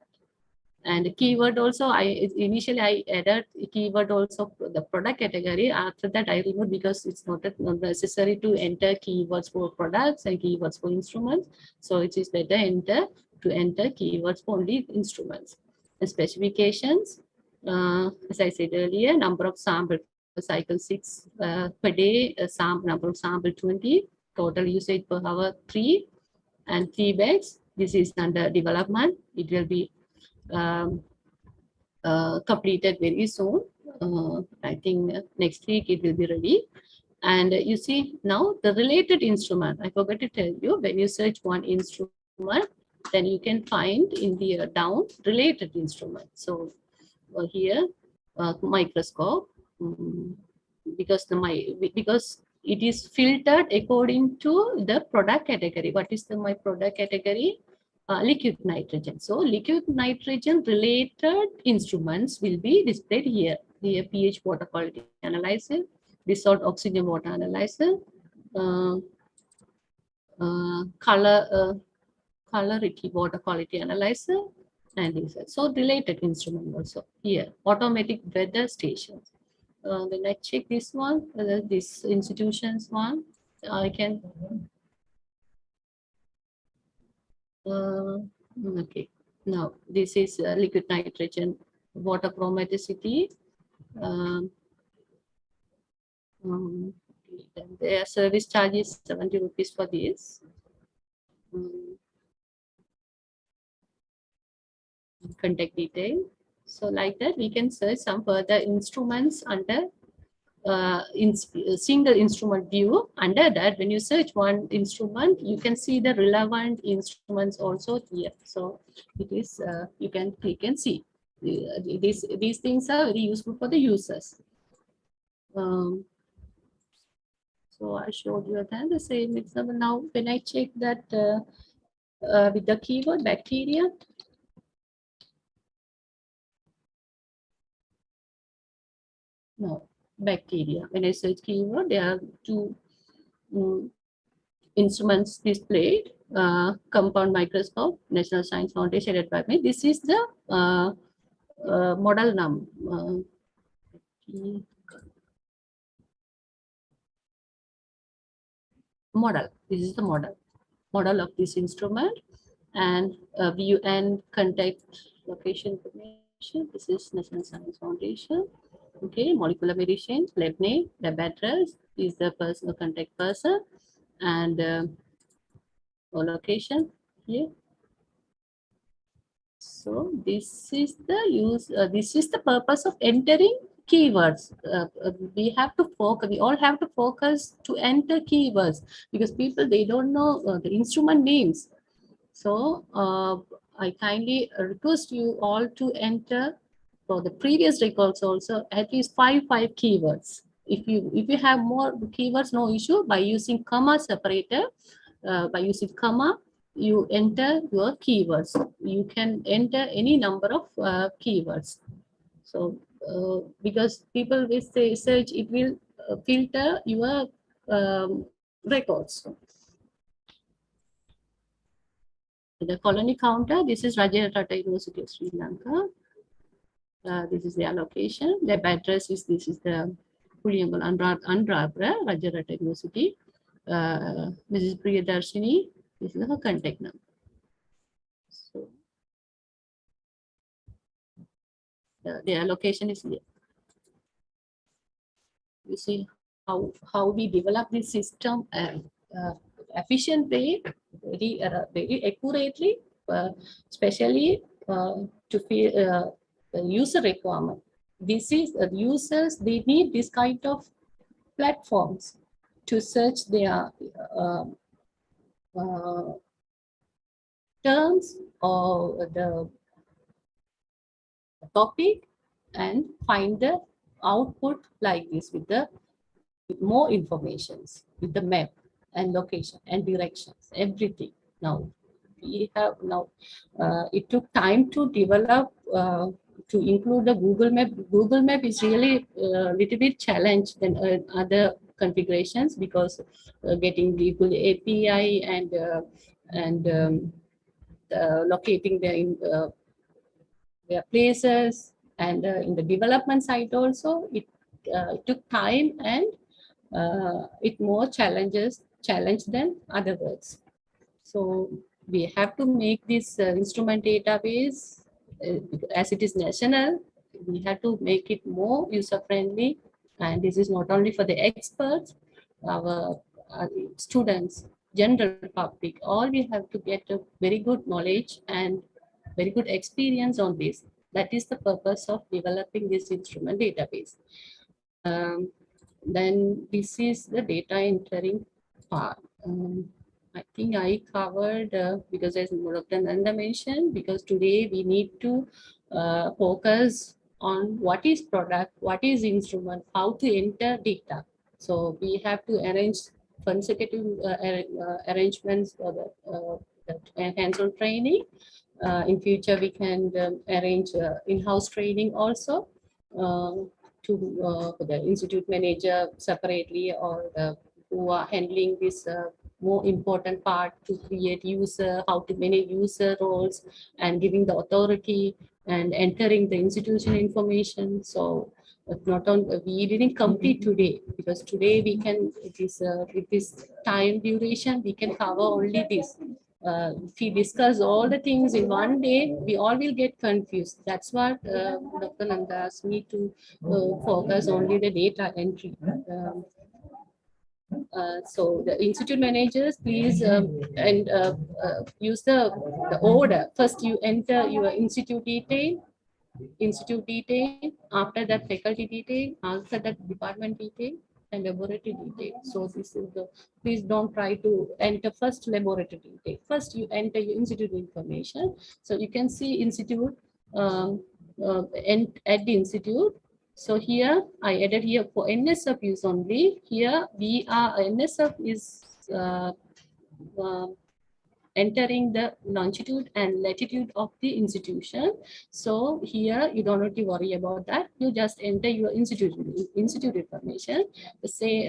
C: And the keyword also, initially I added keyword also for the product category. After that I removed because it's not necessary to enter keywords for products and keywords for instruments. So it is better to enter keywords for only instruments. The specifications, as I said earlier, number of sample cycle 6 per day, number of sample 20, total usage per hour 3, and 3 bags. This is under development. It will be completed very soon. I think next week it will be ready. And you see now the related instrument. I forgot to tell you, when you search one instrument, then you can find in the down related instrument. So here microscope, because it is filtered according to the product category. What is my product category? Liquid nitrogen. So liquid nitrogen related instruments will be displayed here. The pH water quality analyzer, dissolved oxygen water analyzer, colority water quality analyzer, And research. So related instrument also here, automatic weather stations. When I check this one, this institutions one, I can, okay. Now this is liquid nitrogen, water chromaticity. Then their service charge is 70 rupees for this. Contact detail. So like that, we can search some further instruments under single instrument view. Under that, when you search one instrument, you can see the relevant instruments also here. So it is you can click and see. These things are very useful for the users. So I showed you then the same example. Now, when I check that with the keyword bacteria, no, bacteria. When I search keyword, there are two instruments displayed. Compound microscope, National Science Foundation Department. This is the model number. Model. This is the model of this instrument, and view and contact location information. This is National Science Foundation. Okay, molecular medicine, lab name, lab address is the personal contact person, and location here. So this is the use. This is the purpose of entering keywords. We have to focus. We all have to focus to enter keywords, because people, they don't know the instrument names. So I kindly request you all to enter for the previous records also at least five keywords. If you have more keywords, no issue. By using comma separator, by using comma, you enter your keywords. You can enter any number of keywords. So because people will say search, it will filter your records. The colony counter, this is Rajaratnam University of Sri Lanka. This is their location. Their address is, this is the Puliyangal Andrapura, Rajaratnam University. Mrs. Priyadarshini, this is her contact number. So their location is here. You see how we develop this system efficient way, very accurately, especially to feel the user requirement. This is users, they need this kind of platforms to search their terms or the topic and find the output like this with more informations, with the map and location and directions, everything. Now we have it took time to develop to include the Google Map. Google Map is really a little bit challenged than other configurations, because getting Google API and locating their places, and in the development side also it took time, and it more challenge than other words. So we have to make this instrument database, as it is national, we have to make it more user friendly. And this is not only for the experts, our students, general public, all we have to get a very good knowledge and very good experience on this. That is the purpose of developing this instrument database. Then this is the data entering part. I think I covered, because as Dr. Nanda mentioned, because today we need to focus on what is product, what is instrument, how to enter data. So we have to arrange consecutive arrangements for the hands-on training. In future, we can arrange in-house training also for the institute manager separately, or who are handling this more important part to create user, how to manage user roles, and giving the authority and entering the institution information. So not on we didn't complete today, because today we can, it is with this time duration we can cover only this. If we discuss all the things in one day, we all will get confused. That's what Dr. Nanda asked me to focus only the data entry. So the institute managers, please use the order. First, you enter your institute detail, after that faculty detail, after that department detail, and laboratory detail. So this is the, please don't try to enter first laboratory detail. First you enter your institute information. So you can see institute and at the institute. So here I added here for NSF use only. Here we are NSF is entering the longitude and latitude of the institution. So here you don't have to worry about that. You just enter your institute information. Say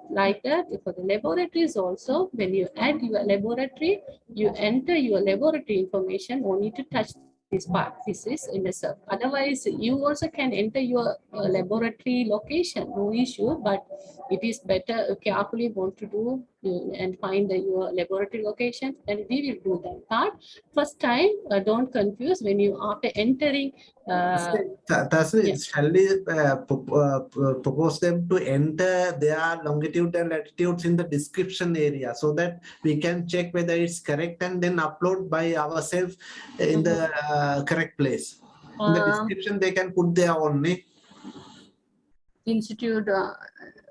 C: like that for the laboratories also, when you add your laboratory, you enter your laboratory information only to touch this part. This is NSF. Otherwise, you also can enter your laboratory location, no issue, but it is better carefully want to do and find your laboratory location, and we will do that part. First time, don't confuse when you after entering.
A: Shall we propose them to enter their longitude and latitudes in the description area so that we can check whether it's correct and then upload by ourselves in the correct place. In the description, they can put their own name.
C: Institute.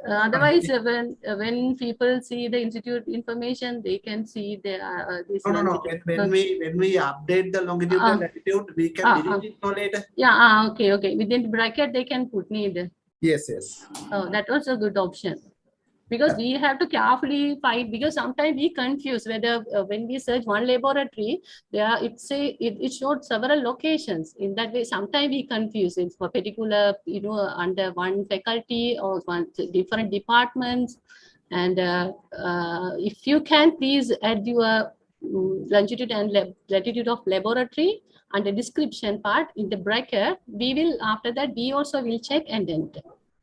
C: Otherwise, when people see the institute information, they can see the this.
A: No. When we update the longitude and latitude, we can delete it no later.
C: Yeah. Okay. Within bracket, they can put need.
A: Yes.
C: Oh, that was a good option. Because we have to carefully find, because sometimes we confuse whether when we search one laboratory, it showed several locations. In that way, sometimes we confuse it for particular, under one faculty or one different departments. And if you can, please add your longitude and latitude of laboratory and the description part in the bracket. We will, after that, we also will check and then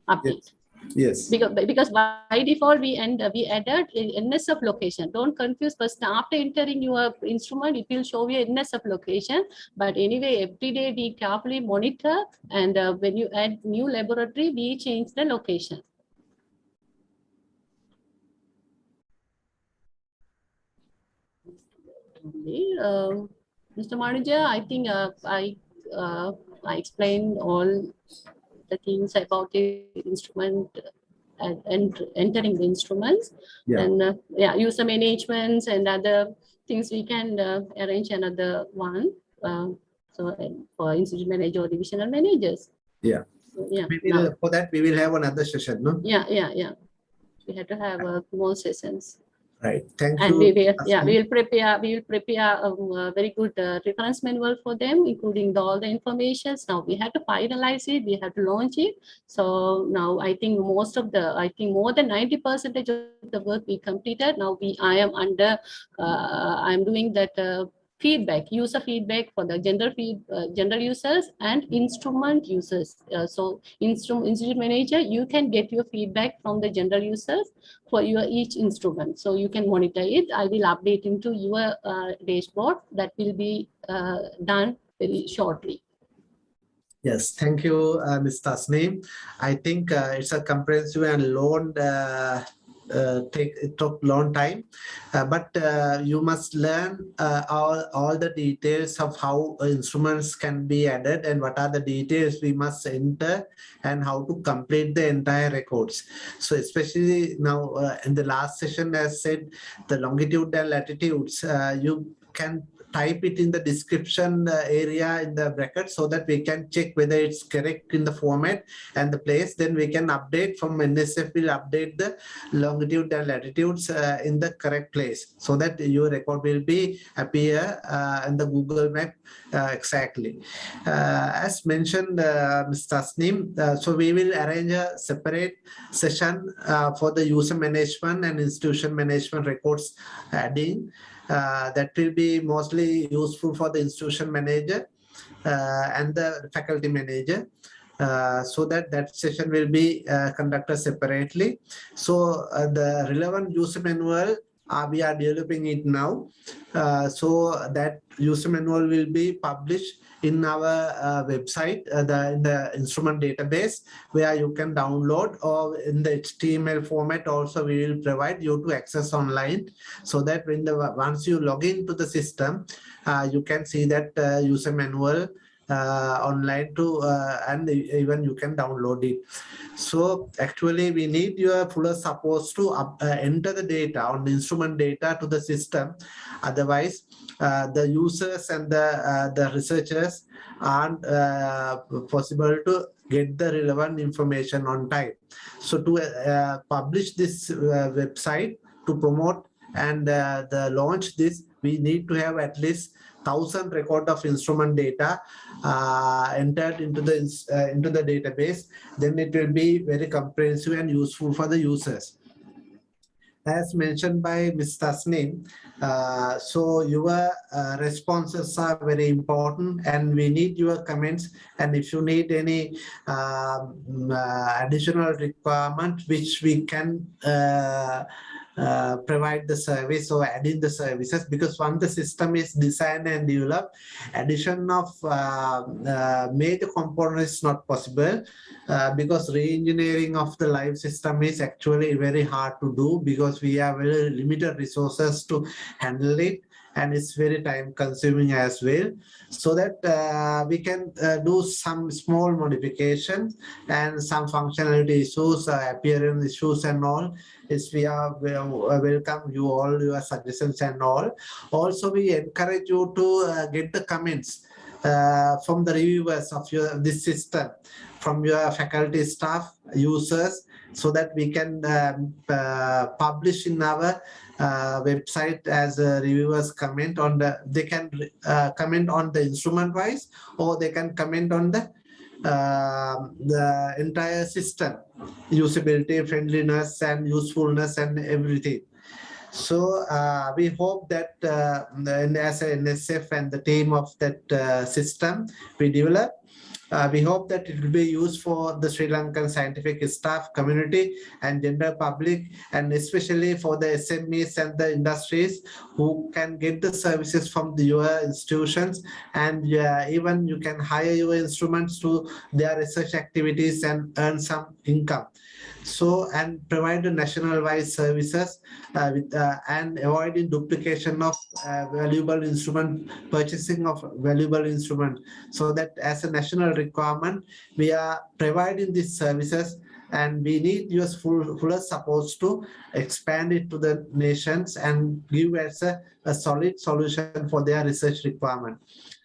C: update.
A: Yes.
C: Because by default we added NSF location. Don't confuse first. After entering your instrument, it will show you NSF location. But anyway, every day we carefully monitor, and when you add new laboratory, we change the location. Mr. Manager, I think I explained all the things about the instrument and entering the instruments, and user managements and other things. We can arrange another one. So for institute manager or divisional managers.
A: Yeah.
C: So, yeah.
A: For that we will have another session, no?
C: Yeah. We have to have more sessions.
A: Right. Thank you.
C: And we will prepare a very good reference manual for them, including all the information. Now we have to finalize it. We have to launch it. So now I think more than 90% of the work we completed. Now I am doing that user feedback for the general users and instrument users. So institute manager, you can get your feedback from the general users for your each instrument. So you can monitor it. I will update into your dashboard. That will be done very shortly.
A: Yes, thank you, Ms. Tasneem. I think it's a comprehensive and long it took long time, but you must learn all the details of how instruments can be added and what are the details we must enter and how to complete the entire records. So especially now in the last session, as said, the longitude and latitudes, you can type it in the description area in the bracket so that we can check whether it's correct in the format and the place. Then we can update from NSF will update the longitude and latitudes in the correct place so that your record will be appear in the Google Map exactly. As mentioned, Mr. Tasneem, so we will arrange a separate session for the user management and institution management records adding. That will be mostly useful for the institution manager and the faculty manager. So that session will be conducted separately. So the relevant user manual, we are developing it now. So that user manual will be published in our website, in the instrument database, where you can download, or in the HTML format also we will provide you to access online, so that when once you log into the system, you can see that user manual online too, and even you can download it. So actually we need your full support to enter the data on the instrument data to the system. Otherwise the users and the researchers aren't possible to get the relevant information on time. So to publish this website, to promote and the launch this, we need to have at least 1,000 record of instrument data entered into the database. Then it will be very comprehensive and useful for the users. As mentioned by Mr. Tasneem, so your responses are very important, and we need your comments. And if you need any additional requirement which we can provide the service or add in the services, because once the system is designed and developed, addition of major components is not possible, because re-engineering of the live system is actually very hard to do, because we have very limited resources to handle it, and it's very time consuming as well. So that we can do some small modifications and some functionality issues, appearance issues and all. We are welcome you all your suggestions and all. Also we encourage you to get the comments from the reviewers of this system, from your faculty staff, users, so that we can publish in our website as reviewers comment on they can comment on the instrument wise, or they can comment on the entire system, usability, friendliness and usefulness and everything. So we hope that as an NSF and the team of that system we develop, we hope that it will be used for the Sri Lankan scientific staff community and general public, and especially for the SMEs and the industries who can get the services from your institutions, and even you can hire your instruments to their research activities and earn some income. So, and provide the national-wide services and avoiding duplication of valuable instrument, purchasing of valuable instrument, so that as a national requirement, we are providing these services, and we need your full support to expand it to the nations and give us a solid solution for their research requirement.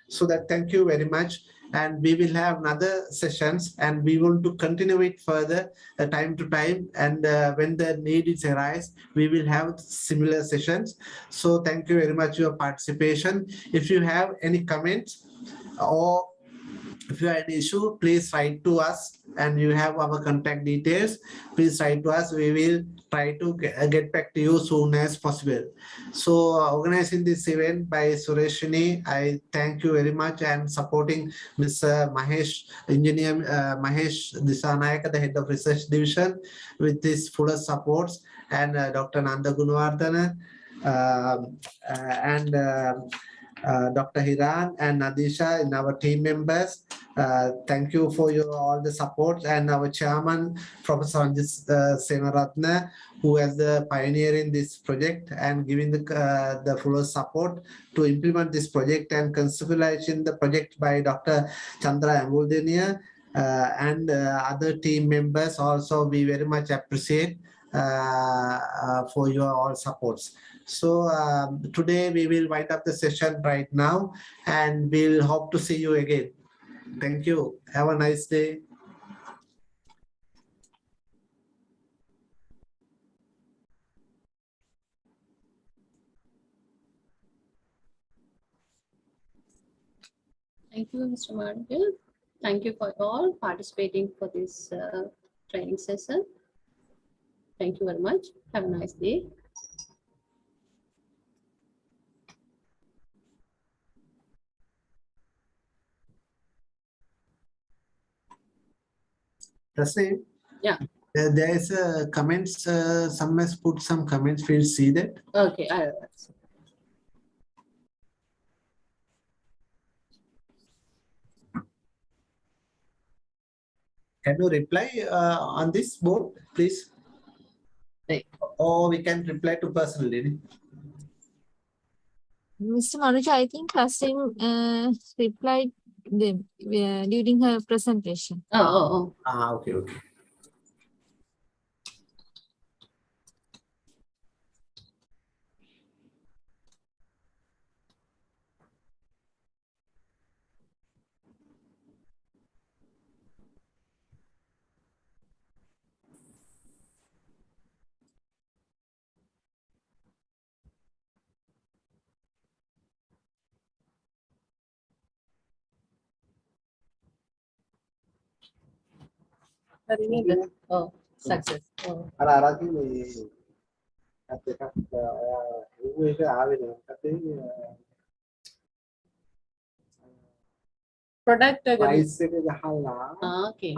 A: So that, thank you very much. And we will have another sessions, and we want to continue it further time to time, and when the need is arise, we will have similar sessions. So thank you very much for your participation. If you have any comments or if you have any issue, please write to us, and you have our contact details. Please write to us. We will try to get back to you soon as possible. So organizing this event by Sureshini, I thank you very much, and supporting Mr. Mahesh, Engineer Mahesh Disanayaka, the Head of Research Division, with this fuller supports, and Dr. Nanda Gunawardana, and Dr. Hiran and Nadisha and our team members. Thank you for all the support, and our chairman, Professor Anjit Senaratne, who has the pioneer in this project and giving the full support to implement this project, and conceptualizing the project by Dr. Chandra Ambuldenia and other team members. Also, we very much appreciate for your all supports. So today we will wind up the session right now, and we'll hope to see you again. Thank you. Have a nice day.
C: Thank you, Mr. Martin. Thank you for all participating for this training session. Thank you very much. Have a nice day.
A: Rasleen?
C: Yeah.
A: There is a comments. Some has put some comments. We'll see that.
C: Okay.
A: Can you reply on this board, please?
C: Right.
A: Or we can reply to personally.
G: Mr. Manuj, I think Kasim replied during her presentation.
A: Okay.
C: Oh, success. Oh. Product.
A: Price එක ගහලා
C: Okay.